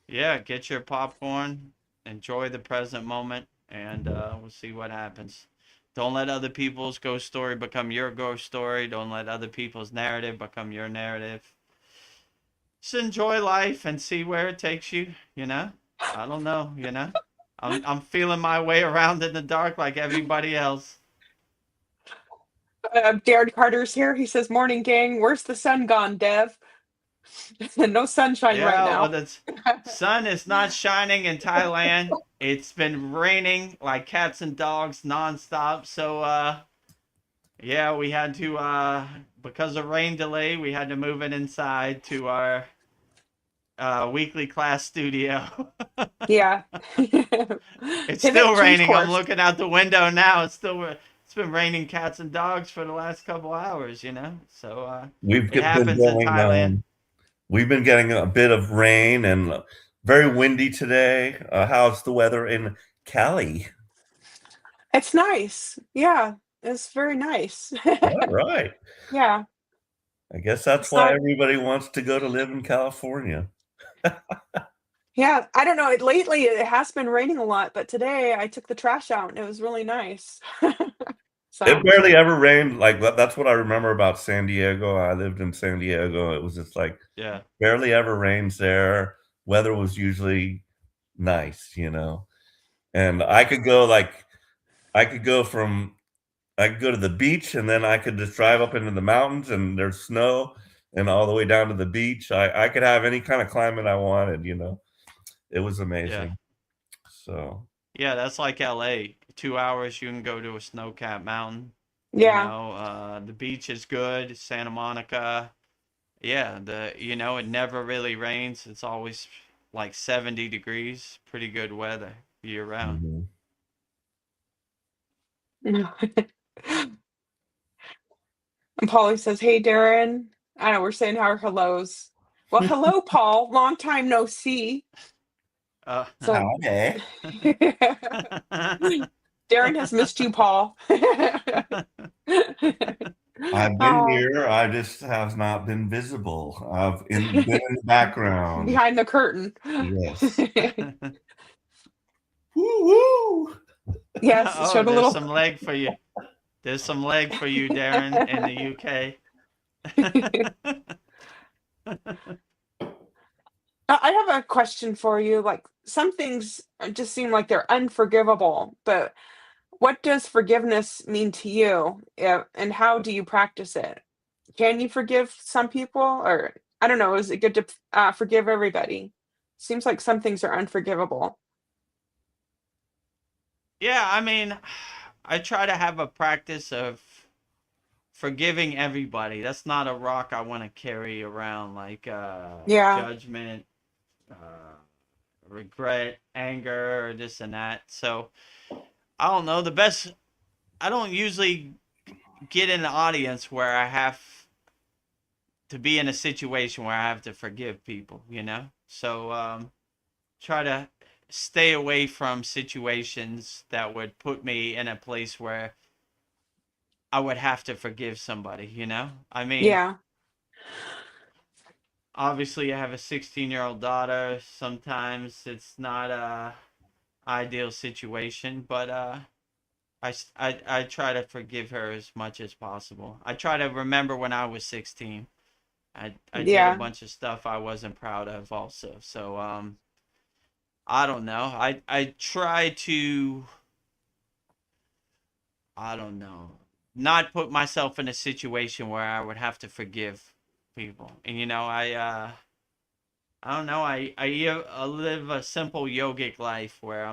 [SPEAKER 1] Yeah, get your popcorn, enjoy the present moment, and we'll see what happens. Don't let other people's ghost story become your ghost story. Don't let other people's narrative become your narrative. Just enjoy life and see where it takes you, you know? I don't know, you know? I'm feeling my way around in the dark like everybody else.
[SPEAKER 3] Darren Carter's here. He says, "Morning, gang. Where's the sun gone, Dev? No sunshine right
[SPEAKER 1] Yeah, well,
[SPEAKER 3] now."
[SPEAKER 1] the sun is not shining in Thailand. It's been raining like cats and dogs nonstop. So, yeah, we had to, because of rain delay, we had to move it inside to our weekly class studio.
[SPEAKER 3] Yeah.
[SPEAKER 1] It's
[SPEAKER 3] Pivot,
[SPEAKER 1] still
[SPEAKER 3] change
[SPEAKER 1] raining. I'm
[SPEAKER 3] course.
[SPEAKER 1] looking out the window now. It's been raining cats and dogs for the last couple hours, So
[SPEAKER 4] We've
[SPEAKER 1] it
[SPEAKER 4] been
[SPEAKER 1] happens in
[SPEAKER 4] getting
[SPEAKER 1] Thailand.
[SPEAKER 4] we've been getting a bit of rain and very windy today. How's the weather in Cali?
[SPEAKER 3] It's nice. Yeah, it's very nice.
[SPEAKER 4] All right.
[SPEAKER 3] Yeah,
[SPEAKER 4] I guess that's
[SPEAKER 3] it's
[SPEAKER 4] why
[SPEAKER 3] not.
[SPEAKER 4] everybody wants to go to live in California.
[SPEAKER 3] Yeah, I don't know. Lately, it has been raining a lot, but today I took the trash out and it was really nice.
[SPEAKER 4] It
[SPEAKER 3] So,
[SPEAKER 4] barely ever rained. Like that's what I remember about San Diego. I lived in San Diego. It was just like
[SPEAKER 1] Yeah.
[SPEAKER 4] barely ever rains there. Weather was usually nice. And I could go to the beach, and then I could just drive up into the mountains and there's snow, and all the way down to the beach. I could have any kind of climate I wanted. It was
[SPEAKER 1] Yeah.
[SPEAKER 4] amazing. So
[SPEAKER 1] Yeah, that's like LA. 2 hours, you can go to a snow-capped mountain.
[SPEAKER 3] yeah.
[SPEAKER 1] The beach is good. Santa Monica. Yeah, it never really rains. It's always like 70 degrees. Pretty good weather year round.
[SPEAKER 4] mhm.
[SPEAKER 3] And Polly says, "Hey, Darren." I know we're saying our hellos. Well, hello, Paul. Long time no see.
[SPEAKER 1] Uh,
[SPEAKER 3] So
[SPEAKER 4] Howdy.
[SPEAKER 3] Darren has missed you, Paul.
[SPEAKER 4] I've been
[SPEAKER 3] Oh,
[SPEAKER 4] here. I just have not been visible. Been in the background.
[SPEAKER 3] behind the curtain.
[SPEAKER 4] Yes. Woo woo.
[SPEAKER 3] Yes,
[SPEAKER 1] oh,
[SPEAKER 3] showed a
[SPEAKER 1] there's
[SPEAKER 3] little.
[SPEAKER 1] some leg for you. There's some leg for you, Darren, in the UK.
[SPEAKER 3] I have a question for you. Like some things just seem like they're unforgivable, but what does forgiveness mean to you? And how do you practice it? Can you forgive some people? Or I don't know, is it good to forgive everybody? Seems like some things are unforgivable.
[SPEAKER 1] Yeah, I mean, I try to have a practice of forgiving everybody. That's not a rock I want to carry around, like
[SPEAKER 3] Yeah,
[SPEAKER 1] judgment, uh, regret, anger, or this and that. So I don't know. The best, I don't usually get in the audience where I have to be in a situation where I have to forgive people, you know? So try to stay away from situations that would put me in a place where I would have to forgive somebody, you know? I mean,
[SPEAKER 3] yeah,
[SPEAKER 1] obviously I have a 16-year-old daughter. Sometimes it's not a ideal situation, but I try to forgive her as much as possible. I try to remember when I was 16. I did a
[SPEAKER 3] yeah,
[SPEAKER 1] bunch of stuff I wasn't proud of also. So I don't know. I try to, I don't know, not put myself in a situation where I would have to forgive people. And you know, I don't know. I live a simple yogic life where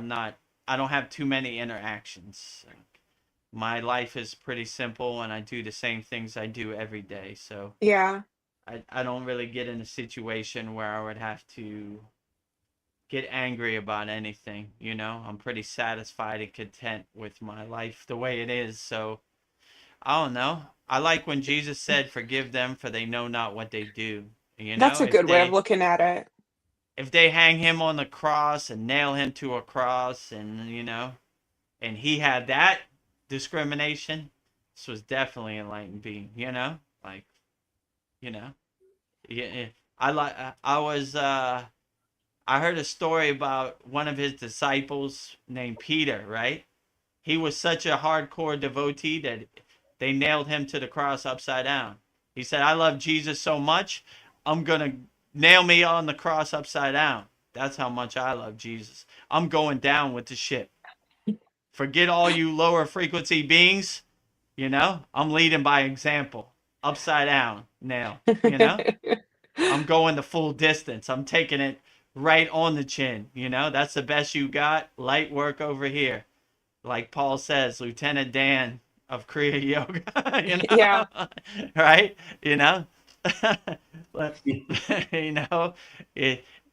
[SPEAKER 1] I don't have too many interactions. Like, my life is pretty simple and I do the same things I do every day. So
[SPEAKER 3] yeah.
[SPEAKER 1] I don't really get in a situation where I would have to get angry about anything, you know? I'm pretty satisfied and content with my life the way it is. So I don't know. I like when Jesus said, "Forgive them for they know not what they do." You
[SPEAKER 3] That's
[SPEAKER 1] know,
[SPEAKER 3] a good way of looking at it.
[SPEAKER 1] if they hang him on the cross and nail him to a cross, and you know, and he had that discrimination, this was definitely enlightened being, you know? Like, you know. Yeah, yeah. I was I heard a story about one of his disciples named Peter, right? He was such a hardcore devotee that they nailed him to the cross upside down. He said, "I love Jesus so much, I'm going to nail me on the cross upside down. That's how much I love Jesus. I'm going down with the ship. Forget all you lower frequency beings, you know? I'm leading by example. Upside down, nail, you know? I'm going the full distance. I'm taking it right on the chin, you know? That's the best you got. Light work over here, like Paul says, Lieutenant Dan of Kriya Yoga, you
[SPEAKER 3] Yeah,
[SPEAKER 1] know, right? You know, you know,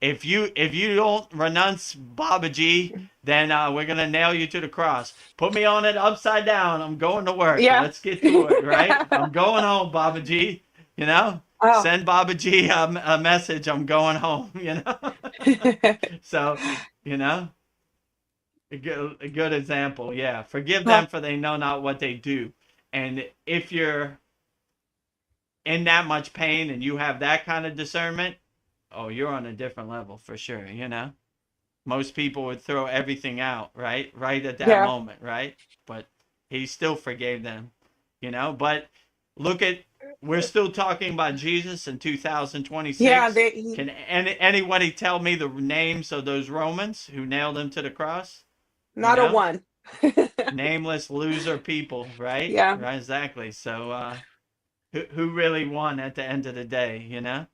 [SPEAKER 1] if you don't renounce Babaji, then we're gonna nail you to the cross. Put me on it upside down. I'm going to work.
[SPEAKER 3] yeah.
[SPEAKER 1] Let's get to it, right? I'm going home, Babaji. You know,
[SPEAKER 3] Oh,
[SPEAKER 1] send Babaji a message. I'm going home. You know, so you know. A good example, yeah. Forgive them
[SPEAKER 3] well,
[SPEAKER 1] for they know not what they do. And if you're in that much pain and you have that kind of discernment, oh, you're on a different level for sure, you know? Most people would throw everything out, right? Right at that
[SPEAKER 3] yeah,
[SPEAKER 1] moment, right? But he still forgave them, you know? But look at, we're still talking about Jesus in
[SPEAKER 3] yeah.
[SPEAKER 1] 2026. Can anybody tell me the names of those Romans who nailed him to the cross? You
[SPEAKER 3] Not a
[SPEAKER 1] know?
[SPEAKER 3] one.
[SPEAKER 1] Nameless loser people, right?
[SPEAKER 3] Yeah.
[SPEAKER 1] Right, exactly. So, who really won at the end of the day? You know?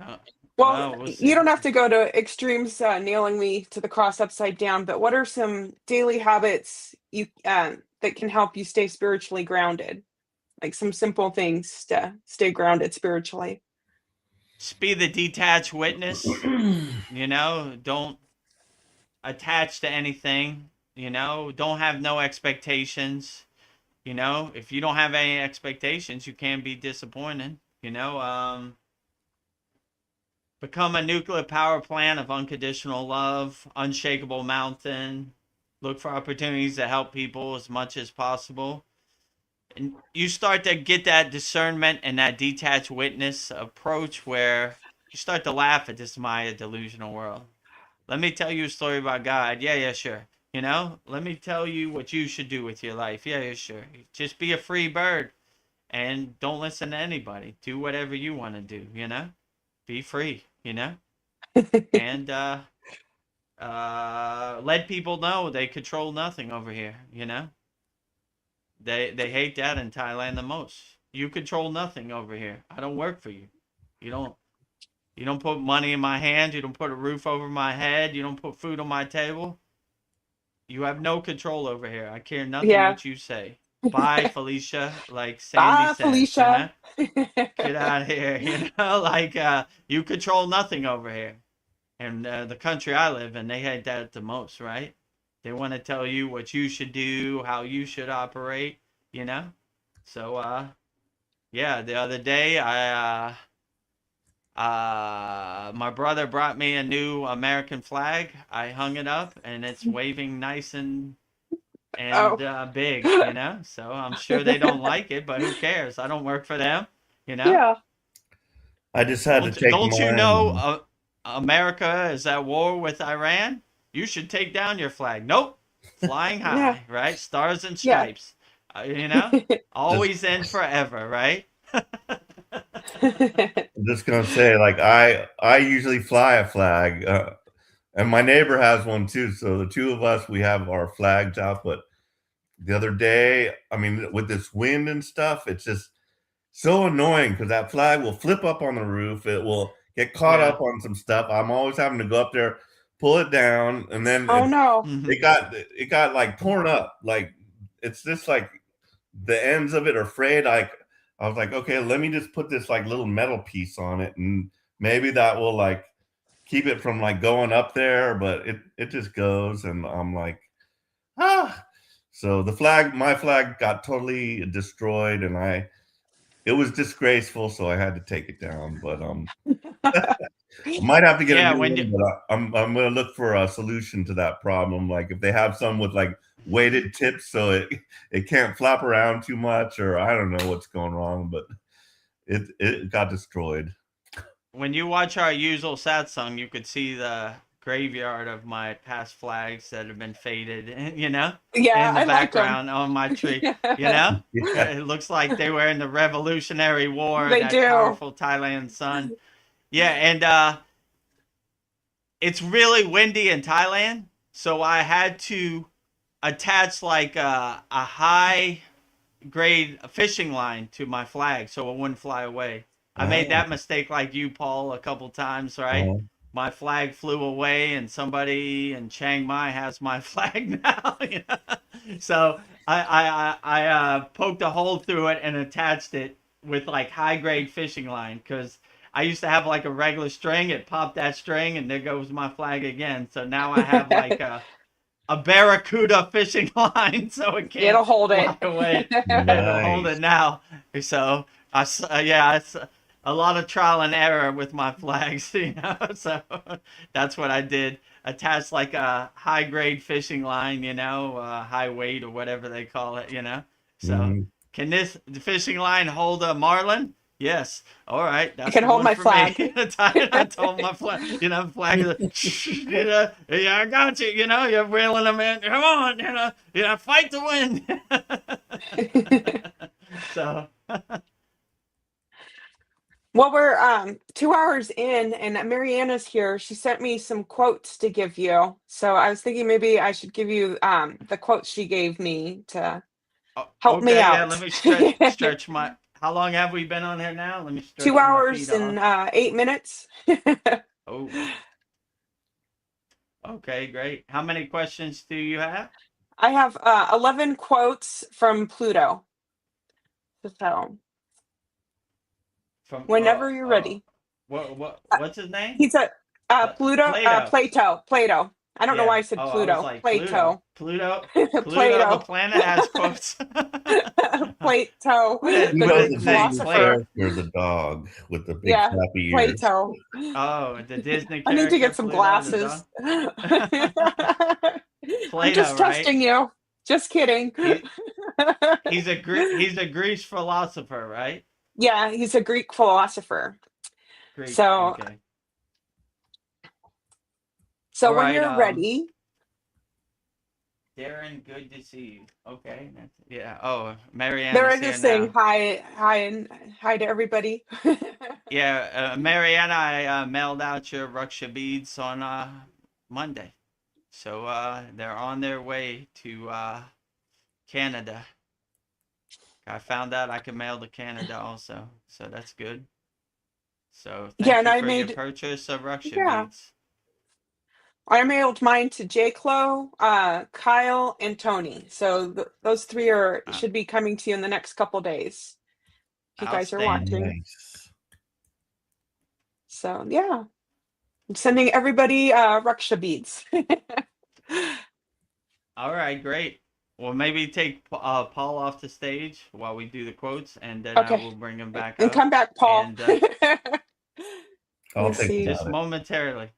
[SPEAKER 1] Uh,
[SPEAKER 3] Well,
[SPEAKER 1] well, we'll
[SPEAKER 3] you
[SPEAKER 1] see.
[SPEAKER 3] don't have to go to extremes, nailing me to the cross upside down, but what are some daily habits that can help you stay spiritually grounded? Like some simple things to stay grounded spiritually.
[SPEAKER 1] Just be the detached witness. You know, don't attach to anything. You know, don't have no expectations. You know, if you don't have any expectations, you can't be disappointed. You know, become a nuclear power plant of unconditional love, unshakable mountain. Look for opportunities to help people as much as possible. And you start to get that discernment and that detached witness approach where you start to laugh at this Maya delusional world. Let me tell you a story about God. Yeah, yeah, sure. You know, let me tell you what you should do with your life. Yeah, yeah, sure. Just be a free bird and don't listen to anybody. Do whatever you want to do, you know? Be free, you know? and let people know they control nothing over here. They hate that in Thailand the most. You control nothing over here. I don't work for you. You don't you don't put money in my hand. You don't put a roof over my head. You don't put food on my table. You have no control over here. I care nothing
[SPEAKER 3] Yeah.
[SPEAKER 1] what you say. Bye, Felicia. Like Sandy
[SPEAKER 3] Bye,
[SPEAKER 1] says,
[SPEAKER 3] Felicia.
[SPEAKER 1] get out of here. Like you control nothing over here. And the country I live in, they hate that the most, right? They want to tell you what you should do, how you should operate, you know? So, yeah, the other day, my brother brought me a new American flag. I hung it up, and it's waving nice and
[SPEAKER 3] Oh.
[SPEAKER 1] big, So I'm sure they don't like it, but who cares? I don't work for them, you know?
[SPEAKER 3] Yeah.
[SPEAKER 4] I just had to take
[SPEAKER 1] Don't you know
[SPEAKER 4] mine.
[SPEAKER 1] America is at war with Iran? You should take down your flag. Nope, flying
[SPEAKER 3] Yeah.
[SPEAKER 1] high, right? Stars and
[SPEAKER 3] Yeah.
[SPEAKER 1] stripes. Uh,
[SPEAKER 4] Just
[SPEAKER 1] always and forever, right?
[SPEAKER 4] I'm just gonna say, like I usually fly a flag, and my neighbor has one too. So the two of us, we have our flags out. But the other day, I mean, with this wind and stuff, it's just so annoying because that flag will flip up on the roof. It will get caught
[SPEAKER 1] Yeah.
[SPEAKER 4] up on some stuff. I'm always having to go up there, pull it down, and then
[SPEAKER 3] Oh no.
[SPEAKER 4] it got like torn up. Like it's just like the ends of it are frayed. Like I was like, okay, let me just put this like little metal piece on it, and maybe that will like keep it from like going up there. But it just goes, and I'm like, ah. So my flag got totally destroyed, and it was disgraceful, so I had to take it down. But I might have to get a
[SPEAKER 1] Yeah.
[SPEAKER 4] new one. But I'm gonna look for a solution to that problem. Like if they have some with like weighted tips, so it can't flap around too much, or I don't know what's going wrong, but it got destroyed.
[SPEAKER 1] When you watch our usual Satsang, you could see the graveyard of my past flags that have been faded,
[SPEAKER 3] Yeah,
[SPEAKER 1] in the
[SPEAKER 3] I like them.
[SPEAKER 1] background on my tree, you know?
[SPEAKER 4] Yeah.
[SPEAKER 1] It looks like they were in the Revolutionary War,
[SPEAKER 3] They
[SPEAKER 1] that
[SPEAKER 3] do.
[SPEAKER 1] powerful Thailand sun. Yeah, and it's really windy in Thailand, so I had to attach like a high grade fishing line to my flag so it wouldn't fly away. I made
[SPEAKER 4] Oh,
[SPEAKER 1] that mistake like you, Paul, a couple times, right?
[SPEAKER 4] uh,
[SPEAKER 1] My flag flew away, and somebody in Chiang Mai has my flag now. So I poked a hole through it and attached it with like high grade fishing line because I used to have like a regular string. It popped that string, and there goes my flag again. So now I have like a barracuda fishing line so it can't
[SPEAKER 3] It'll hold
[SPEAKER 1] fly
[SPEAKER 3] it.
[SPEAKER 1] away. It'll hold
[SPEAKER 4] nice.
[SPEAKER 1] it now. So yeah, it's a lot of trial and error with my flags, So that's what I did. Attach like a high grade fishing line, high weight or whatever they call it. So
[SPEAKER 4] Mhm.
[SPEAKER 1] can this fishing line hold a marlin? Yes. All right,
[SPEAKER 3] I
[SPEAKER 1] that's
[SPEAKER 3] can
[SPEAKER 1] the
[SPEAKER 3] hold
[SPEAKER 1] one
[SPEAKER 3] my
[SPEAKER 1] for me.
[SPEAKER 3] flag.
[SPEAKER 1] I told my flag, flag is, yeah, I got you. You're reeling them in. Come on, fight to win. So,
[SPEAKER 3] Well, we're 2 hours in, and Mariana's here. She sent me some quotes to give you. So I was thinking maybe I should give you the quotes she gave me to help me
[SPEAKER 1] okay, yeah. Let
[SPEAKER 3] out.
[SPEAKER 1] me stretch my. How long have we been on here now? Let me
[SPEAKER 3] two
[SPEAKER 1] stretch my feet
[SPEAKER 3] hours and
[SPEAKER 1] off.
[SPEAKER 3] 8 minutes.
[SPEAKER 1] Oh, okay, great. How many questions do you have?
[SPEAKER 3] I have 11 quotes from Pluto. So
[SPEAKER 1] From
[SPEAKER 3] whenever you're ready. Uh,
[SPEAKER 1] what's his name?
[SPEAKER 3] he's a
[SPEAKER 1] Plato.
[SPEAKER 3] Plato. I don't know why
[SPEAKER 1] Yeah.
[SPEAKER 3] I said
[SPEAKER 1] Oh, I was
[SPEAKER 3] Pluto.
[SPEAKER 1] like Pluto.
[SPEAKER 3] Plato.
[SPEAKER 1] Pluto, the
[SPEAKER 3] Plato.
[SPEAKER 1] planet has quotes.
[SPEAKER 3] Plato,
[SPEAKER 4] You
[SPEAKER 3] the
[SPEAKER 4] know
[SPEAKER 3] Greek
[SPEAKER 4] the
[SPEAKER 1] Name
[SPEAKER 4] Disney
[SPEAKER 1] Plato.
[SPEAKER 3] philosopher.
[SPEAKER 4] character, the dog with the big
[SPEAKER 3] Yeah,
[SPEAKER 4] flappy ears.
[SPEAKER 3] Plato.
[SPEAKER 1] Oh, the Disney
[SPEAKER 3] I need to
[SPEAKER 1] character
[SPEAKER 3] get some
[SPEAKER 1] Pluto the
[SPEAKER 3] glasses.
[SPEAKER 1] dog.
[SPEAKER 3] I'm
[SPEAKER 1] Plato,
[SPEAKER 3] just
[SPEAKER 1] right?
[SPEAKER 3] testing you. Just kidding.
[SPEAKER 1] He he's a Greece philosopher, right?
[SPEAKER 3] Yeah, he's a Greek philosopher.
[SPEAKER 1] Greek.
[SPEAKER 3] So,
[SPEAKER 1] Okay.
[SPEAKER 3] so
[SPEAKER 1] All
[SPEAKER 3] when
[SPEAKER 1] right.
[SPEAKER 3] you're ready,
[SPEAKER 1] Darren, good to see you. Okay. Yeah. Oh,
[SPEAKER 3] they're
[SPEAKER 1] Mariana's here
[SPEAKER 3] just saying
[SPEAKER 1] now.
[SPEAKER 3] hi, and hi to everybody.
[SPEAKER 1] Yeah, Mariana, I mailed out your Raksha beads on Monday. So they're on their way to Canada. I found out I can mail to Canada also. So that's good. So
[SPEAKER 3] Yeah,
[SPEAKER 1] thank
[SPEAKER 3] and
[SPEAKER 1] you
[SPEAKER 3] I
[SPEAKER 1] for your
[SPEAKER 3] made,
[SPEAKER 1] purchase of Raksha
[SPEAKER 3] yeah,
[SPEAKER 1] beads.
[SPEAKER 3] I mailed mine to J. Clo, Kyle, and Tony. So those three are
[SPEAKER 1] Uh,
[SPEAKER 3] should be coming to you in the next couple days. If you guys are
[SPEAKER 1] Outstanding.
[SPEAKER 3] watching.
[SPEAKER 4] Nice.
[SPEAKER 3] So yeah, I'm sending everybody Raksha beads.
[SPEAKER 1] All right, great. Well, maybe take Paul off the stage while we do the quotes, and then I
[SPEAKER 3] Okay,
[SPEAKER 1] will bring him back
[SPEAKER 3] and
[SPEAKER 1] up.
[SPEAKER 3] come back, Paul.
[SPEAKER 1] And
[SPEAKER 4] I'll
[SPEAKER 3] Let's
[SPEAKER 4] think
[SPEAKER 3] see.
[SPEAKER 1] just
[SPEAKER 4] about it.
[SPEAKER 1] momentarily.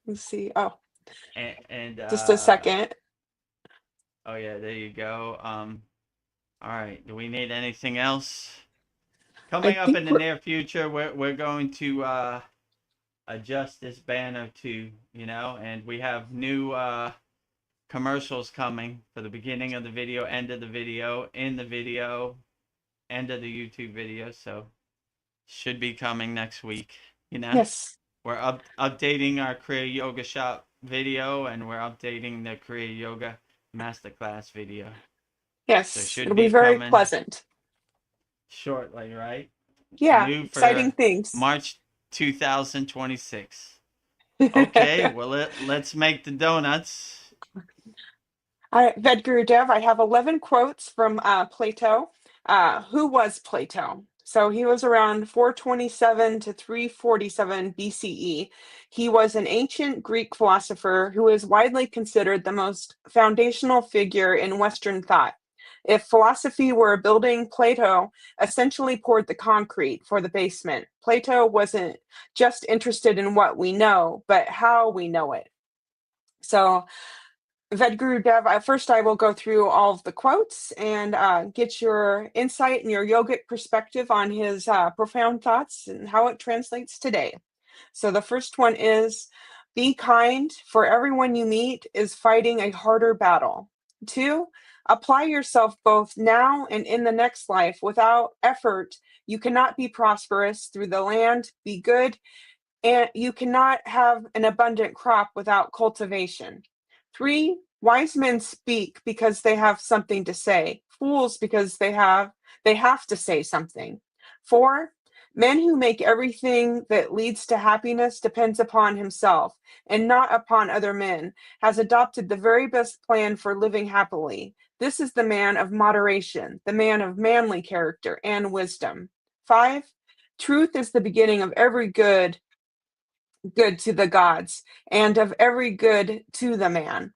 [SPEAKER 3] Let's see. Oh,
[SPEAKER 1] And
[SPEAKER 3] just a second.
[SPEAKER 1] oh yeah, there you go. All right. Do we need anything else?
[SPEAKER 3] I
[SPEAKER 1] Coming up
[SPEAKER 3] think
[SPEAKER 1] in the
[SPEAKER 3] we're
[SPEAKER 1] near future, we're going to adjust this banner to, and we have new commercials coming for the beginning of the video, end of the video, in the video, end of the YouTube video. So should be coming next week.
[SPEAKER 3] yes,
[SPEAKER 1] We're updating our Kriya Yoga Shop video, and we're updating the Kriya Yoga Masterclass video. So
[SPEAKER 3] yes.
[SPEAKER 1] should
[SPEAKER 3] It'll be
[SPEAKER 1] be
[SPEAKER 3] very
[SPEAKER 1] coming
[SPEAKER 3] pleasant.
[SPEAKER 1] shortly, right?
[SPEAKER 3] Yeah,
[SPEAKER 1] New
[SPEAKER 3] exciting
[SPEAKER 1] for
[SPEAKER 3] things.
[SPEAKER 1] March 2026. Okay, well let's make the donuts.
[SPEAKER 3] All right, Vedagurudev, I have 11 quotes from Plato. Who was Plato? So he was around 427 to 347 BCE. He was an ancient Greek philosopher who is widely considered the most foundational figure in Western thought. If philosophy were a building, Plato essentially poured the concrete for the basement. Plato wasn't just interested in what we know, but how we know it. So Vedagurudev, first I will go through all of the quotes and get your insight and your yogic perspective on his profound thoughts and how it translates today. So the first one is, be kind, for everyone you meet is fighting a harder battle. 2, apply yourself both now and in the next life. Without effort, you cannot be prosperous through the land, be good, and you cannot have an abundant crop without cultivation. 3, wise men speak because they have something to say, fools because they have to say something. 4, men who make everything that leads to happiness depends upon himself and not upon other men, has adopted the very best plan for living happily. This is the man of moderation, the man of manly character and wisdom. 5, truth is the beginning of every good to the gods, and of every good to the man.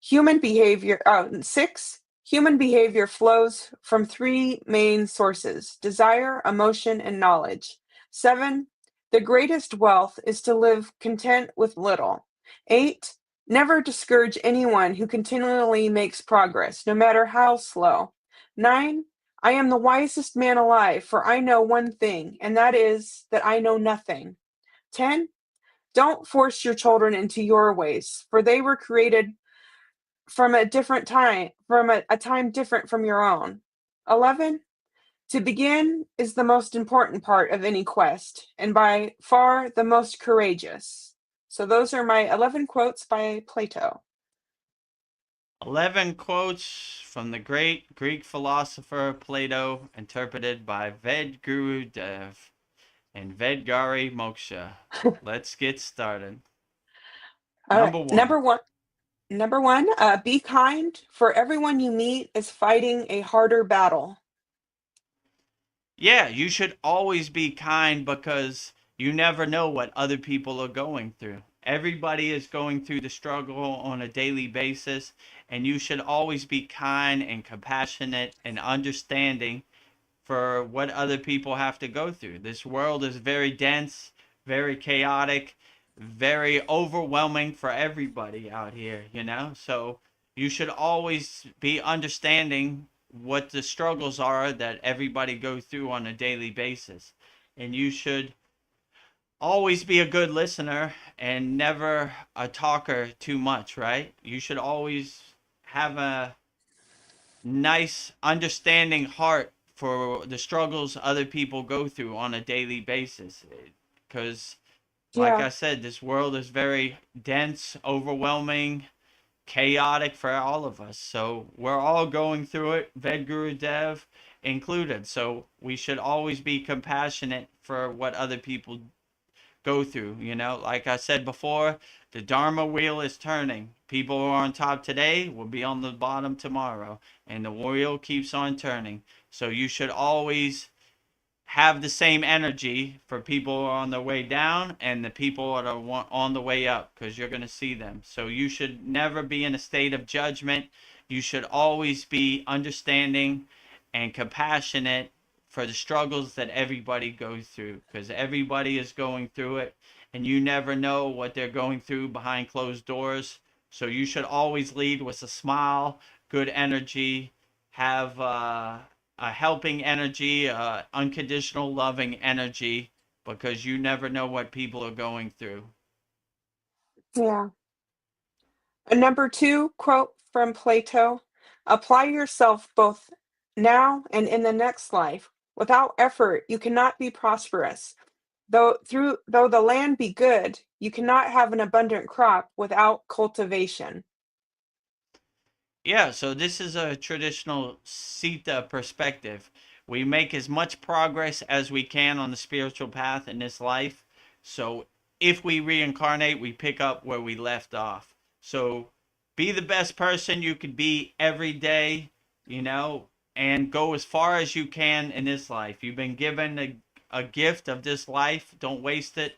[SPEAKER 3] Human behavior, 6, human behavior flows from 3 main sources: desire, emotion, and knowledge. 7, the greatest wealth is to live content with little. 8, never discourage anyone who continually makes progress, no matter how slow. 9, I am the wisest man alive, for I know one thing, and that is that I know nothing. 10, don't force your children into your ways, for they were created from a different time, from a time different from your own. 11, to begin is the most important part of any quest, and by far the most courageous. So those are my 11 quotes by Plato.
[SPEAKER 1] 11 quotes from the great Greek philosopher Plato, interpreted by Vedagurudev and Vedgari Moksha. Let's get started.
[SPEAKER 3] All right,
[SPEAKER 1] Number one.
[SPEAKER 3] number one, be kind, for everyone you meet is fighting a harder battle.
[SPEAKER 1] Yeah, you should always be kind because you never know what other people are going through. Everybody is going through the struggle on a daily basis, and you should always be kind and compassionate and understanding for what other people have to go through. This world is very dense, very chaotic, very overwhelming for everybody out here. So you should always be understanding what the struggles are that everybody goes through on a daily basis. And you should always be a good listener and never a talker too much, right? You should always have a nice, understanding heart for the struggles other people go through on a daily basis. Because, like
[SPEAKER 3] Yeah.
[SPEAKER 1] I said, this world is very dense, overwhelming, chaotic for all of us. So we're all going through it, Vedagurudev included. So we should always be compassionate for what other people go through. Like I said before, the Dharma wheel is turning. People who are on top today will be on the bottom tomorrow, and the wheel keeps on turning. So you should always have the same energy for people who are on their way down and the people that are on the way up, because you're going to see them. So you should never be in a state of judgment. You should always be understanding and compassionate for the struggles that everybody goes through, because everybody is going through it, and you never know what they're going through behind closed doors. So you should always lead with a smile, good energy, have a helping energy, unconditional loving energy, because you never know what people are going through.
[SPEAKER 3] Yeah. And number two quote from Plato: apply yourself both now and in the next life. Without effort, you cannot be prosperous. Though the land be good, you cannot have an abundant crop without cultivation.
[SPEAKER 1] Yeah, so this is a traditional Sita perspective. We make as much progress as we can on the spiritual path in this life. So if we reincarnate, we pick up where we left off. So be the best person you could be every day, and go as far as you can in this life. You've been given a gift of this life. Don't waste it.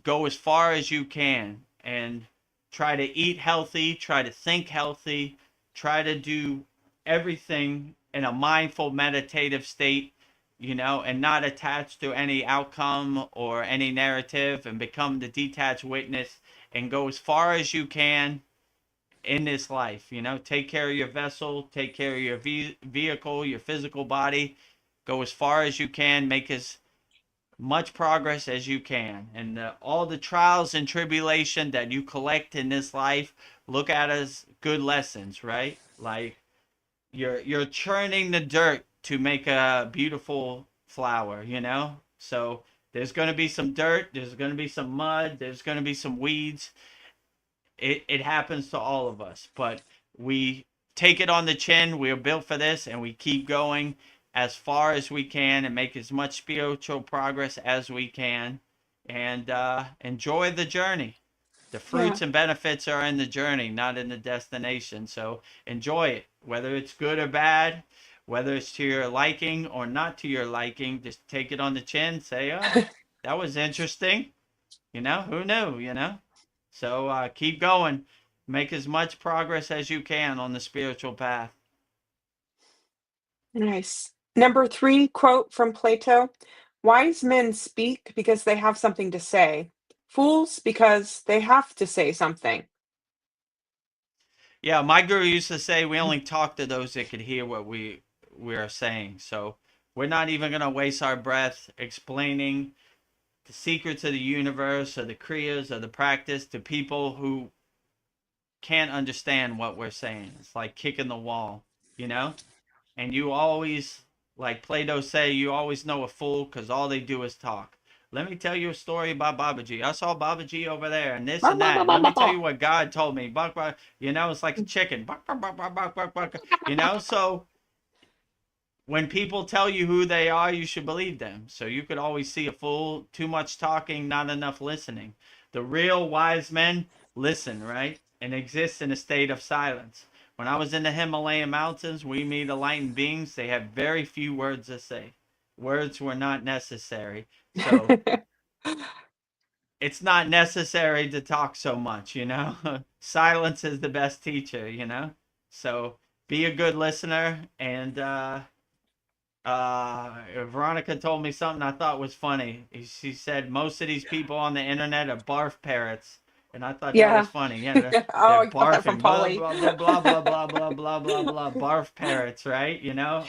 [SPEAKER 1] Go as far as you can and try to eat healthy, try to think healthy, try to do everything in a mindful meditative state, and not attached to any outcome or any narrative, and become the detached witness and go as far as you can in this life. Take care of your vessel, take care of your vehicle, your physical body. Go as far as you can, make as much progress as you can, and all the trials and tribulation that you collect in this life, look at as good lessons, right? Like you're churning the dirt to make a beautiful flower. So there's going to be some dirt, there's going to be some mud, there's going to be some weeds. It happens to all of us, but we take it on the chin. We are built for this, and we keep going as far as we can and make as much spiritual progress as we can, and enjoy the journey. The
[SPEAKER 3] Yeah.
[SPEAKER 1] fruits and benefits are in the journey, not in the destination. So enjoy it, whether it's good or bad, whether it's to your liking or not to your liking. Just take it on the chin, say, oh, that was interesting. Who knew. So keep going. Make as much progress as you can on the spiritual path.
[SPEAKER 3] Nice. Number three quote from Plato: wise men speak because they have something to say, fools because they have to say something.
[SPEAKER 1] Yeah, my guru used to say we only talk to those that could hear what we are saying. So we're not even going to waste our breath explaining the secrets of the universe or the kriyas or the practice to people who can't understand what we're saying. It's like kicking the wall, you know? And you always, like Plato say, you always know a fool because all they do is talk. Let me tell you a story about Babaji. I saw Babaji over there and this
[SPEAKER 3] Bah,
[SPEAKER 1] and
[SPEAKER 3] bah, bah,
[SPEAKER 1] that.
[SPEAKER 3] bah,
[SPEAKER 1] Let me
[SPEAKER 3] bah,
[SPEAKER 1] tell
[SPEAKER 3] bah.
[SPEAKER 1] you what God told me. Buck, buck. It's like a chicken. Buck, buck, buck, buck, buck, buck, buck. So when people tell you who they are, you should believe them. So you could always see a fool, too much talking, not enough listening. The real wise men listen, right? And exist in a state of silence. When I was in the Himalayan mountains, we meet enlightened beings. They have very few words to say. Words were not necessary. So it's not necessary to talk so much. Silence is the best teacher. So be a good listener, and Veronica told me something I thought was funny. She said most of these people on the internet are barf parrots, and I thought that was
[SPEAKER 3] Yeah.
[SPEAKER 1] funny. Yeah, they're,
[SPEAKER 3] Oh,
[SPEAKER 1] they're
[SPEAKER 3] I got that from
[SPEAKER 1] barfing, blah
[SPEAKER 3] Polly.
[SPEAKER 1] blah blah blah blah blah blah blah blah blah, barf parrots, right?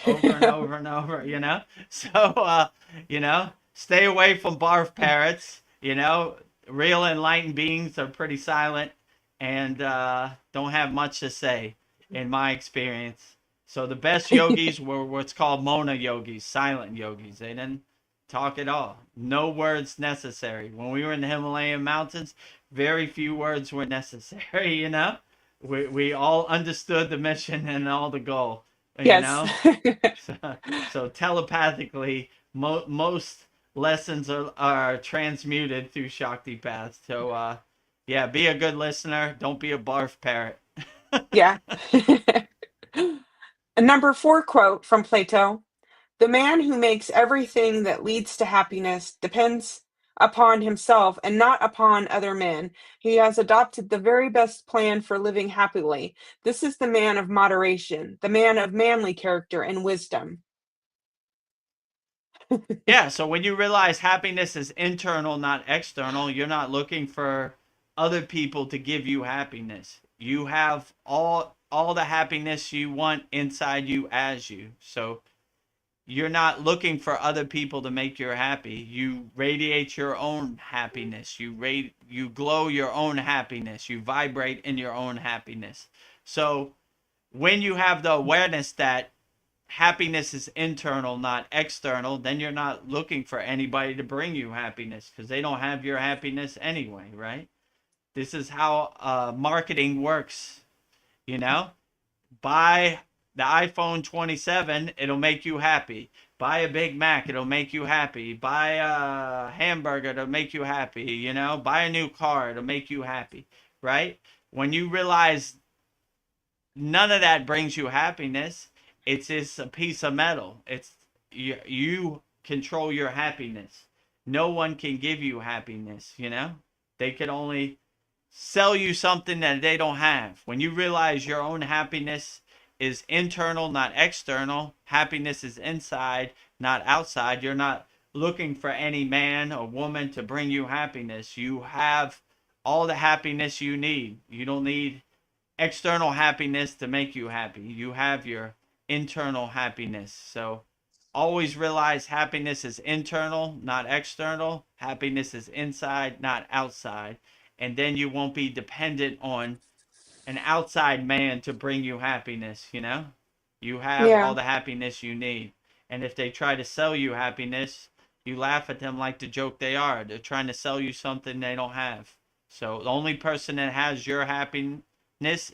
[SPEAKER 1] Over and over and over. So stay away from barf parrots. Real enlightened beings are pretty silent and don't have much to say, in my experience. So the best yogis were what's called mona yogis, silent yogis. They didn't talk at all. No words necessary. When we were in the Himalayan mountains, very few words were necessary, you know? We all understood the mission and all the goal, you
[SPEAKER 3] Yes.
[SPEAKER 1] know? So telepathically, most lessons are transmuted through Shakti paths. So, yeah, be a good listener. Don't be a barf parrot.
[SPEAKER 3] Yeah. A number 4 quote from Plato: "The man who makes everything that leads to happiness depends upon himself and not upon other men. He has adopted the very best plan for living happily. This is the man of moderation, the man of manly character and wisdom."
[SPEAKER 1] Yeah, so when you realize happiness is internal, not external, you're not looking for other people to give you happiness. You have all the happiness you want inside you as you. So you're not looking for other people to make you happy. You radiate your own happiness. You glow your own happiness. You vibrate in your own happiness. So when you have the awareness that happiness is internal, not external, then you're not looking for anybody to bring you happiness because they don't have your happiness anyway, right? This is how marketing works, you know? Buy the iPhone 27, it'll make you happy. Buy a Big Mac, it'll make you happy. Buy a hamburger, it'll make you happy, you know? Buy a new car, it'll make you happy, right? When you realize none of that brings you happiness, it's just a piece of metal. It's you control your happiness. No one can give you happiness, you know? They can only sell you something that they don't have. When you realize your own happiness is internal, not external, happiness is inside, not outside, you're not looking for any man or woman to bring you happiness. You have all the happiness you need. You don't need external happiness to make you happy. You have your internal happiness. So always realize happiness is internal, not external. Happiness is inside, not outside. And then you won't be dependent on an outside man to bring you happiness, you know? You have all
[SPEAKER 3] Yeah.
[SPEAKER 1] the happiness you need. And if they try to sell you happiness, you laugh at them like the joke they are. They're trying to sell you something they don't have. So the only person that has your happiness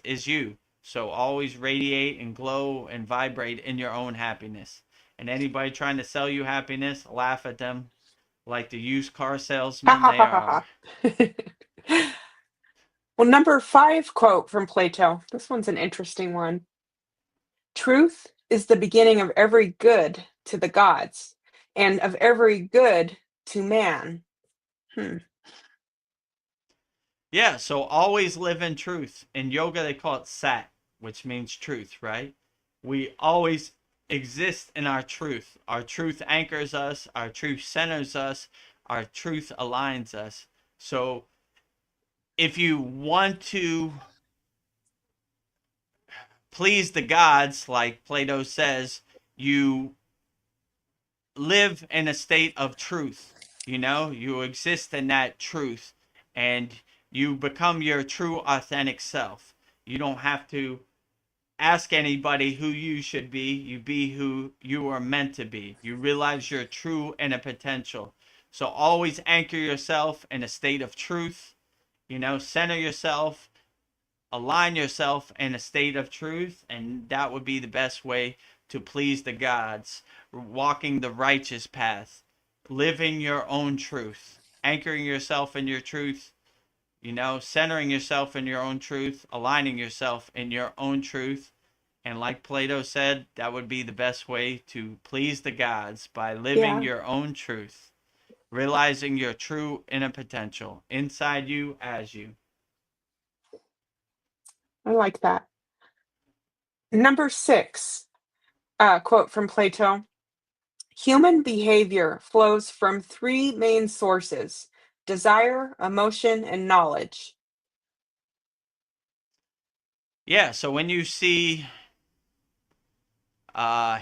[SPEAKER 1] is you. So always radiate and glow and vibrate in your own happiness. And anybody trying to sell you happiness, laugh at them like the used car
[SPEAKER 3] Ha
[SPEAKER 1] salesman
[SPEAKER 3] ha
[SPEAKER 1] they
[SPEAKER 3] ha ha
[SPEAKER 1] are.
[SPEAKER 3] ha. Well, number 5 quote from Plato. This one's an interesting one. "Truth is the beginning of every good to the gods, and of every good to man." Hmm.
[SPEAKER 1] Yeah, so always live in truth. In yoga, they call it sat, which means truth, right? We always exist in our truth. Our truth anchors us, our truth centers us, our truth aligns us. So if you want to please the gods, like Plato says, you live in a state of truth. You know, you exist in that truth and you become your true, authentic self. You don't have to ask anybody who you should be. You be who you are meant to be. You realize your true inner potential. So always anchor yourself in a state of truth. You know, center yourself, align yourself in a state of truth, and that would be the best way to please the gods. Walking the righteous path, living your own truth, anchoring yourself in your truth, you know, centering yourself in your own truth, aligning yourself in your own truth. And like Plato said, that would be the best way to please the gods by living
[SPEAKER 3] Yeah,
[SPEAKER 1] your own truth, realizing your true inner potential inside you as you.
[SPEAKER 3] I like that. Number 6 quote from Plato: "Human behavior flows from 3 main sources: desire, emotion, and knowledge."
[SPEAKER 1] Yeah, so when you see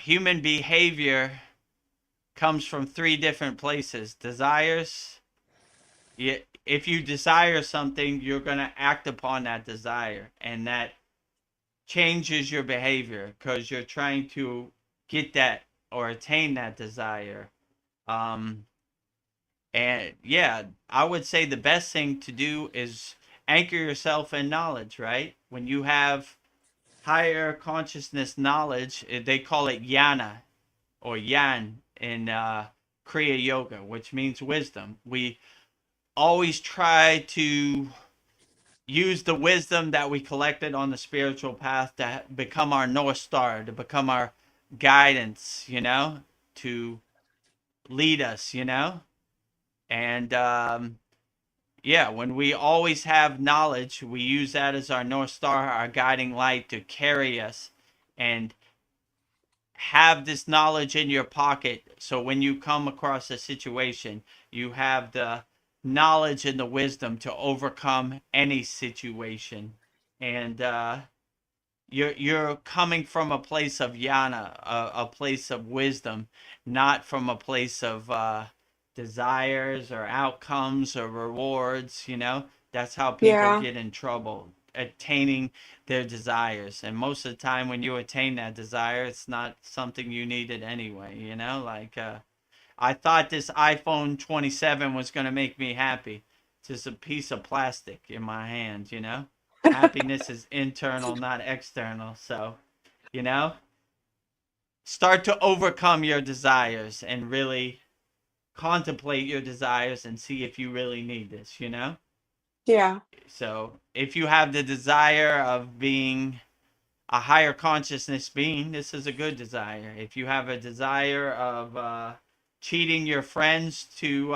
[SPEAKER 1] human behavior comes from 3 different places. Desires, if you desire something, you're going to act upon that desire. And that changes your behavior because you're trying to get that or attain that desire. Um, and yeah, I would say the best thing to do is anchor yourself in knowledge, right? When you have higher consciousness knowledge, they call it yana or yan in Kriya Yoga, which means wisdom. We always try to use the wisdom that we collected on the spiritual path to become our North Star, to become our guidance, to lead us, And yeah, when we always have knowledge, we use that as our North Star, our guiding light to carry us and have this knowledge in your pocket. So when you come across a situation, you have the knowledge and the wisdom to overcome any situation. And you're coming from a place of yana, a place of wisdom, not from a place of desires or outcomes or rewards. That's how people
[SPEAKER 3] Yeah.
[SPEAKER 1] get in trouble, attaining their desires. And most of the time, when you attain that desire, it's not something you needed anyway. Like I thought this iPhone 27 was going to make me happy. It's just a piece of plastic in my hand. Happiness is internal, not external. So, you know, start to overcome your desires and really contemplate your desires and see if you really need this.
[SPEAKER 3] Yeah.
[SPEAKER 1] So, if you have the desire of being a higher consciousness being, this is a good desire. If you have a desire of cheating your friends to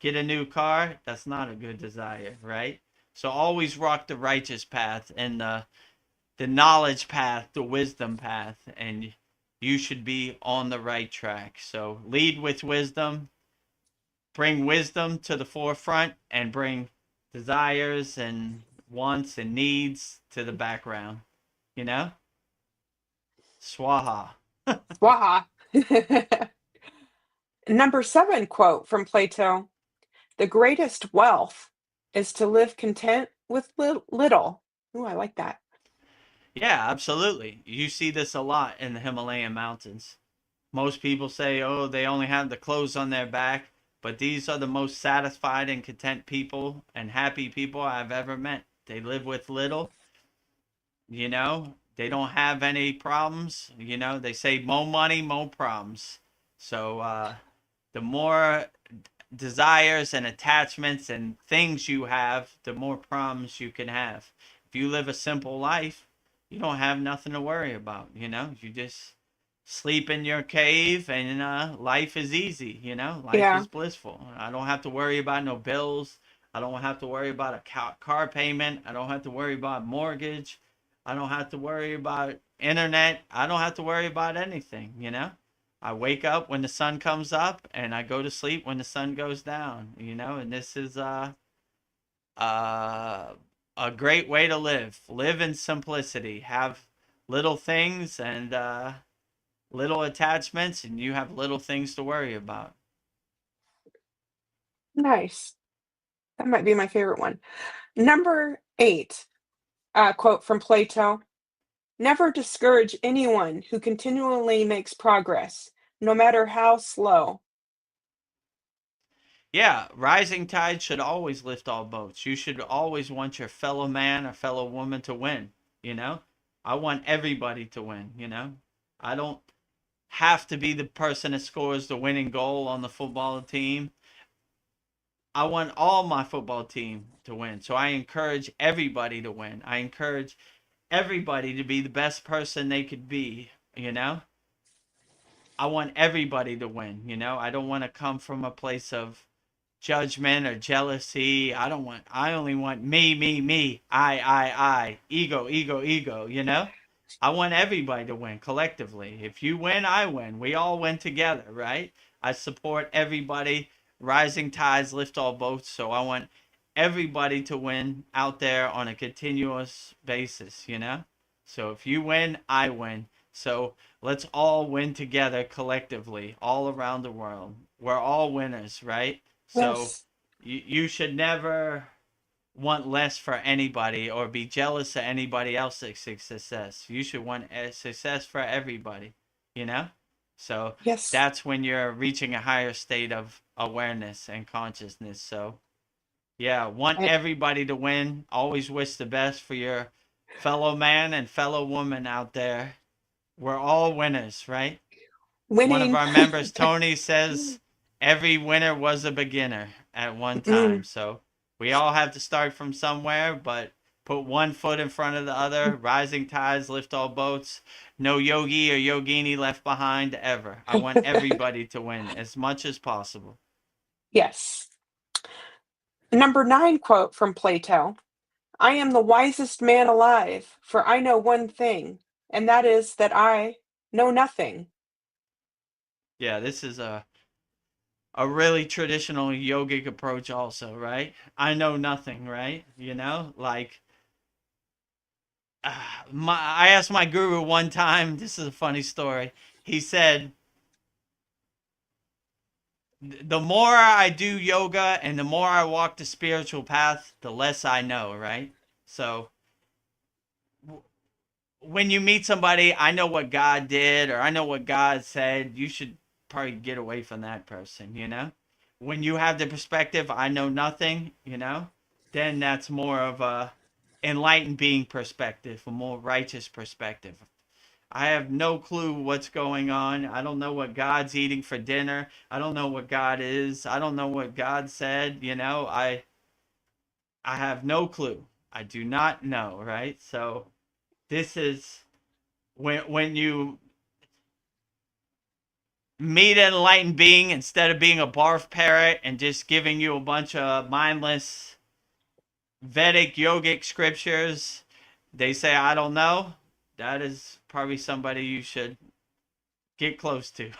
[SPEAKER 1] get a new car, that's not a good desire, right? So always rock the righteous path and the knowledge path, the wisdom path, and you should be on the right track. So lead with wisdom, bring wisdom to the forefront, and bring desires and wants and needs to the background. You know? Swaha.
[SPEAKER 3] Waha. Number 7 quote from Plato: "The greatest wealth is to live content with little." Ooh, I like that.
[SPEAKER 1] Yeah, absolutely. You see this a lot in the Himalayan mountains. Most people say, oh, they only have the clothes on their back, but these are the most satisfied and content people and happy people I've ever met. They live with little, they don't have any problems. They say more money, more problems. So the more desires and attachments and things you have, the more problems you can have. If you live a simple life, you don't have nothing to worry about. You just sleep in your cave and life is easy. Life
[SPEAKER 3] Yeah.
[SPEAKER 1] is blissful. I don't have to worry about no bills. I don't have to worry about a car payment. I don't have to worry about mortgage. I don't have to worry about internet. I don't have to worry about anything. I wake up when the sun comes up and I go to sleep when the sun goes down. And this is uh, a great way to live. Live in simplicity. Have little things and little attachments, and you have little things to worry about.
[SPEAKER 3] Nice. That might be my favorite one. Number 8 quote from Plato: "Never discourage anyone who continually makes progress, no matter how slow."
[SPEAKER 1] Yeah, rising tide should always lift all boats. You should always want your fellow man or fellow woman to win. You know, I want everybody to win. I don't have to be the person that scores the winning goal on the football team. I want all my football team to win. So I encourage everybody to win. I encourage everybody to be the best person they could be. I want everybody to win. I don't want to come from a place of judgment or jealousy. I only want me, me, me, I, ego, ego, ego. I want everybody to win collectively. If you win, I win. We all win together, right? I support everybody. Rising tides lift all boats. So I want everybody to win out there on a continuous basis. So if you win, I win. So let's all win together collectively all around the world. We're all winners, right? So
[SPEAKER 3] Yes.
[SPEAKER 1] you should never want less for anybody or be jealous of anybody else's success. You should want a success for everybody, you know? So
[SPEAKER 3] Yes.
[SPEAKER 1] that's when you're reaching a higher state of awareness and consciousness. So, yeah, want
[SPEAKER 3] I,
[SPEAKER 1] everybody to win. Always wish the best for your fellow man and fellow woman out there. We're all winners, right? One of
[SPEAKER 3] winning.
[SPEAKER 1] our members, Tony, says every winner was a beginner at one time.
[SPEAKER 3] Mm.
[SPEAKER 1] So we all have to start from somewhere, but put one foot in front of the other. Rising tides lift all boats. No yogi or yogini left behind ever. I want everybody to win as much as possible.
[SPEAKER 3] Yes. Number 9 quote from Plato: I am the wisest man alive, for I know one thing, and that is that I know nothing.
[SPEAKER 1] Yeah, this is a really traditional yogic approach also, right? I know nothing, right? You know, like I asked my guru one time, this is a funny story. He said, the more I do yoga and the more I walk the spiritual path, the less I know, right? So when you meet somebody, I know what God did or I know what God said, you should probably get away from that person, you know? When you have the perspective, I know nothing, you know, then that's more of a enlightened being perspective, a more righteous perspective. I have no clue what's going on. I don't know what God's eating for dinner. I don't know what God is. I don't know what God said, you know. I have no clue. I do not know, right? So this is when you meet an enlightened being instead of being a barf parrot and just giving you a bunch of mindless Vedic yogic scriptures, they say I don't know. That is probably somebody you should get close to.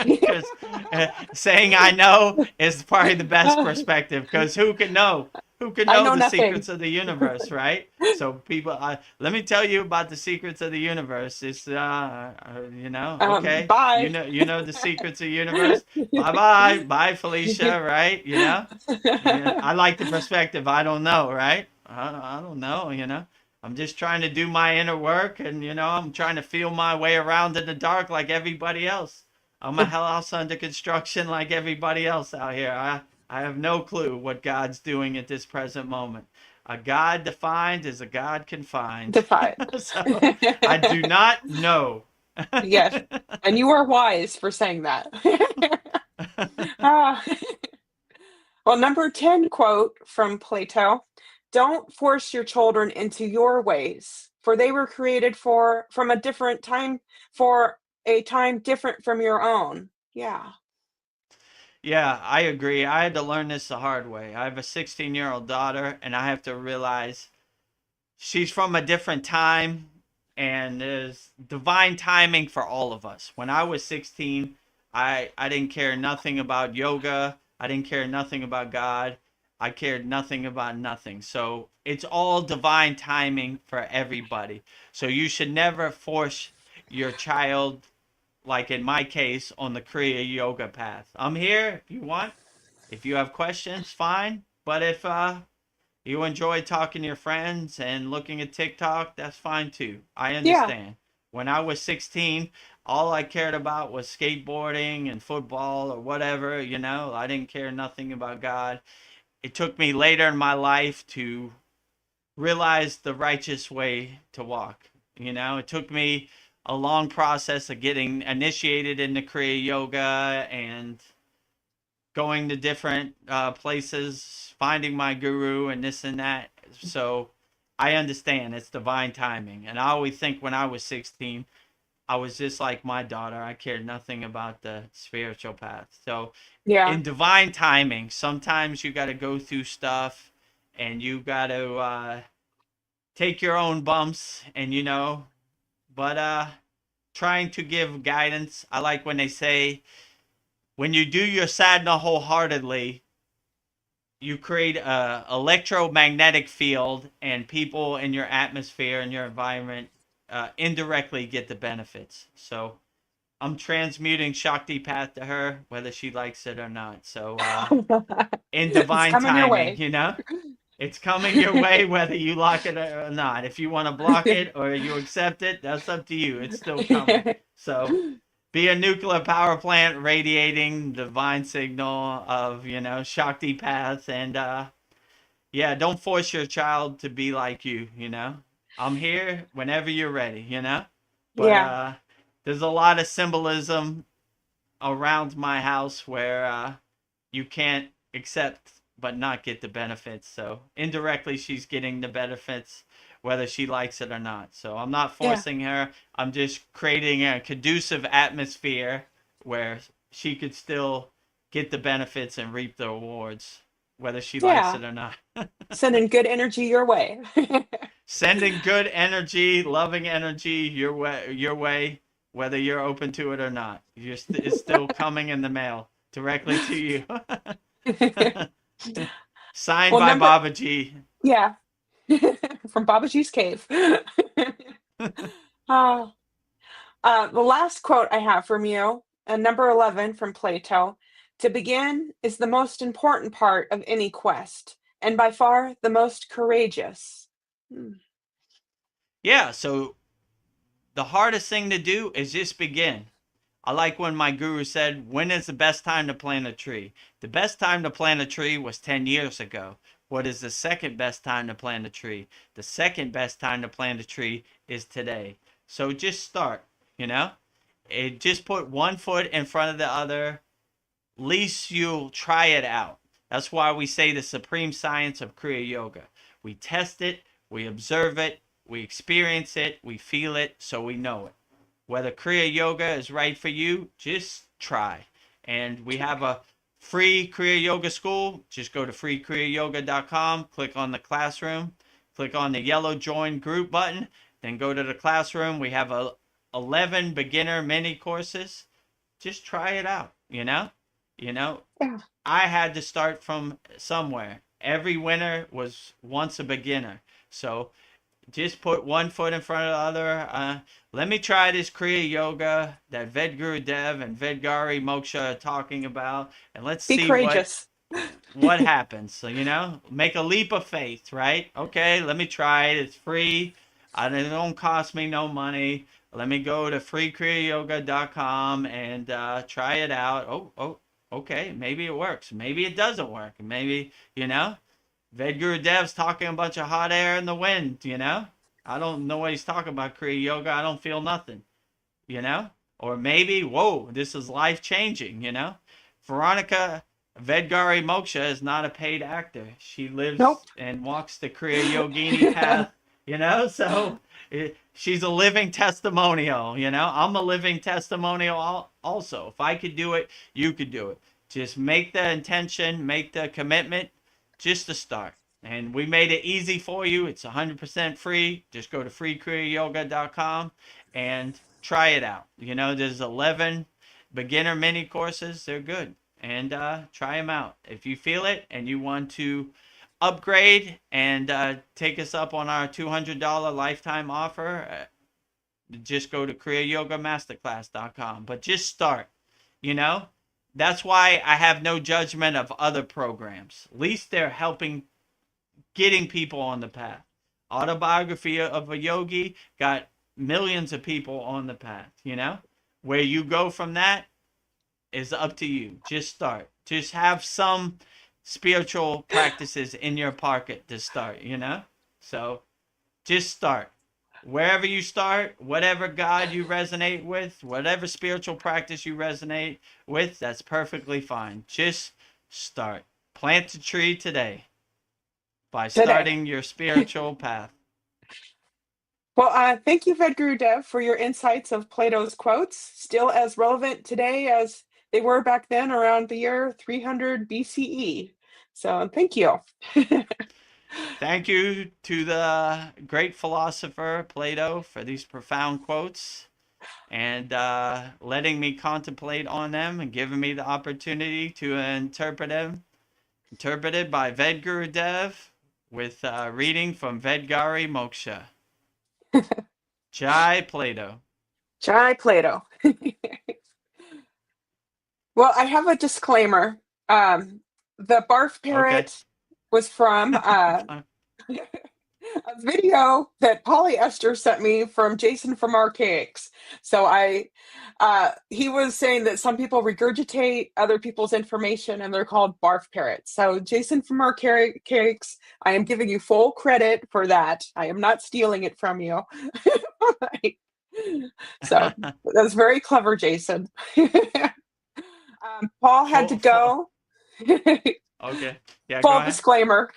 [SPEAKER 1] Because saying I know is probably the best perspective. Because who can know? Who can
[SPEAKER 3] I
[SPEAKER 1] know
[SPEAKER 3] know
[SPEAKER 1] the
[SPEAKER 3] nothing.
[SPEAKER 1] secrets of the universe, right? So people, let me tell you about the secrets of the universe. It's you know, okay,
[SPEAKER 3] Bye.
[SPEAKER 1] you know the secrets of the universe. Bye bye, bye Felicia, right? You know, yeah, I like the perspective. I don't know, right? I don't know, you know. I'm just trying to do my inner work, and you know, I'm trying to feel my way around in the dark like everybody else. I'm a house under construction like everybody else out here. I have no clue what God's doing at this present moment. A God defined is a God confined.
[SPEAKER 3] Defiant.
[SPEAKER 1] So I do not know.
[SPEAKER 3] Yes. And you are wise for saying that. Ah. Well, number 10 quote from Plato: don't force your children into your ways, for they were created from a different time, for a time different from your own. Yeah.
[SPEAKER 1] Yeah, I agree. I had to learn this the hard way. I have a 16-year-old daughter, and I have to realize she's from a different time, and there's divine timing for all of us. When I was 16, I didn't care nothing about yoga. I didn't care nothing about God. I cared nothing about nothing. So it's all divine timing for everybody. So you should never force your child, like in my case, on the Kriya yoga path. I'm here if you want. If you have questions, fine. But if you enjoy talking to your friends and looking at TikTok, that's fine too. I
[SPEAKER 3] Yeah.
[SPEAKER 1] understand. When I was 16, all I cared about was skateboarding and football or whatever, you know. I didn't care nothing about God. It took me later in my life to realize the righteous way to walk. You know, it took me a long process of getting initiated into Kriya yoga and going to different places, finding my guru and this and that. So I understand it's divine timing. And I always think when I was 16, I was just like my daughter. I cared nothing about the spiritual path. So
[SPEAKER 3] Yeah.
[SPEAKER 1] in divine timing, sometimes you got to go through stuff and you got to take your own bumps and, you know, but trying to give guidance. I like when they say, when you do your sadhana wholeheartedly, you create a electromagnetic field, and people in your atmosphere and your environment indirectly get the benefits. So I'm transmuting Shakti path to her, whether she likes it or not. So in
[SPEAKER 3] It's
[SPEAKER 1] divine
[SPEAKER 3] coming your
[SPEAKER 1] timing,
[SPEAKER 3] way.
[SPEAKER 1] you know. It's coming your way whether you lock it or not. If you want to block it or you accept it, that's up to you. It's still coming. So be a nuclear power plant radiating divine signal of, Shakti paths. And yeah, don't force your child to be like you. I'm here whenever you're ready. But
[SPEAKER 3] Yeah.
[SPEAKER 1] there's a lot of symbolism around my house where you can't accept but not get the benefits. So indirectly, she's getting the benefits whether she likes it or not. So I'm not
[SPEAKER 3] Yeah.
[SPEAKER 1] forcing her. I'm just creating a conducive atmosphere where she could still get the benefits and reap the rewards, whether she likes
[SPEAKER 3] Yeah.
[SPEAKER 1] it or not.
[SPEAKER 3] Sending good energy your way.
[SPEAKER 1] Sending good energy, loving energy your way, whether you're open to it or not. It's still coming in the mail directly to you. Signed
[SPEAKER 3] Well,
[SPEAKER 1] by Babaji.
[SPEAKER 3] yeah, from Babaji's cave. Uh, the last quote I have from you, number 11 from Plato: "To begin is the most important part of any quest, and by far the most courageous." Hmm.
[SPEAKER 1] Yeah, so the hardest thing to do is just begin. I like when my guru said, when is the best time to plant a tree? The best time to plant a tree was 10 years ago. What is the second best time to plant a tree? The second best time to plant a tree is today. So just start, you know? Just put one foot in front of the other. Least you'll try it out. That's why we say the supreme science of Kriya Yoga. We test it, we observe it, we experience it, we feel it, so we know it. Whether Kriya Yoga is right for you, just try. And we have a free Kriya Yoga school. Just go to freekriyayogamasterclass.com, click on the classroom, click on the yellow join group button, then go to the classroom. We have 11 beginner mini courses. Just try it out,
[SPEAKER 3] Yeah.
[SPEAKER 1] I had to start from somewhere. Every winner was once a beginner. So just put one foot in front of the other. Let me try this Kriya Yoga that Vedagurudev and Vedgari Moksha are talking about, and let's
[SPEAKER 3] Be
[SPEAKER 1] see what
[SPEAKER 3] courageous.
[SPEAKER 1] what happens. So make a leap of faith, right? Okay, let me try it. It's free. It don't cost me no money. Let me go to freekriyyoga.com and try it out. Oh, okay. Maybe it works. Maybe it doesn't work. Maybe Vedgurudev's talking a bunch of hot air in the wind. I don't know what he's talking about, Kriya Yoga. I don't feel nothing, you know? Or maybe, whoa, this is life changing. Veronica Vedgari Moksha is not a paid actor. She
[SPEAKER 3] Nope.
[SPEAKER 1] lives and walks the Kriya Yogini path. So she's a living testimonial. I'm a living testimonial also. If I could do it, you could do it. Just make the intention, make the commitment, just to start. And we made it easy for you. It's 100% free. Just go to freekriyyoga.com and try it out. There's 11 beginner mini courses. They're good. And try them out. If you feel it and you want to upgrade and take us up on our $200 lifetime offer, just go to kriyayogamasterclass.com. But just start. You know, that's why I have no judgment of other programs. At least they're helping getting people on the path. Autobiography of a Yogi got millions of people on the path. Where you go from that is up to you. Just start. Just have some spiritual practices in your pocket to start. So just start. Wherever you start, whatever God you resonate with, whatever spiritual practice you resonate with, that's perfectly fine. Just start. Plant a tree today by
[SPEAKER 3] Today.
[SPEAKER 1] starting your spiritual path.
[SPEAKER 3] Well, thank you, Vedgurudev, for your insights of Plato's quotes, still as relevant today as they were back then around the year 300 BCE. So thank you.
[SPEAKER 1] Thank you to the great philosopher Plato for these profound quotes and letting me contemplate on them and giving me the opportunity to interpret them. Interpreted by Vedagurudev with reading from Vedgari Moksha. Jai Plato.
[SPEAKER 3] Jai Plato. Well, I have a disclaimer. The barf
[SPEAKER 1] Okay.
[SPEAKER 3] parrot was from a video that polyester sent me from Jason from Archaics. So he was saying that some people regurgitate other people's information and they're called barf parrots. So Jason from Archaics, I am giving you full credit for that. I am not stealing it from you. So that's very clever, Jason. Paul had to go.
[SPEAKER 1] Okay. Yeah, go
[SPEAKER 3] Full
[SPEAKER 1] ahead.
[SPEAKER 3] disclaimer.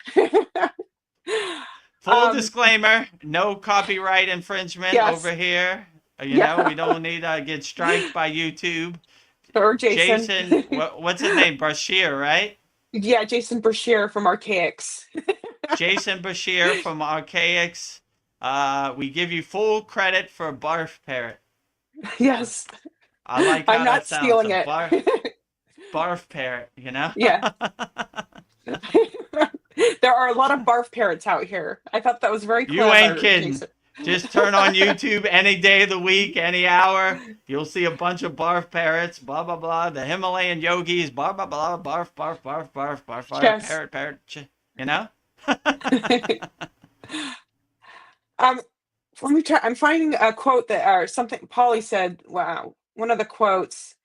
[SPEAKER 1] Full disclaimer, no copyright infringement
[SPEAKER 3] Yes.
[SPEAKER 1] over here. You
[SPEAKER 3] Yeah.
[SPEAKER 1] know, we don't need to get striked by YouTube.
[SPEAKER 3] Or Jason.
[SPEAKER 1] Jason, what's his name? Brashear, right?
[SPEAKER 3] Yeah, Jason Brashear from Archaics.
[SPEAKER 1] Jason Brashear from Archaics. We give you full credit for barf parrot.
[SPEAKER 3] Yes.
[SPEAKER 1] I like how
[SPEAKER 3] I'm not
[SPEAKER 1] that sounds.
[SPEAKER 3] stealing
[SPEAKER 1] A
[SPEAKER 3] it.
[SPEAKER 1] barf parrot, you know?
[SPEAKER 3] Yeah. There are a lot of barf parrots out here. I thought that was very clever.
[SPEAKER 1] You ain't kidding.
[SPEAKER 3] Jason.
[SPEAKER 1] Just turn on YouTube any day of the week, any hour. You'll see a bunch of barf parrots, blah, blah, blah. The Himalayan yogis, blah, blah, blah, barf, barf, barf, barf, barf, barf,
[SPEAKER 3] Yes.
[SPEAKER 1] parrot, you know?
[SPEAKER 3] Let me try. I'm finding a quote that, or something Polly said. Wow. One of the quotes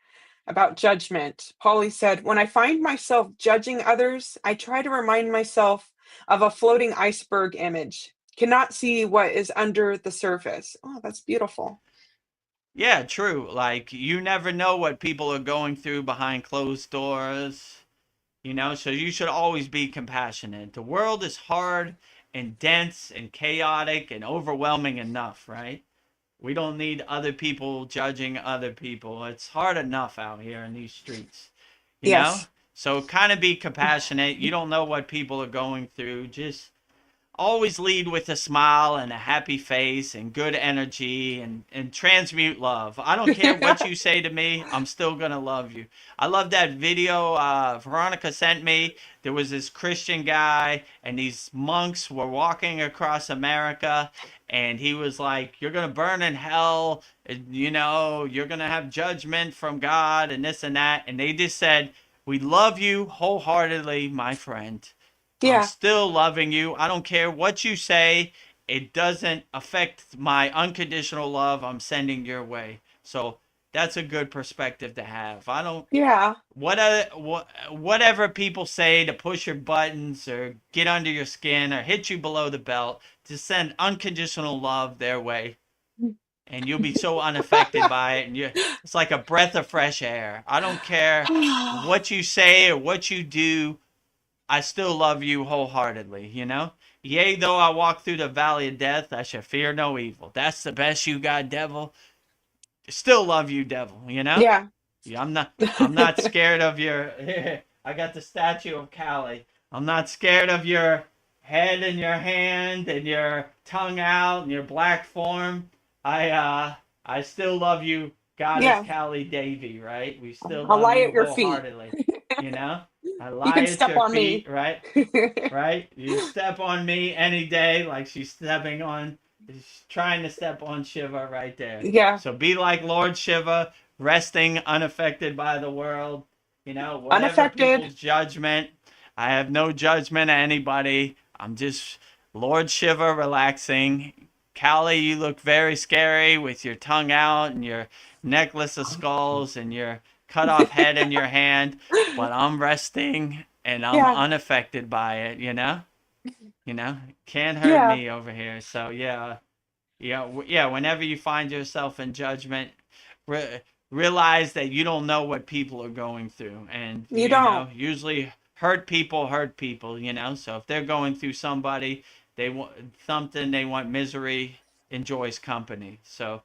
[SPEAKER 3] about judgment. Polly said, "When I find myself judging others, I try to remind myself of a floating iceberg image. Cannot see what is under the surface." Oh, that's beautiful.
[SPEAKER 1] Yeah, true. Like, you never know what people are going through behind closed doors, you know? So you should always be compassionate. The world is hard and dense and chaotic and overwhelming enough, right? We don't need other people judging other people. It's hard enough out here in these streets, you know?
[SPEAKER 3] Yes.
[SPEAKER 1] So kind of be compassionate. You don't know what people are going through. Just always lead with a smile and a happy face and good energy and transmute love. I don't care what you say to me. I'm still going to love you. I love that video Veronica sent me. There was this Christian guy and these monks were walking across America and he was like, "You're going to burn in hell. You know, you're going to have judgment from God and this and that." And they just said, "We love you wholeheartedly, my friend. I'm
[SPEAKER 3] Yeah.
[SPEAKER 1] still loving you. I don't care what you say. It doesn't affect my unconditional love I'm sending your way." So that's a good perspective to have. I don't,
[SPEAKER 3] Yeah.
[SPEAKER 1] whatever people say to push your buttons or get under your skin or hit you below the belt, to send unconditional love their way. And you'll be so unaffected by it. And it's like a breath of fresh air. I don't care what you say or what you do. I still love you wholeheartedly, you know? "Yea, though I walk through the valley of death, I shall fear no evil." That's the best you got, devil. Still love you, devil, you know?
[SPEAKER 3] Yeah.
[SPEAKER 1] Yeah, I'm not scared of your I got the statue of Kali. I'm not scared of your head in your hand and your tongue out and your black form. I still love you, Goddess
[SPEAKER 3] Yeah.
[SPEAKER 1] Kali Devi, right? We still
[SPEAKER 3] I'll
[SPEAKER 1] love
[SPEAKER 3] lie
[SPEAKER 1] you
[SPEAKER 3] at your feet.
[SPEAKER 1] wholeheartedly, you know? I
[SPEAKER 3] You
[SPEAKER 1] lie
[SPEAKER 3] can
[SPEAKER 1] at
[SPEAKER 3] step
[SPEAKER 1] your
[SPEAKER 3] on
[SPEAKER 1] feet,
[SPEAKER 3] me.
[SPEAKER 1] right? Right? You step on me any day, like she's trying to step on Shiva right there.
[SPEAKER 3] Yeah.
[SPEAKER 1] So be like Lord Shiva, resting unaffected by the world. You know, whatever
[SPEAKER 3] Unaffected.
[SPEAKER 1] people's judgment, I have no judgment of anybody. I'm just Lord Shiva relaxing. Kali, you look very scary with your tongue out and your necklace of skulls and your cut off head in your hand, but I'm resting and I'm
[SPEAKER 3] Yeah.
[SPEAKER 1] unaffected by it, you know? You know, can't hurt
[SPEAKER 3] Yeah.
[SPEAKER 1] me over here. So yeah, whenever you find yourself in judgment, realize that you don't know what people are going through, and
[SPEAKER 3] You don't.
[SPEAKER 1] know, usually hurt people, you know. So if they're going through they want misery, enjoys company. So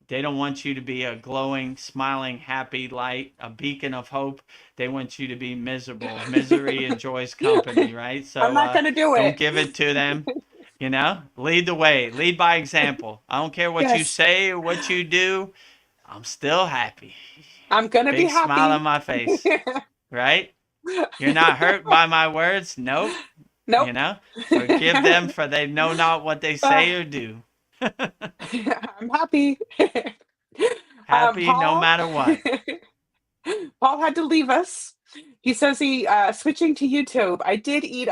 [SPEAKER 1] they don't want you to be a glowing, smiling, happy light, a beacon of hope. They want you to be miserable. Misery enjoys company, right? So
[SPEAKER 3] I'm not going to do
[SPEAKER 1] don't
[SPEAKER 3] it.
[SPEAKER 1] give it to them. You know, lead the way, lead by example. I don't care what you
[SPEAKER 3] Yes.
[SPEAKER 1] say or what you do. I'm still happy.
[SPEAKER 3] I'm going to be
[SPEAKER 1] Big smile on
[SPEAKER 3] happy.
[SPEAKER 1] my face, right? You're not hurt by my words? Nope.
[SPEAKER 3] Nope.
[SPEAKER 1] You know, forgive them for they know not what they say or do.
[SPEAKER 3] I'm happy.
[SPEAKER 1] Happy no
[SPEAKER 3] Paul?
[SPEAKER 1] matter what.
[SPEAKER 3] Paul had to leave us. He says he switching to YouTube. I did eat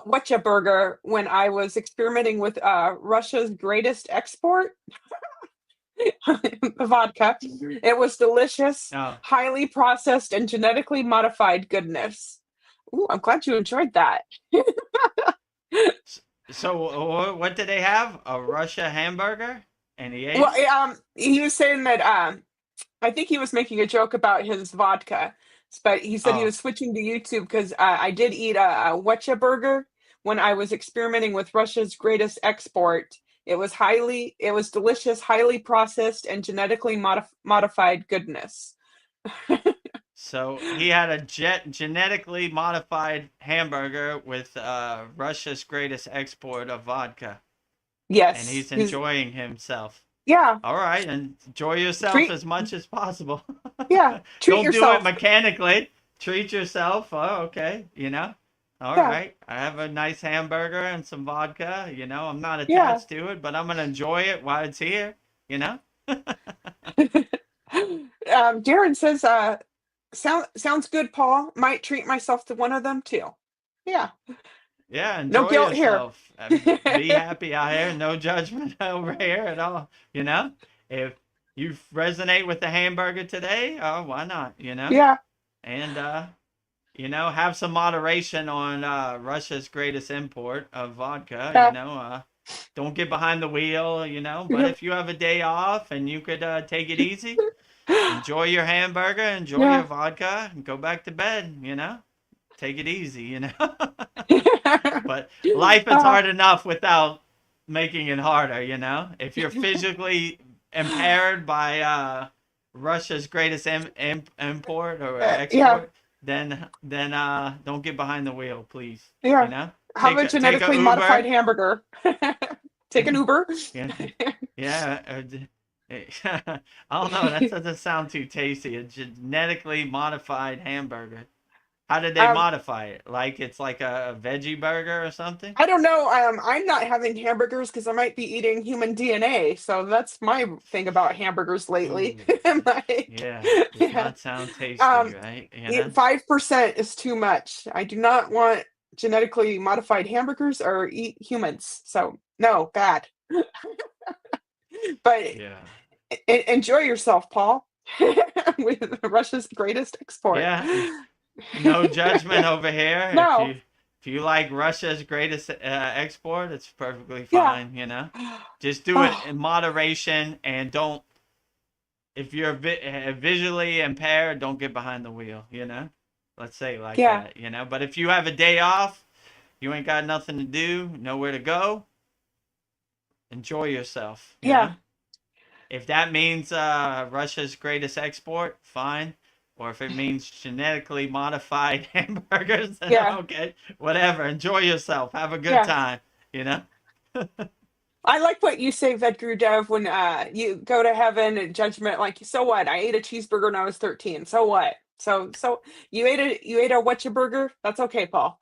[SPEAKER 3] Whatcha burger when I was experimenting with Russia's greatest export, vodka. It was delicious,
[SPEAKER 1] Oh,
[SPEAKER 3] highly processed, and genetically modified goodness. Ooh, I'm glad you enjoyed that.
[SPEAKER 1] so what did they have? A Russia hamburger, and he ate
[SPEAKER 3] Well,
[SPEAKER 1] it.
[SPEAKER 3] he was saying that I think he was making a joke about his vodka, but he said he
[SPEAKER 1] Oh,
[SPEAKER 3] was switching to YouTube because I did eat a Wetcha burger when I was experimenting with Russia's greatest export. It was delicious, highly processed, and genetically modified goodness.
[SPEAKER 1] so he had a genetically modified hamburger with Russia's greatest export of vodka, and
[SPEAKER 3] Yes,
[SPEAKER 1] he's enjoying himself.
[SPEAKER 3] yeah,
[SPEAKER 1] All right, and enjoy yourself
[SPEAKER 3] treat
[SPEAKER 1] as much as possible.
[SPEAKER 3] yeah, treat
[SPEAKER 1] Don't do it
[SPEAKER 3] yourself.
[SPEAKER 1] mechanically. Treat yourself. Oh, okay. All
[SPEAKER 3] Yeah,
[SPEAKER 1] right. I have a nice hamburger and some vodka. I'm not
[SPEAKER 3] yeah.
[SPEAKER 1] attached to it, but I'm gonna enjoy it while it's here. You know.
[SPEAKER 3] Darren says, sounds good, Paul. Might treat myself to one of them too. Yeah,
[SPEAKER 1] Yeah,
[SPEAKER 3] no
[SPEAKER 1] enjoy
[SPEAKER 3] guilt here.
[SPEAKER 1] yourself. Be happy out here. No judgment over here at all. If you resonate with the hamburger today, oh, why not?
[SPEAKER 3] Yeah,
[SPEAKER 1] And have some moderation on Russia's greatest import of vodka.
[SPEAKER 3] yeah,
[SPEAKER 1] Don't get behind the wheel. But if you have a day off and you could take it easy, enjoy your hamburger, enjoy your
[SPEAKER 3] yeah.
[SPEAKER 1] vodka, and go back to bed. Take it easy. But life is
[SPEAKER 3] Uh,
[SPEAKER 1] hard enough without making it harder. If you're physically impaired by Russia's greatest import or
[SPEAKER 3] yeah,
[SPEAKER 1] export, then don't get behind the wheel, please.
[SPEAKER 3] yeah. Have a
[SPEAKER 1] Take a
[SPEAKER 3] genetically modified
[SPEAKER 1] Uber.
[SPEAKER 3] hamburger. Take an Uber.
[SPEAKER 1] Yeah, yeah. I don't know. That doesn't sound too tasty. A genetically modified hamburger. How did they
[SPEAKER 3] Um,
[SPEAKER 1] modify it? Like it's like a veggie burger or something?
[SPEAKER 3] I don't know. I'm not having hamburgers because I might be eating human DNA. So that's my thing about hamburgers lately.
[SPEAKER 1] Ooh,
[SPEAKER 3] Like,
[SPEAKER 1] yeah. Does
[SPEAKER 3] yeah.
[SPEAKER 1] not sound tasty, right?
[SPEAKER 3] 5% is too much. I do not want genetically modified hamburgers or eat humans. So no, bad. But
[SPEAKER 1] Yeah.
[SPEAKER 3] enjoy yourself, Paul, with Russia's greatest export.
[SPEAKER 1] Yeah. No judgment over here. If
[SPEAKER 3] No,
[SPEAKER 1] you like Russia's greatest export, it's perfectly
[SPEAKER 3] yeah.
[SPEAKER 1] fine. Just do it
[SPEAKER 3] Oh,
[SPEAKER 1] in moderation and don't. If you're visually impaired, don't get behind the wheel. Let's say it like
[SPEAKER 3] yeah,
[SPEAKER 1] that. But if you have a day off, you ain't got nothing to do, nowhere to go, enjoy yourself.
[SPEAKER 3] yeah,
[SPEAKER 1] If that means Russia's greatest export, fine. Or if it means genetically modified hamburgers, then
[SPEAKER 3] yeah,
[SPEAKER 1] okay, whatever. Enjoy yourself. Have a good
[SPEAKER 3] yeah.
[SPEAKER 1] time. You know.
[SPEAKER 3] I like what you say, Vedagurudev, when you go to heaven and judgment. Like, so what? I ate a cheeseburger when I was 13. So what? So you ate a whatcha burger? That's okay, Paul.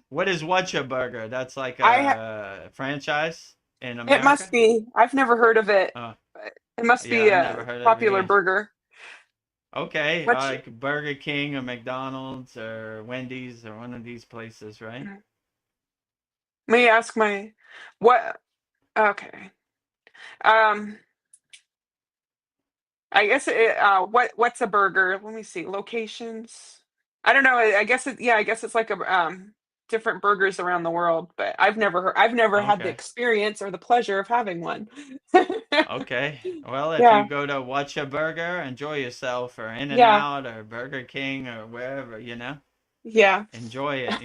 [SPEAKER 1] What is Whatcha Burger? That's like
[SPEAKER 3] I ha-
[SPEAKER 1] a franchise in
[SPEAKER 3] it must
[SPEAKER 1] America.
[SPEAKER 3] be. I've never heard of it.
[SPEAKER 1] Uh,
[SPEAKER 3] It must
[SPEAKER 1] yeah,
[SPEAKER 3] be
[SPEAKER 1] I've never
[SPEAKER 3] a
[SPEAKER 1] heard of it
[SPEAKER 3] popular
[SPEAKER 1] either.
[SPEAKER 3] burger.
[SPEAKER 1] Okay,
[SPEAKER 3] What's
[SPEAKER 1] like Burger King or McDonald's or Wendy's or one of these places, right?
[SPEAKER 3] Let me ask my what? Okay. Um, I guess what's a burger? Let me see. Locations. I don't know. I guess I guess it's like a different burgers around the world, but I've never had the
[SPEAKER 1] Okay.
[SPEAKER 3] experience or the pleasure of having one.
[SPEAKER 1] Okay. Well, if you
[SPEAKER 3] Yeah.
[SPEAKER 1] go to Whatcha Burger, enjoy yourself, or In and
[SPEAKER 3] Yeah.
[SPEAKER 1] Out, or Burger King, or wherever,
[SPEAKER 3] Yeah.
[SPEAKER 1] enjoy it.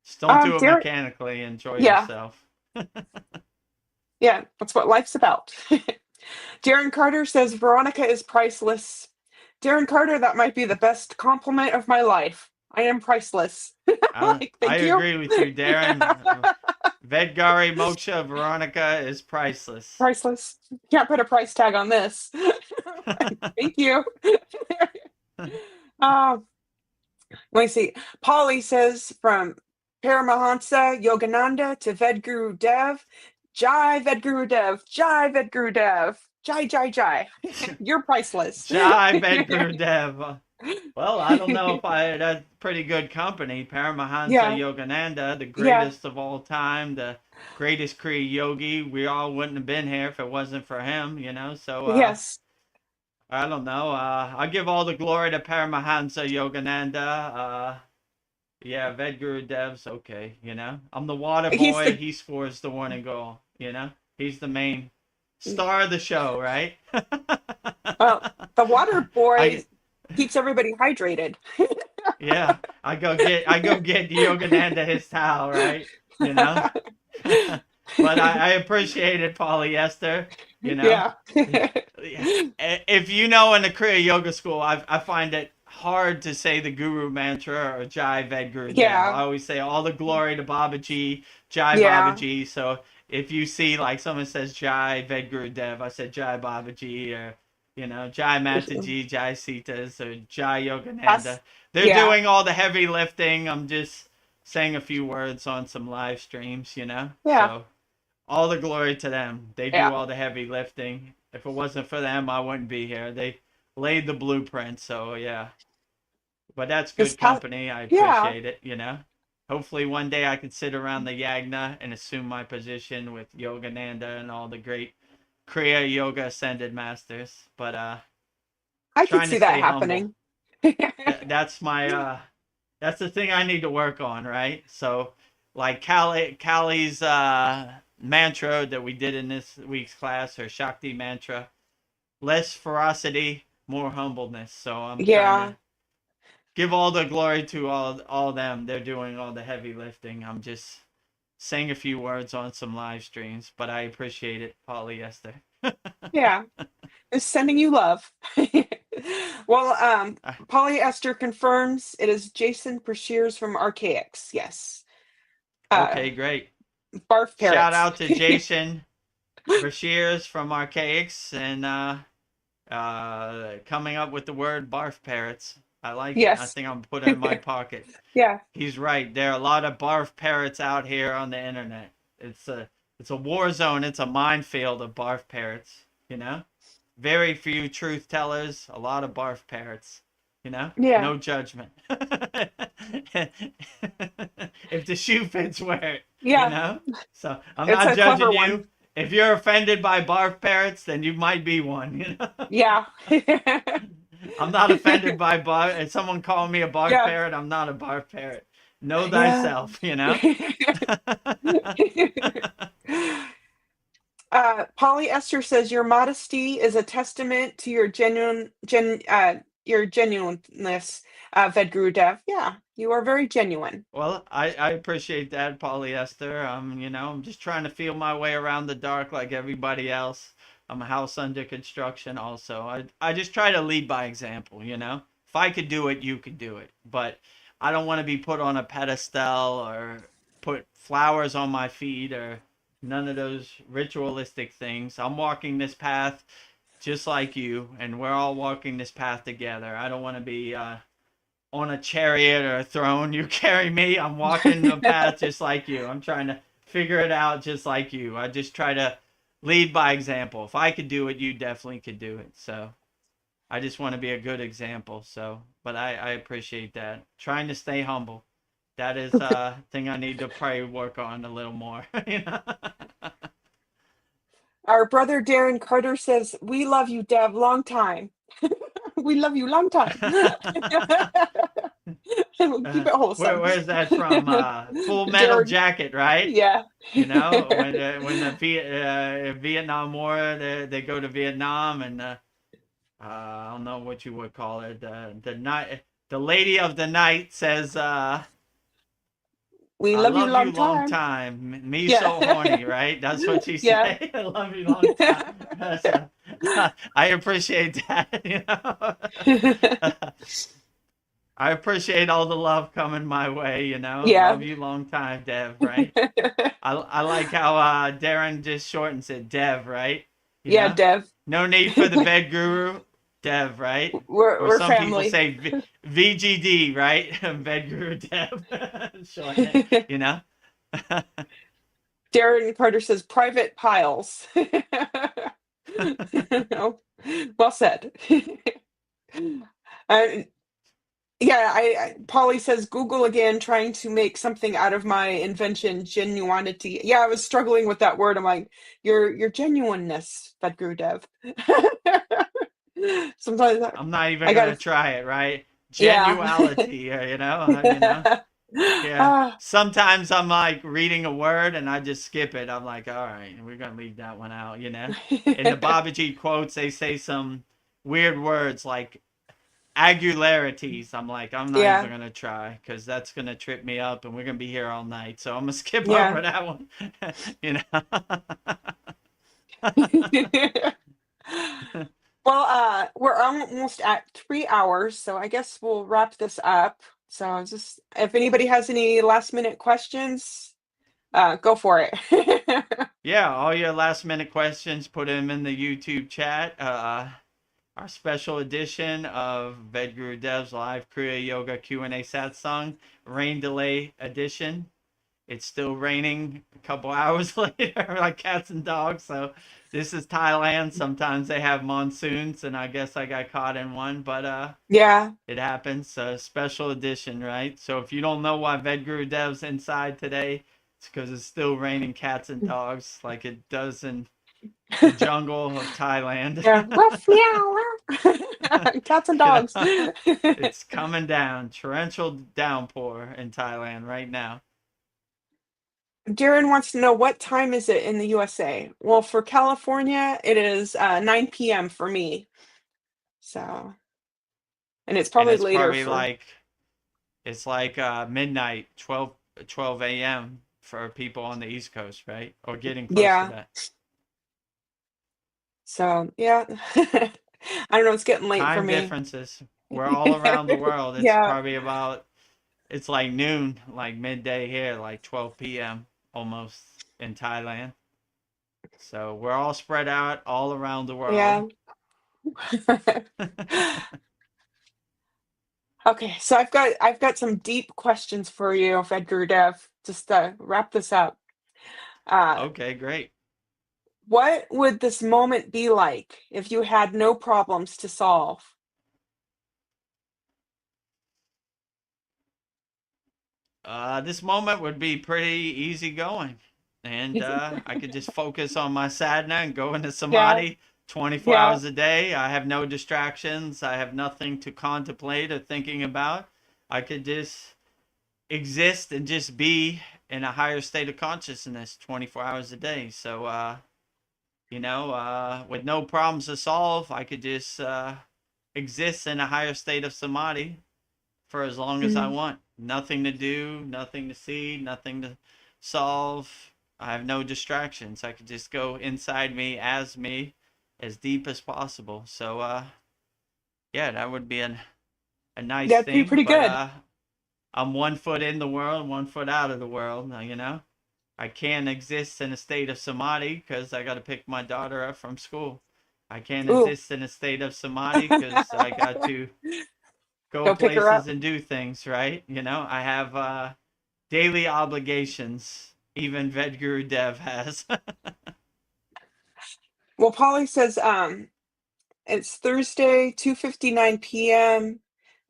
[SPEAKER 1] Just don't do it
[SPEAKER 3] Darren,
[SPEAKER 1] mechanically. Enjoy
[SPEAKER 3] yeah.
[SPEAKER 1] yourself.
[SPEAKER 3] Yeah, that's what life's about. Darren Carter says Veronica is priceless. Darren Carter, that might be the best compliment of my life. I am priceless. Like,
[SPEAKER 1] I
[SPEAKER 3] thank you.
[SPEAKER 1] agree with you, Darren. Vedgari Moksha Veronica is priceless.
[SPEAKER 3] Priceless. Can't put a price tag on this. Thank you. Let me see. Polly says from Paramahansa Yogananda to Vedagurudev. Jai Vedagurudev. Jai Vedagurudev. Jai, jai, jai. You're priceless.
[SPEAKER 1] Jai Vedgurudev. Well, I don't know if that's pretty good company. Paramahansa
[SPEAKER 3] Yeah,
[SPEAKER 1] Yogananda, the
[SPEAKER 3] yeah,
[SPEAKER 1] greatest of all time, the greatest Kriya yogi. We all wouldn't have been here if it wasn't for him, you know. So
[SPEAKER 3] yes.
[SPEAKER 1] I don't know. I give all the glory to Paramahansa Yogananda. Yeah, Vedgurudev's okay, you know. I'm the water
[SPEAKER 3] He's
[SPEAKER 1] boy.
[SPEAKER 3] the
[SPEAKER 1] He scores the winning goal, you know. He's the main star of the show, right?
[SPEAKER 3] well, the water
[SPEAKER 1] I
[SPEAKER 3] boy keeps everybody hydrated.
[SPEAKER 1] Yeah, I go get Yogananda his towel, right? You know. But I appreciated polyester, you know.
[SPEAKER 3] Yeah.
[SPEAKER 1] If you know in the Kriya Yoga School, I find it hard to say the Guru mantra or Jai Ved Gurudev.
[SPEAKER 3] Yeah.
[SPEAKER 1] I always say all the glory to Babaji, Jai
[SPEAKER 3] Yeah.
[SPEAKER 1] Babaji. So if you see like someone says Jai Ved Gurudev, I said Jai Babaji or Jai Mataji, Jai Sitas or Jai Yogananda.
[SPEAKER 3] That's
[SPEAKER 1] They're
[SPEAKER 3] yeah.
[SPEAKER 1] doing all the heavy lifting. I'm just saying a few words on some live streams,
[SPEAKER 3] Yeah.
[SPEAKER 1] So all the glory to them. They do
[SPEAKER 3] Yeah.
[SPEAKER 1] all the heavy lifting. If it wasn't for them, I wouldn't be here. They laid the blueprint, so yeah. But that's
[SPEAKER 3] It's
[SPEAKER 1] good company. I
[SPEAKER 3] yeah.
[SPEAKER 1] appreciate it. Hopefully one day I can sit around the yagna and assume my position with Yogananda and all the great Kriya Yoga Ascended Masters. But
[SPEAKER 3] I could
[SPEAKER 1] trying to
[SPEAKER 3] see that
[SPEAKER 1] stay humble.
[SPEAKER 3] happening.
[SPEAKER 1] That's my that's the thing I need to work on, right? So like Callie's mantra that we did in this week's class, her Shakti mantra, less ferocity, more humbleness. So I'm trying
[SPEAKER 3] Yeah.
[SPEAKER 1] to give all the glory to all them. They're doing all the heavy lifting. I'm just saying a few words on some live streams, but I appreciate it, polyester.
[SPEAKER 3] Yeah. It's sending you love. Well, polyester confirms it is Jason Pershears from Archaics. Yes. Uh,
[SPEAKER 1] Okay, great.
[SPEAKER 3] barf
[SPEAKER 1] Shout
[SPEAKER 3] parrots.
[SPEAKER 1] out to Jason Brashears from Archaics and coming up with the word barf parrots. I like it. I
[SPEAKER 3] Yes.
[SPEAKER 1] think I'm putting it in my pocket.
[SPEAKER 3] Yeah.
[SPEAKER 1] He's right. There are a lot of barf parrots out here on the internet. It's a war zone. It's a minefield of barf parrots. Very few truth tellers. A lot of barf parrots.
[SPEAKER 3] Yeah.
[SPEAKER 1] No judgment. If the shoe fits, wear it.
[SPEAKER 3] Yeah.
[SPEAKER 1] So I'm
[SPEAKER 3] It's
[SPEAKER 1] not
[SPEAKER 3] a clever
[SPEAKER 1] judging
[SPEAKER 3] one.
[SPEAKER 1] you. If you're offended by barf parrots, then you might be one.
[SPEAKER 3] Yeah.
[SPEAKER 1] I'm not offended by barf. If someone called me a barf
[SPEAKER 3] Yeah.
[SPEAKER 1] parrot, I'm not a barf parrot. Know
[SPEAKER 3] Yeah.
[SPEAKER 1] thyself.
[SPEAKER 3] Polyester says your modesty is a testament to your your genuineness, Vedgurudev. Yeah, you are very genuine.
[SPEAKER 1] Well, I appreciate that, polyester. I'm just trying to feel my way around the dark like everybody else. I'm a house under construction also. I just try to lead by example. If I could do it, you could do it. But I don't want to be put on a pedestal or put flowers on my feet or none of those ritualistic things. I'm walking this path just like you, and we're all walking this path together. I don't want to be on a chariot or a throne. You carry me. I'm walking the path just like you. I'm trying to figure it out just like you. I just try to lead by example. If I could do it, you definitely could do it. So I just want to be a good example. So, but I appreciate that. Trying to stay humble. That is a thing I need to probably work on a little more.
[SPEAKER 3] Our brother Darren Carter says, "We love you, Dev. Long time. We love you, long time." We'll keep it wholesome.
[SPEAKER 1] Where's that from? Full Metal
[SPEAKER 3] Darren,
[SPEAKER 1] Jacket, right?
[SPEAKER 3] yeah.
[SPEAKER 1] When the Vietnam War, they go to Vietnam, and I don't know what you would call it. The lady of the night says,
[SPEAKER 3] We
[SPEAKER 1] "I
[SPEAKER 3] love you,
[SPEAKER 1] love you
[SPEAKER 3] long
[SPEAKER 1] long
[SPEAKER 3] time.
[SPEAKER 1] time." Me
[SPEAKER 3] Yeah.
[SPEAKER 1] so horny, right? That's what she
[SPEAKER 3] Yeah.
[SPEAKER 1] say. I love you long time. I appreciate that. I appreciate all the love coming my way.
[SPEAKER 3] Yeah.
[SPEAKER 1] Love you long time, Dev. Right? I like how Darren just shortens it, Dev. Right?
[SPEAKER 3] Yeah, Dev.
[SPEAKER 1] No need for the bed guru, Dev. Right? Or
[SPEAKER 3] We're
[SPEAKER 1] some people
[SPEAKER 3] family.
[SPEAKER 1] say VGD, right? Bed guru Dev. Shorten it.
[SPEAKER 3] Darren Carter says private piles. Oh, well said. Yeah, Polly says Google again, trying to make something out of my invention, genuinity. Yeah, I was struggling with that word. I'm like, your genuineness, Vedagurudev. Sometimes
[SPEAKER 1] I'm not even
[SPEAKER 3] I
[SPEAKER 1] gonna
[SPEAKER 3] gotta,
[SPEAKER 1] try it, right?
[SPEAKER 3] yeah.
[SPEAKER 1] Genuality, Yeah.
[SPEAKER 3] Ah,
[SPEAKER 1] Sometimes I'm like reading a word and I just skip it. I'm like, all right, we're gonna leave that one out. In the Babaji quotes, they say some weird words like angularities. I'm like, I'm not even
[SPEAKER 3] yeah,
[SPEAKER 1] gonna try because that's gonna trip me up, and we're gonna be here all night. So I'm gonna skip
[SPEAKER 3] yeah.
[SPEAKER 1] over that one. you know.
[SPEAKER 3] Well, we're almost at 3 hours, so I guess we'll wrap this up. So just if anybody has any last minute questions, go for it.
[SPEAKER 1] Yeah, all your last minute questions, put them in the YouTube chat. Our special edition of Vedgurudev's live Kriya Yoga Q&A Satsang rain delay edition. It's still raining a couple hours later, like cats and dogs. So this is Thailand. Sometimes they have monsoons, and I guess I got caught in one, but
[SPEAKER 3] Yeah.
[SPEAKER 1] it happens. Special edition, right? So if you don't know why Vedgurudev's inside today, it's because it's still raining cats and dogs, like it does in the jungle of Thailand.
[SPEAKER 3] Yeah. Ruff, meow, meow. Cats and
[SPEAKER 1] you
[SPEAKER 3] dogs.
[SPEAKER 1] know, it's coming down, torrential downpour in Thailand right now.
[SPEAKER 3] Darren wants to know what time is it in the USA? Well, for California, it is 9 p.m. for me. So, and it's
[SPEAKER 1] And
[SPEAKER 3] probably
[SPEAKER 1] it's
[SPEAKER 3] later
[SPEAKER 1] probably
[SPEAKER 3] for,
[SPEAKER 1] like it's like midnight, 12 a.m. for people on the East Coast, right? Or getting close to
[SPEAKER 3] yeah.
[SPEAKER 1] that.
[SPEAKER 3] So, yeah. I don't know. It's getting late for
[SPEAKER 1] Time
[SPEAKER 3] me.
[SPEAKER 1] differences. We're all around the world. It's
[SPEAKER 3] Yeah.
[SPEAKER 1] probably about it's like noon, like midday here, like 12 p.m. almost in Thailand. So we're all spread out all around the world.
[SPEAKER 3] Yeah. Okay, so I've got some deep questions for you, Vedagurudev, just to wrap this up. Uh,
[SPEAKER 1] Okay, great.
[SPEAKER 3] what would this moment be like if you had no problems to solve?
[SPEAKER 1] This moment would be pretty easy going. And I could just focus on my sadhana and go into
[SPEAKER 3] Yeah,
[SPEAKER 1] samadhi 24
[SPEAKER 3] yeah.
[SPEAKER 1] hours a day. I have no distractions. I have nothing to contemplate or thinking about. I could just exist and just be in a higher state of consciousness 24 hours a day. So, with no problems to solve, I could just exist in a higher state of samadhi for as long as I
[SPEAKER 3] Mhm.
[SPEAKER 1] want. Nothing to do, nothing to see, nothing to solve. I have no distractions. I could just go inside me, as deep as possible. So, yeah, that would be a nice
[SPEAKER 3] That'd be
[SPEAKER 1] thing.
[SPEAKER 3] pretty
[SPEAKER 1] But
[SPEAKER 3] good.
[SPEAKER 1] I'm 1 foot in the world, 1 foot out of the world. I can't exist in a state of samadhi because I got to pick my daughter up from school. I can't
[SPEAKER 3] Ooh.
[SPEAKER 1] exist in a state of samadhi because I got to go
[SPEAKER 3] Go pick her
[SPEAKER 1] places
[SPEAKER 3] up.
[SPEAKER 1] and do things, right? I have daily obligations. Even Vedgurudev has.
[SPEAKER 3] Well, Polly says it's Thursday, 2:59 p.m.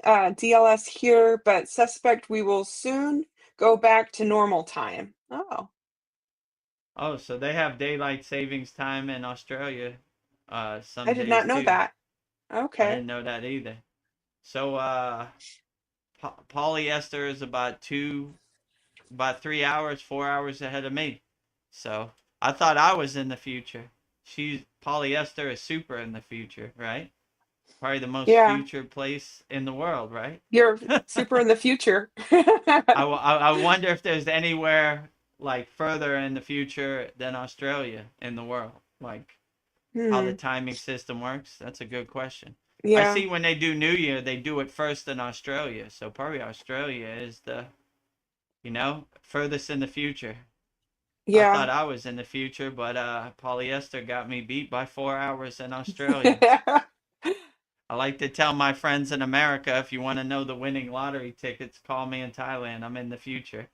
[SPEAKER 3] DLS here, but suspect we will soon go back to normal time. Oh,
[SPEAKER 1] Oh, so they have daylight savings time in Australia
[SPEAKER 3] I
[SPEAKER 1] some
[SPEAKER 3] did
[SPEAKER 1] days
[SPEAKER 3] not know
[SPEAKER 1] too.
[SPEAKER 3] that.
[SPEAKER 1] I
[SPEAKER 3] Okay.
[SPEAKER 1] didn't know that either. So polyester is about 3 hours, 4 hours ahead of me. So I thought I was in the future. She's polyester is super in the future, right? Probably the most
[SPEAKER 3] Yeah,
[SPEAKER 1] future place in the world, right?
[SPEAKER 3] you're super in the future.
[SPEAKER 1] I wonder if there's anywhere like further in the future than Australia in the world, like how the
[SPEAKER 3] Hmm.
[SPEAKER 1] timing system works. That's a good question. I
[SPEAKER 3] Yeah,
[SPEAKER 1] see when they do New Year, they do it first in Australia. So probably Australia is the, furthest in the future. I
[SPEAKER 3] yeah.
[SPEAKER 1] thought I was in the future, but polyester got me beat by 4 hours in Australia. I like to tell my friends in America, if you want to know the winning lottery tickets, call me in Thailand. I'm in the future.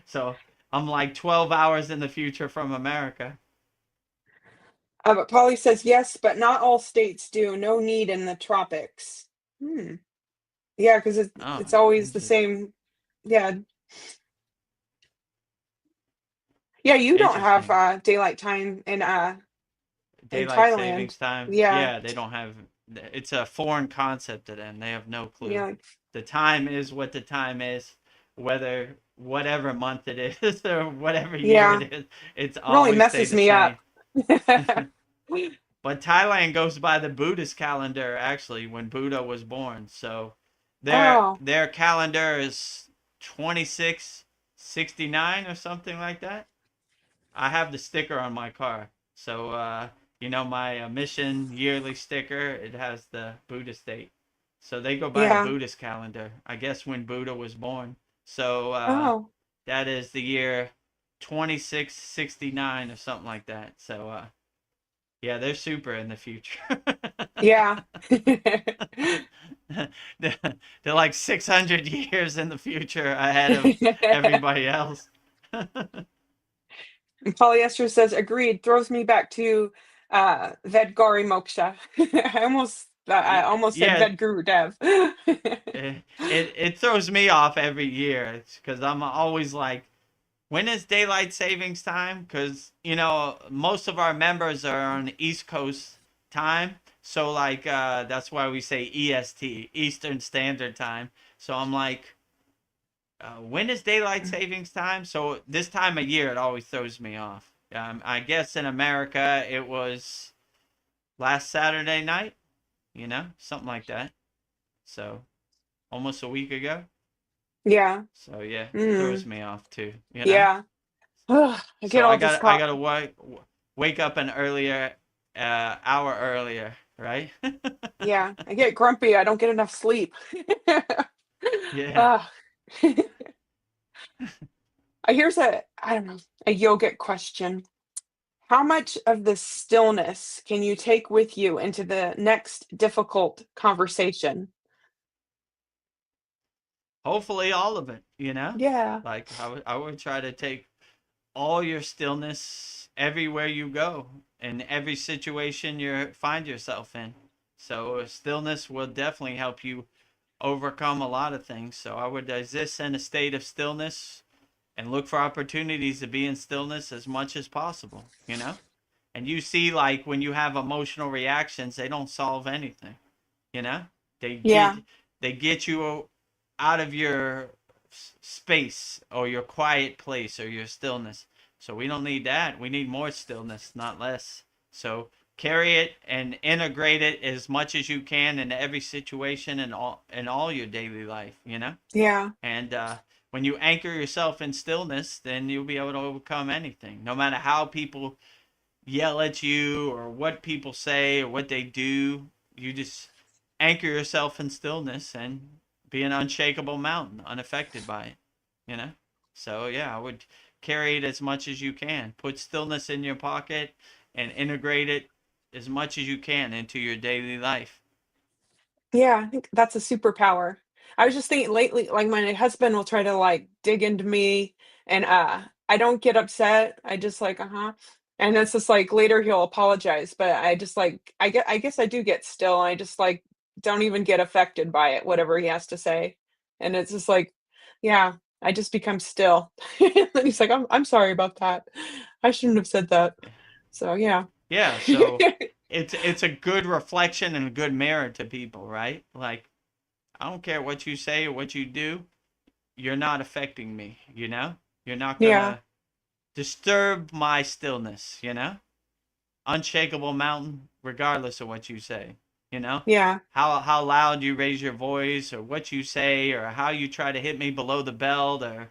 [SPEAKER 1] So I'm like 12 hours in the future from America.
[SPEAKER 3] But Polly says yes, but not all states do. No need in the tropics. Hmm. Yeah, because
[SPEAKER 1] Oh,
[SPEAKER 3] it's always the
[SPEAKER 1] interesting.
[SPEAKER 3] same. Yeah. Yeah, you don't have
[SPEAKER 1] Interesting.
[SPEAKER 3] daylight time in
[SPEAKER 1] Daylight
[SPEAKER 3] Thailand.
[SPEAKER 1] savings time.
[SPEAKER 3] Yeah.
[SPEAKER 1] Yeah, they don't have. It's a foreign concept to them. They have no clue.
[SPEAKER 3] Yeah.
[SPEAKER 1] The time is what the time is, whether whatever month it is or whatever year
[SPEAKER 3] Yeah.
[SPEAKER 1] it is. It's
[SPEAKER 3] Really
[SPEAKER 1] always stay
[SPEAKER 3] messes
[SPEAKER 1] the
[SPEAKER 3] me up.
[SPEAKER 1] same. But Thailand goes by the Buddhist calendar actually when Buddha was born. So
[SPEAKER 3] Oh,
[SPEAKER 1] their calendar is 2669 or something like that. I have the sticker on my car. So my mission yearly sticker, it has the Buddhist date. So they go by the
[SPEAKER 3] yeah.
[SPEAKER 1] Buddhist calendar. I guess when Buddha was born. So
[SPEAKER 3] Oh,
[SPEAKER 1] that is the year 2669 or something like that. So yeah, they're super in the future.
[SPEAKER 3] yeah.
[SPEAKER 1] they're, they're like 600 years in the future ahead of everybody else.
[SPEAKER 3] And polyester says, agreed, throws me back to Vedgari Moksha. I almost said
[SPEAKER 1] Yeah,
[SPEAKER 3] Vedgurudev.
[SPEAKER 1] it throws me off every year because I'm always like, when is daylight savings time? Because most of our members are on East Coast time, so like that's why we say EST, Eastern Standard Time. So I'm like, when is daylight savings time? So this time of year, it always throws me off. I guess in America, it was last Saturday night, something like that. So almost a week ago.
[SPEAKER 3] Yeah.
[SPEAKER 1] So yeah, it throws
[SPEAKER 3] Mm,
[SPEAKER 1] me off too.
[SPEAKER 3] yeah. Ugh, I get
[SPEAKER 1] So
[SPEAKER 3] all this
[SPEAKER 1] I gotta wake up an earlier hour earlier, right?
[SPEAKER 3] yeah, I get grumpy. I don't get enough sleep.
[SPEAKER 1] Yeah.
[SPEAKER 3] Ugh. Here's I don't know, a yogic question. How much of the stillness can you take with you into the next difficult conversation?
[SPEAKER 1] Hopefully all of it.
[SPEAKER 3] Yeah.
[SPEAKER 1] Like I would try to take all your stillness everywhere you go in every situation you find yourself in. So stillness will definitely help you overcome a lot of things. So I would exist in a state of stillness and look for opportunities to be in stillness as much as possible. And you see, like, when you have emotional reactions, they don't solve anything. You know, they
[SPEAKER 3] Yeah.
[SPEAKER 1] get they get you out of your space or your quiet place or your stillness. So we don't need that. We need more stillness, not less. So carry it and integrate it as much as you can in every situation and all your daily life.
[SPEAKER 3] Yeah.
[SPEAKER 1] And when you anchor yourself in stillness, then you'll be able to overcome anything, no matter how people yell at you or what people say or what they do. You just anchor yourself in stillness and be an unshakable mountain, unaffected by it. So yeah, I would carry it as much as you can. Put stillness in your pocket and integrate it as much as you can into your daily life.
[SPEAKER 3] Yeah, I think that's a superpower. I was just thinking lately, like my husband will try to like dig into me and I don't get upset. I just like, uh-huh. And it's just like later he'll apologize, but I just like I guess I do get still. I just like don't even get affected by it, whatever he has to say. And it's just like, yeah, I just become still. And he's like, I'm sorry about that. I shouldn't have said that. So yeah.
[SPEAKER 1] Yeah, so it's a good reflection and a good mirror to people, right? Like, I don't care what you say or what you do, you're not affecting me. You're not
[SPEAKER 3] Yeah.
[SPEAKER 1] gonna disturb my stillness. Unshakable mountain, regardless of what you say. You know,
[SPEAKER 3] Yeah.
[SPEAKER 1] how loud you raise your voice, or what you say, or how you try to hit me below the belt, or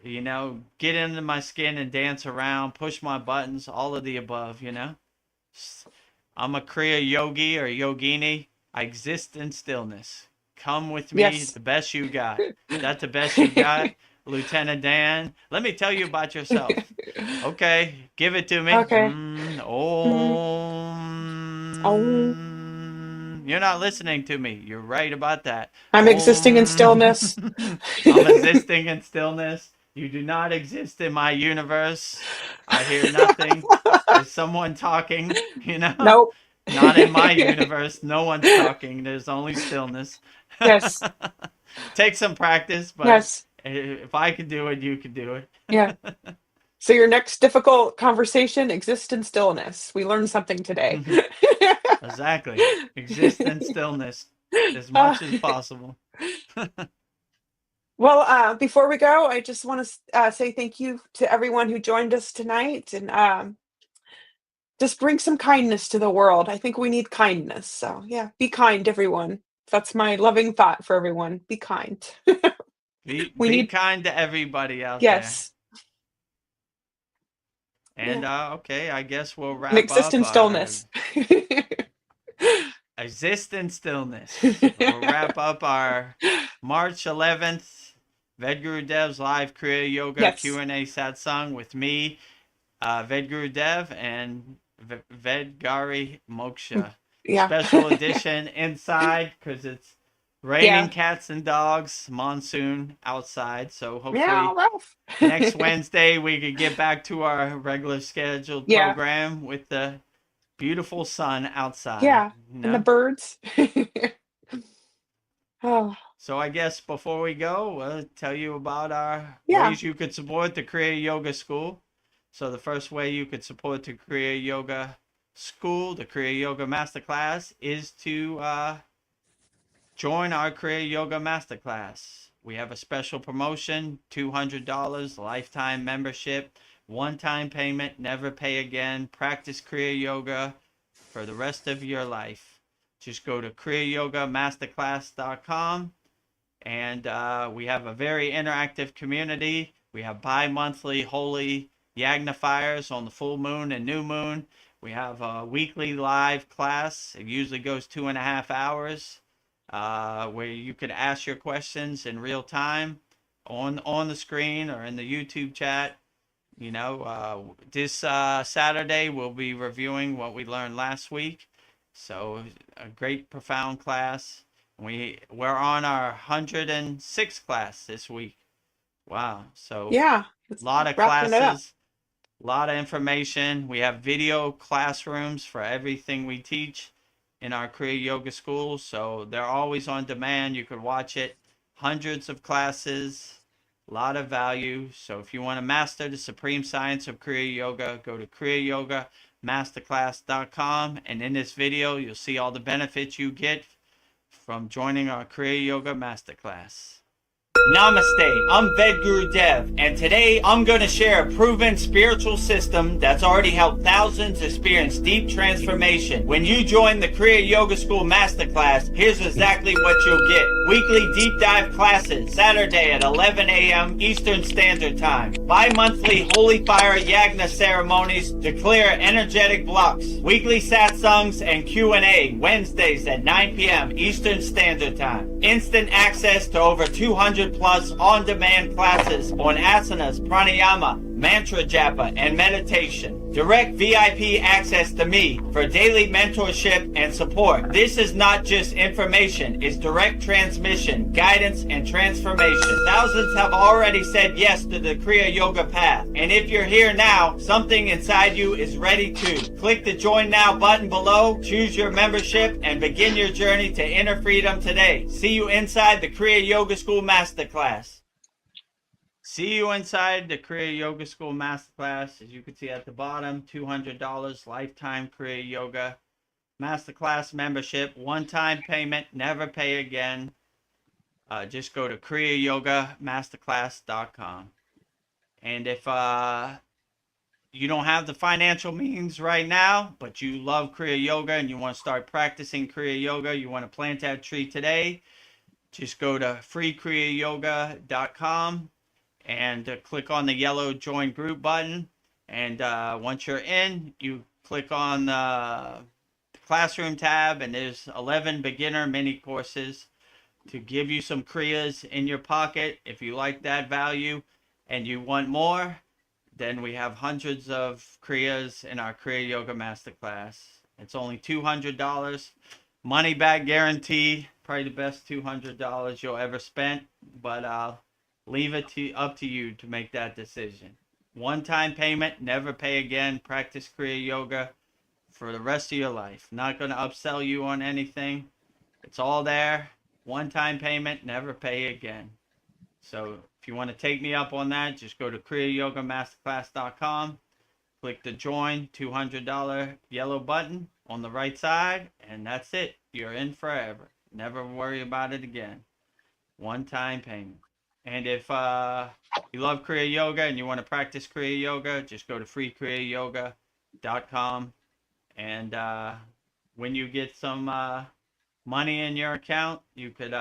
[SPEAKER 1] you know, get into my skin and dance around, push my buttons, all of the above. I'm a Kriya yogi or yogini. I exist in stillness. Come with me,
[SPEAKER 3] Yes.
[SPEAKER 1] the best you got. That's the best you got, Lieutenant Dan. Let me tell you about yourself. Okay, give it to me.
[SPEAKER 3] Okay. Mm. Oh,
[SPEAKER 1] You're not listening to me. You're right about that.
[SPEAKER 3] I'm existing in stillness.
[SPEAKER 1] I'm existing in stillness. You do not exist in my universe. I hear nothing. Is someone talking?
[SPEAKER 3] Nope.
[SPEAKER 1] Not in my universe. No one's talking. There's only stillness.
[SPEAKER 3] Yes.
[SPEAKER 1] Take some practice, but
[SPEAKER 3] Yes.
[SPEAKER 1] if I could do it, you could do it.
[SPEAKER 3] Yeah. So your next difficult conversation, exist in stillness. We learned something today.
[SPEAKER 1] Exactly. Exist in stillness as
[SPEAKER 3] Uh,
[SPEAKER 1] much as possible.
[SPEAKER 3] well, before we go, I just want to say thank you to everyone who joined us tonight, and just bring some kindness to the world. I think we need kindness. So yeah, be kind, everyone. That's my loving thought for everyone. Be kind.
[SPEAKER 1] Be
[SPEAKER 3] We
[SPEAKER 1] be
[SPEAKER 3] need,
[SPEAKER 1] kind to everybody out there.
[SPEAKER 3] yes,
[SPEAKER 1] And
[SPEAKER 3] yeah,
[SPEAKER 1] okay, I guess we'll
[SPEAKER 3] and
[SPEAKER 1] wrap
[SPEAKER 3] exist
[SPEAKER 1] up
[SPEAKER 3] in
[SPEAKER 1] our
[SPEAKER 3] stillness.
[SPEAKER 1] exist in stillness. We'll wrap up our March 11th Vedgurudev's live Kriya Yoga
[SPEAKER 3] Yes,
[SPEAKER 1] Q&A Satsang with me, Vedgurudev, and Vedgari Moksha.
[SPEAKER 3] yeah,
[SPEAKER 1] Special edition inside because it's raining
[SPEAKER 3] yeah,
[SPEAKER 1] cats and dogs, monsoon outside. So
[SPEAKER 3] meow,
[SPEAKER 1] hopefully
[SPEAKER 3] Ralph.
[SPEAKER 1] next Wednesday we could get back to our regular scheduled
[SPEAKER 3] Yeah,
[SPEAKER 1] program with the beautiful sun outside.
[SPEAKER 3] yeah,
[SPEAKER 1] You
[SPEAKER 3] and the
[SPEAKER 1] know?
[SPEAKER 3] birds. Oh,
[SPEAKER 1] So I guess before we go, we'll tell you about our
[SPEAKER 3] yeah,
[SPEAKER 1] ways you could support the Kriya Yoga School. So the first way you could support the Kriya Yoga School, the Kriya Yoga Masterclass, is to join our Kriya Yoga Masterclass. We have a special promotion, $200 lifetime membership, one-time payment, never pay again. Practice Kriya Yoga for the rest of your life. Just go to kriyayogamasterclass.com. And we have a very interactive community. We have bi-monthly holy yagnifiers on the full moon and new moon. We have a weekly live class. It usually goes 2.5 hours, where you can ask your questions in real time on the screen or in the YouTube chat. You know, this Saturday we'll be reviewing what we learned last week. So a great, profound class. We're on our 106th class this week. Wow. So
[SPEAKER 3] yeah.
[SPEAKER 1] a lot of
[SPEAKER 3] Wrapping it up.
[SPEAKER 1] classes, a lot of information. We have video classrooms for everything we teach in our Kriya Yoga School. So they're always on demand. You could watch it. Hundreds of classes, a lot of value. So if you want to master the supreme science of Kriya Yoga, go to kriyayogamasterclass.com. And in this video, you'll see all the benefits you get from joining our Kriya Yoga Masterclass. Namaste, I'm Vedagurudev, and today I'm going to share a proven spiritual system that's already helped thousands experience deep transformation. When you join the Kriya Yoga School Masterclass, here's exactly what you'll get. Weekly deep dive classes, Saturday at 11 a.m. Eastern Standard Time. Bi-monthly Holy Fire Yagna ceremonies to clear energetic blocks. Weekly satsangs and Q&A, Wednesdays at 9 p.m. Eastern Standard Time. Instant access to over 200 plus on-demand classes on asanas, pranayama, mantra japa, and meditation. Direct VIP access to me for daily mentorship and support. This is not just information, it's direct transmission, guidance, and transformation. Thousands have already said yes to the Kriya Yoga path. And if you're here now, something inside you is ready to. Click the Join Now button below, choose your membership, and begin your journey to inner freedom today. See you inside the Kriya Yoga School Masterclass. See you inside the Kriya Yoga School Masterclass. As you can see at the bottom, $200 lifetime Kriya Yoga Masterclass membership. One-time payment, never pay again. Just go to kriyayogamasterclass.com. And if you don't have the financial means right now, but you love Kriya Yoga and you want to start practicing Kriya Yoga, you want to plant that tree today, just go to freekriyayoga.com and click on the yellow join group button. And once you're in, you click on the classroom tab, and there's 11 beginner mini courses to give you some kriyas in your pocket. If you like that value and you want more, then we have hundreds of kriyas in our Kriya Yoga Masterclass. It's only $200, money back guarantee, probably the best $200 you'll ever spend, but leave it up to you to make that decision. One-time payment, never pay again. Practice Kriya Yoga for the rest of your life. Not going to upsell you on anything. It's all there. One-time payment, never pay again. So if you want to take me up on that, just go to kriyayogamasterclass.com. Click the join $200 yellow button on the right side, and that's it. You're in forever. Never worry about it again. One-time payment. And if you love Kriya Yoga and you want to practice Kriya Yoga, just go to freekriyayogamasterclass.com. And when you get some money in your account, you could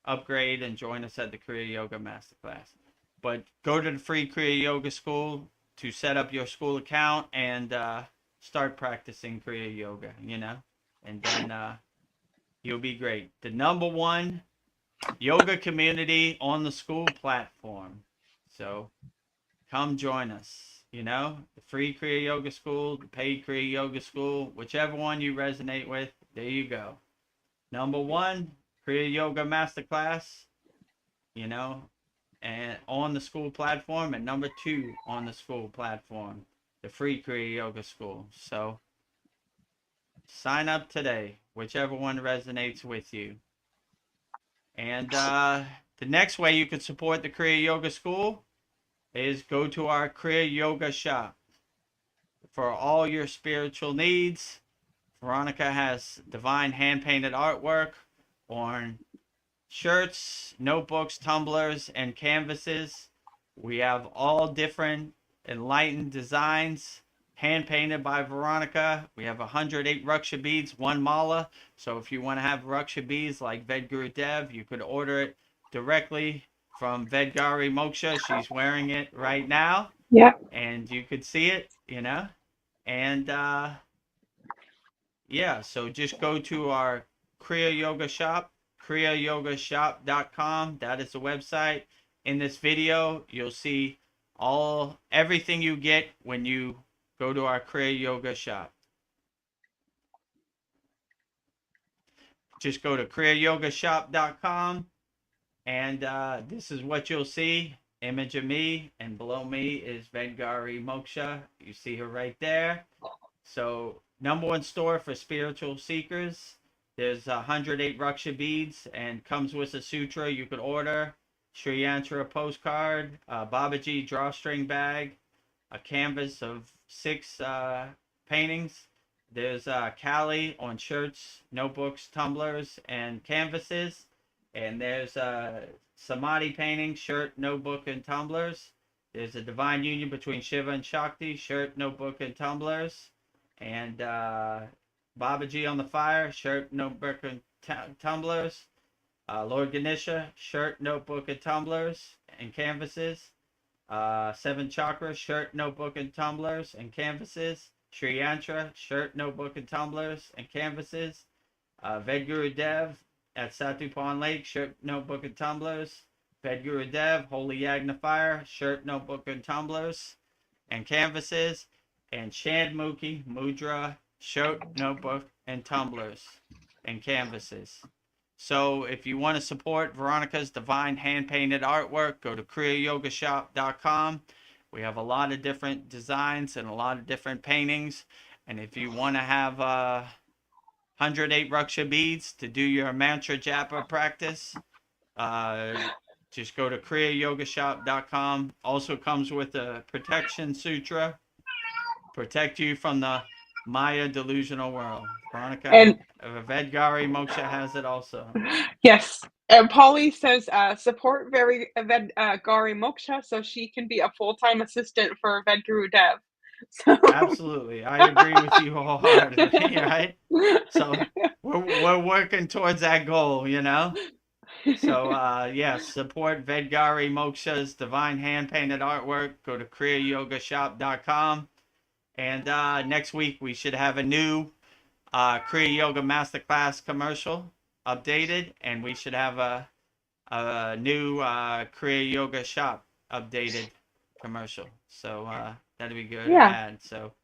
[SPEAKER 1] upgrade and join us at the Kriya Yoga Masterclass. But go to the free Kriya Yoga School to set up your school account and start practicing Kriya Yoga, and then you'll be great. The #1 yoga community on the SKOOL platform. So come join us, the free Kriya Yoga School, the paid Kriya Yoga School, whichever one you resonate with, there you go. #1, Kriya Yoga Masterclass, and on the SKOOL platform, and #2 on the SKOOL platform, the free Kriya Yoga School. So sign up today, whichever one resonates with you. And the next way you can support the Kriya Yoga School is go to our Kriya Yoga shop. For all your spiritual needs, Veronica has divine hand-painted artwork on shirts, notebooks, tumblers, and canvases. We have all different enlightened designs, hand-painted by Veronica. We have 108 Raksha beads, 1 mala. So if you want to have Raksha beads like Vedagurudev, you could order it directly from Vedgari Moksha. She's wearing it right now.
[SPEAKER 3] Yeah.
[SPEAKER 1] And you could see it, And so just go to our Kriya Yoga shop, kriyayogamasterclass.com. That is the website. In this video, you'll see everything you get when you go to our Kriya Yoga shop. Just go to kriyayogamasterclass.com, and this is what you'll see. Image of me, and below me is Vedgari Moksha. You see her right there. So #1 store for spiritual seekers. There's 108 Raksha beads and comes with a sutra you could order, Sri Yantra postcard, a Babaji drawstring bag, a canvas of 6 paintings. There's Kali on shirts, notebooks, tumblers, and canvases. And there's Samadhi painting, shirt, notebook, and tumblers. There's a divine union between Shiva and Shakti, shirt, notebook, and tumblers. And Babaji on the fire, shirt, notebook, and tumblers. Lord Ganesha, shirt, notebook, and tumblers, and canvases. 7 chakras, shirt, notebook, and tumblers, and canvases. Sri Yantra, shirt, notebook, and tumblers, and canvases. Vedagurudev at Satupan Lake, shirt, notebook, and tumblers. Vedagurudev, Holy Yagna Fire, shirt, notebook, and tumblers, and canvases. And Shandmukhi Mudra, shirt, notebook, and tumblers, and canvases. So if you want to support Veronica's divine hand-painted artwork, go to kriyayogashop.com. We have a lot of different designs and a lot of different paintings. And if you want to have 108 Raksha beads to do your mantra japa practice, just go to kriyayogashop.com. Also comes with a protection sutra. Protect you from the Maya delusional world. Veronica
[SPEAKER 3] And
[SPEAKER 1] Vedgari Moksha has it also.
[SPEAKER 3] yes. And Polly says support Vedgari Moksha so she can be a full-time assistant for Vedagurudev. So
[SPEAKER 1] Absolutely. I agree with you wholeheartedly, right? So we're working towards that goal, So support Vedgari Moksha's divine hand-painted artwork. Go to kriyayogashop.com. And next week we should have a new Kriya Yoga Masterclass commercial updated, and we should have a new Kriya Yoga shop updated commercial. So that'd be good.
[SPEAKER 3] Yeah.
[SPEAKER 1] So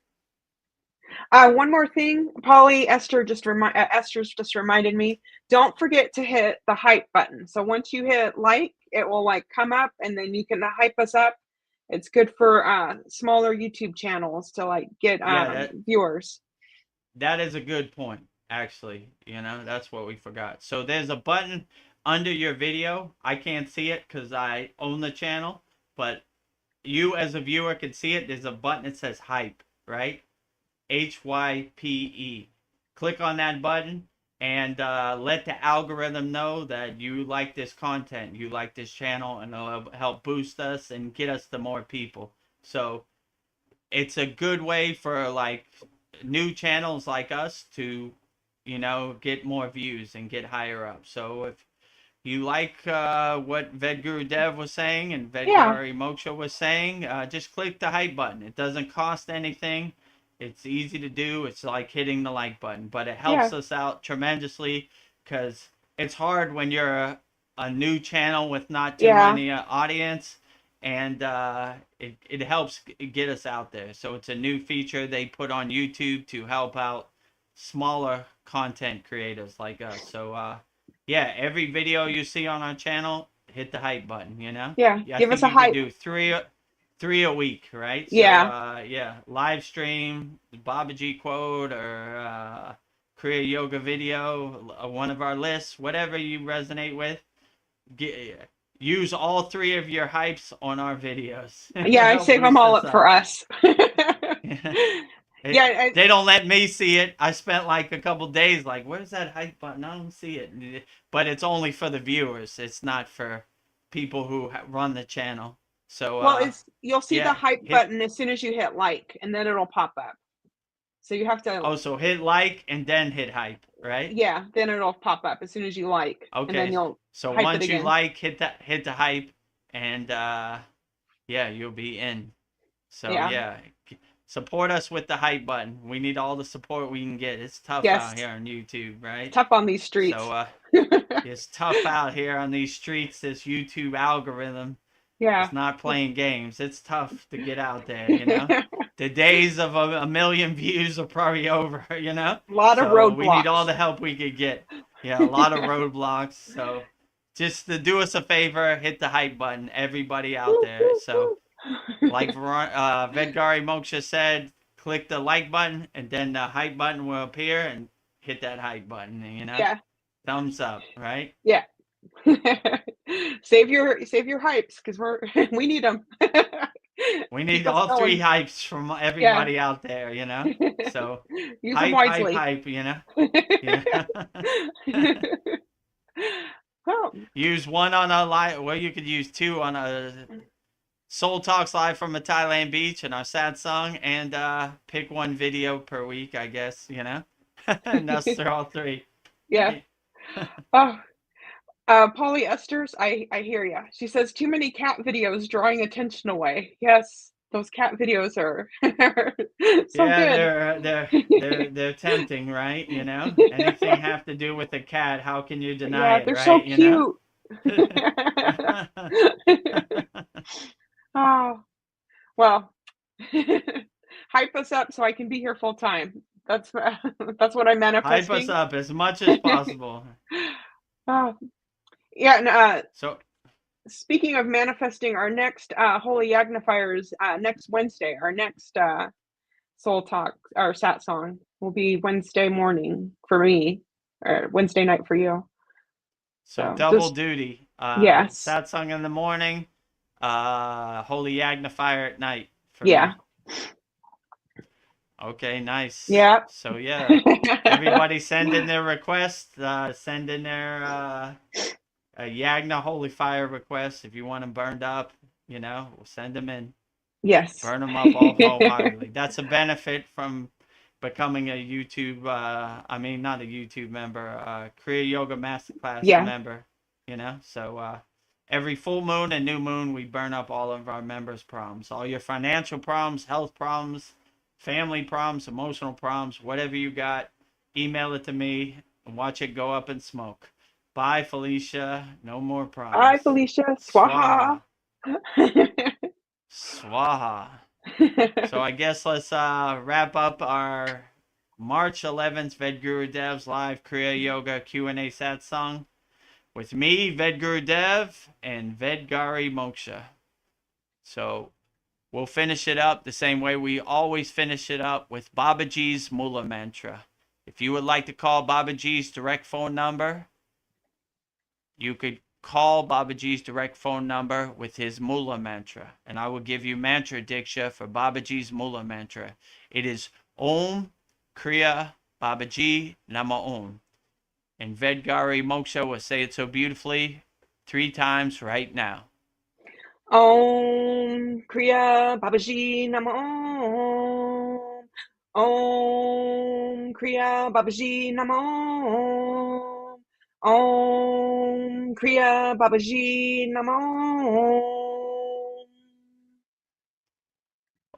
[SPEAKER 3] one more thing, Polly, Esther's just reminded me. Don't forget to hit the hype button. So once you hit like, it will come up, and then you can hype us up. It's good for smaller YouTube channels to get viewers.
[SPEAKER 1] That is a good point, actually. That's what we forgot. So there's a button under your video. I can't see it because I own the channel, but you as a viewer can see it. There's a button that says hype, right? HYPE. Click on that button and let the algorithm know that you like this content, you like this channel, and it'll help boost us and get us to more people. So it's a good way for like new channels like us to, get more views and get higher up. So if you like what Vedagurudev was saying and
[SPEAKER 3] Yeah.
[SPEAKER 1] Vedgari Moksha was saying, just click the hype button. It doesn't cost anything. It's easy to do. It's like hitting the like button, but it
[SPEAKER 3] Yeah.
[SPEAKER 1] helps us out tremendously because it's hard when you're a new channel with not too
[SPEAKER 3] Yeah.
[SPEAKER 1] many audience, and it helps get us out there. So it's a new feature they put on YouTube to help out smaller content creators like us. So yeah, every video you see on our channel, hit the hype button.
[SPEAKER 3] Yeah.
[SPEAKER 1] I
[SPEAKER 3] Give us
[SPEAKER 1] think
[SPEAKER 3] a
[SPEAKER 1] you could
[SPEAKER 3] hype.
[SPEAKER 1] do three a week, right? So
[SPEAKER 3] Yeah.
[SPEAKER 1] yeah, live stream, Babaji quote, or Kriya yoga video, one of our lists, whatever you resonate with. Use all three of your hypes on our videos.
[SPEAKER 3] Yeah, I
[SPEAKER 1] Help
[SPEAKER 3] save them
[SPEAKER 1] boost
[SPEAKER 3] all
[SPEAKER 1] us
[SPEAKER 3] up for
[SPEAKER 1] up.
[SPEAKER 3] us. Yeah.
[SPEAKER 1] They don't let me see it. I spent like a couple days like, where's that hype button? I don't see it. But it's only for the viewers. It's not for people who run the channel. So
[SPEAKER 3] Well, you'll see the
[SPEAKER 1] yeah,
[SPEAKER 3] hype button as soon as you hit like, and then it'll pop up. So you have to.
[SPEAKER 1] Oh, so hit like and then hit hype, right?
[SPEAKER 3] Yeah, then it'll pop up as soon as you like, and then
[SPEAKER 1] Okay.
[SPEAKER 3] you'll
[SPEAKER 1] So
[SPEAKER 3] hype it
[SPEAKER 1] once you
[SPEAKER 3] again.
[SPEAKER 1] like, hit the hype, and yeah, you'll be in. So
[SPEAKER 3] Yeah.
[SPEAKER 1] yeah, support us with the hype button. We need all the support we can get. It's tough
[SPEAKER 3] Yes.
[SPEAKER 1] out here on YouTube, right?
[SPEAKER 3] Tough on these streets.
[SPEAKER 1] So it's tough out here on these streets. This YouTube algorithm.
[SPEAKER 3] Yeah.
[SPEAKER 1] It's not playing games. It's tough to get out there. The days of a million views are probably over.
[SPEAKER 3] A lot of roadblocks.
[SPEAKER 1] We need all the help we could get. Yeah, a lot of roadblocks. So just to do us a favor, hit the hype button, everybody out there. So like Vedgari Moksha said, click the like button and then the hype button will appear, and hit that hype button.
[SPEAKER 3] Yeah.
[SPEAKER 1] Thumbs up, right?
[SPEAKER 3] Yeah. Save your hypes because we need them.
[SPEAKER 1] We need all three hypes from everybody out there, So
[SPEAKER 3] use
[SPEAKER 1] hype,
[SPEAKER 3] them wisely.
[SPEAKER 1] hype, Yeah.
[SPEAKER 3] Well,
[SPEAKER 1] Use one on a live. Well, you could use two on a Soul Talks live from a Thailand beach and our Satsang, and pick one video per week, I guess. And that's for all three.
[SPEAKER 3] Yeah. Oh. Polyesters, I hear ya. She says too many cat videos drawing attention away. Yes, those cat videos are so
[SPEAKER 1] Yeah,
[SPEAKER 3] good.
[SPEAKER 1] they're tempting, right? Anything have to do with a cat, how can you deny it,
[SPEAKER 3] they're
[SPEAKER 1] right?
[SPEAKER 3] so cute. Oh, well, hype us up so I can be here full time. That's what I'm manifesting.
[SPEAKER 1] Hype us up as much as possible.
[SPEAKER 3] Oh. Yeah, and
[SPEAKER 1] so
[SPEAKER 3] speaking of manifesting, our next Holy Yagna is next Wednesday. Our next Soul Talk, our Satsang, will be Wednesday morning for me, or Wednesday night for you.
[SPEAKER 1] So double duty.
[SPEAKER 3] Yes.
[SPEAKER 1] Satsang in the morning, Holy Yagna at night for
[SPEAKER 3] me.
[SPEAKER 1] Okay, nice.
[SPEAKER 3] Yeah.
[SPEAKER 1] So yeah, everybody send in their requests. Send in their Yagna Holy Fire requests. If you want them burned up, we'll send them in.
[SPEAKER 3] Yes.
[SPEAKER 1] Burn them up all wholeheartedly. That's a benefit from becoming a YouTube, not a YouTube member, Kriya Yoga Masterclass member, So every full moon and new moon, we burn up all of our members' problems. All your financial problems, health problems, family problems, emotional problems, whatever you got, email it to me and watch it go up in smoke. Bye, Felicia. No more problems.
[SPEAKER 3] Bye, Felicia. Swaha.
[SPEAKER 1] Swaha. So I guess let's wrap up our March 11th Vedgurudev's live Kriya Yoga Q&A Satsang with me, Vedagurudev, and Vedgari Moksha. So We'll finish it up the same way we always finish it up with Babaji's Mula Mantra. If you would like to call Babaji's direct phone number, you could call Babaji's direct phone number with his Mula Mantra. And I will give you Mantra Diksha for Babaji's Mula Mantra. It is Om Kriya Babaji Nama Om. And Vedgari Moksha will say it so beautifully 3 times right now.
[SPEAKER 3] Om Kriya Babaji Nama Om. Om Kriya Babaji Nama Om. Om Kriya Babaji Nama Om.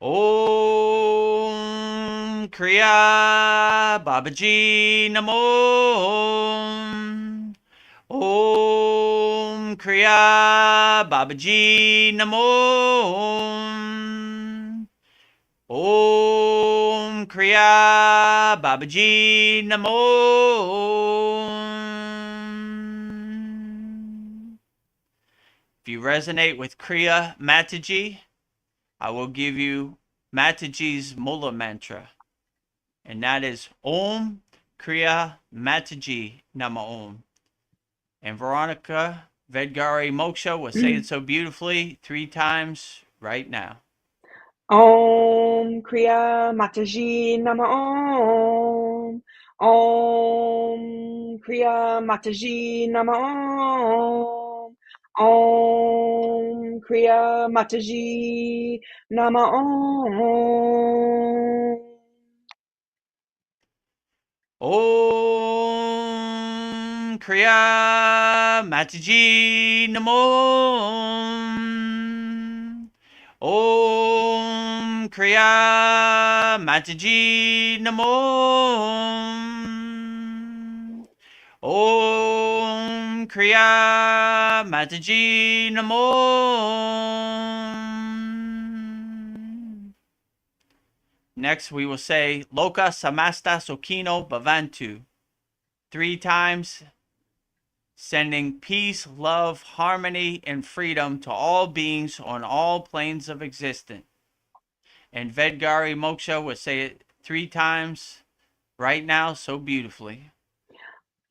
[SPEAKER 1] Om Kriya Babaji Namo. Om Kriya Babaji Namo. Om Kriya Babaji Namo. If you resonate with Kriya Mataji, I will give you Mataji's Mula Mantra. And that is Om Kriya Mataji Nama Om. And Veronica Vedgari Moksha will say it so beautifully 3 times right now.
[SPEAKER 3] Om Kriya Mataji Nama Om. Om Kriya Mataji Nama Om. Om Kriya Mataji Nama Om.
[SPEAKER 1] Om Kriya Mataji Namo. Om Kriya Mataji Namo. Om Kriya Mataji Namo. Next, we will say Loka Samasta Sokino Bhavantu 3 times, sending peace, love, harmony, and freedom to all beings on all planes of existence. And Vedgari Moksha will say it 3 times right now so beautifully.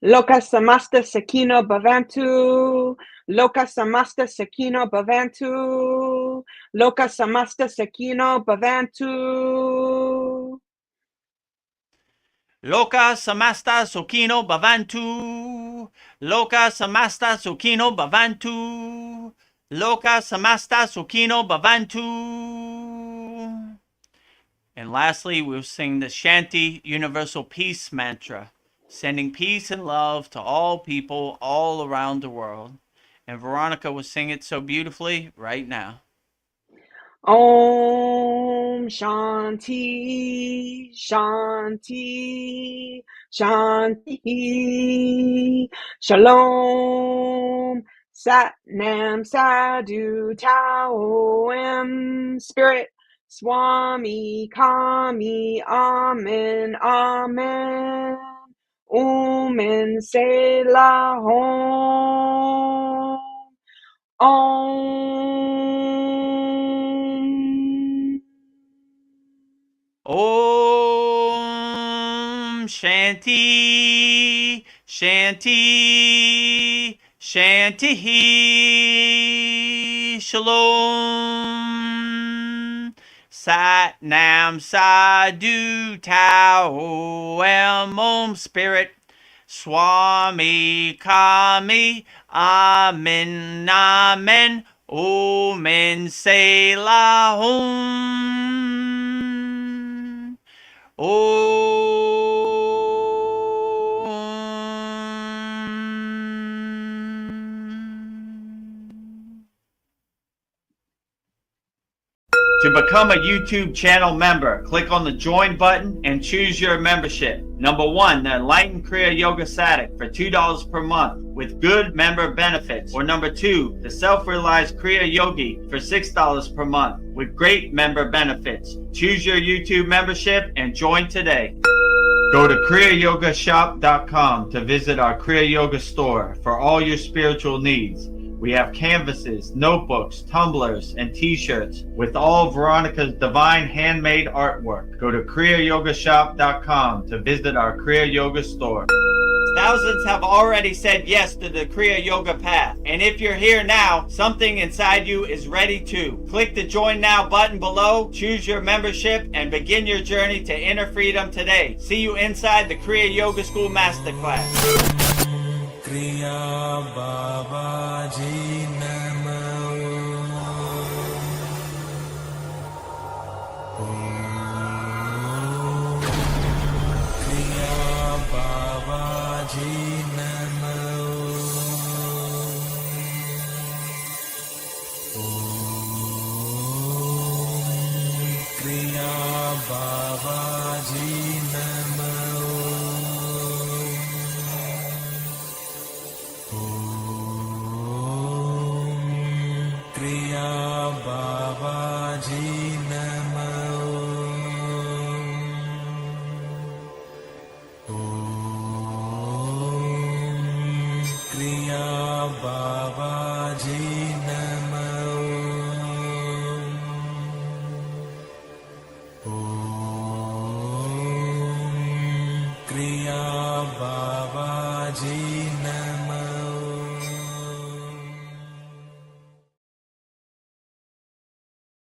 [SPEAKER 3] Loka Samasta Sakino Bhavantu. Loka Samasta Sakino Bhavantu. Loka Samasta Sakino Bhavantu.
[SPEAKER 1] Loka Samasta Sokino Bhavantu. Loka Samasta Sokino Bhavantu. Loka Samasta Sokino Bhavantu. And lastly, we'll sing the Shanti Universal Peace Mantra, sending peace and love to all people all around the world. And Veronica will sing it so beautifully right now.
[SPEAKER 3] Om Shanti, Shanti, Shanti. Shalom, Sat Nam Sadhu Tao Em. Spirit, Swami Kami, Amen, Amen. And Selah Om.
[SPEAKER 1] Om Shanti, Shanti, Shanti. Shalom. Sat Nam Sadhu Tao Em. Om Spirit, Swami Kami, Amen, Amen. And Selah Om. To become a YouTube channel member, click on the join button and choose your membership. Number 1, the Enlightened Kriya Yoga Sadik for $2 per month with good member benefits. Or number 2, the Self-Realized Kriya Yogi for $6 per month with great member benefits. Choose your YouTube membership and join today. Go to kriyayogashop.com to visit our Kriya Yoga store for all your spiritual needs. We have canvases, notebooks, tumblers, and t-shirts with all Veronica's divine handmade artwork. Go to kriyayogashop.com to visit our Kriya Yoga store. Thousands have already said yes to the Kriya Yoga path. And if you're here now, something inside you is ready to. Click the Join Now button below, choose your membership, and begin your journey to inner freedom today. See you inside the Kriya Yoga School Masterclass.
[SPEAKER 2] Kriya Babaji Namo. Kriya Babaji Namo. Kriya Babaji Namo. Kriya Babaji Namo. Kriya Babaji Namo. Kriya Babaji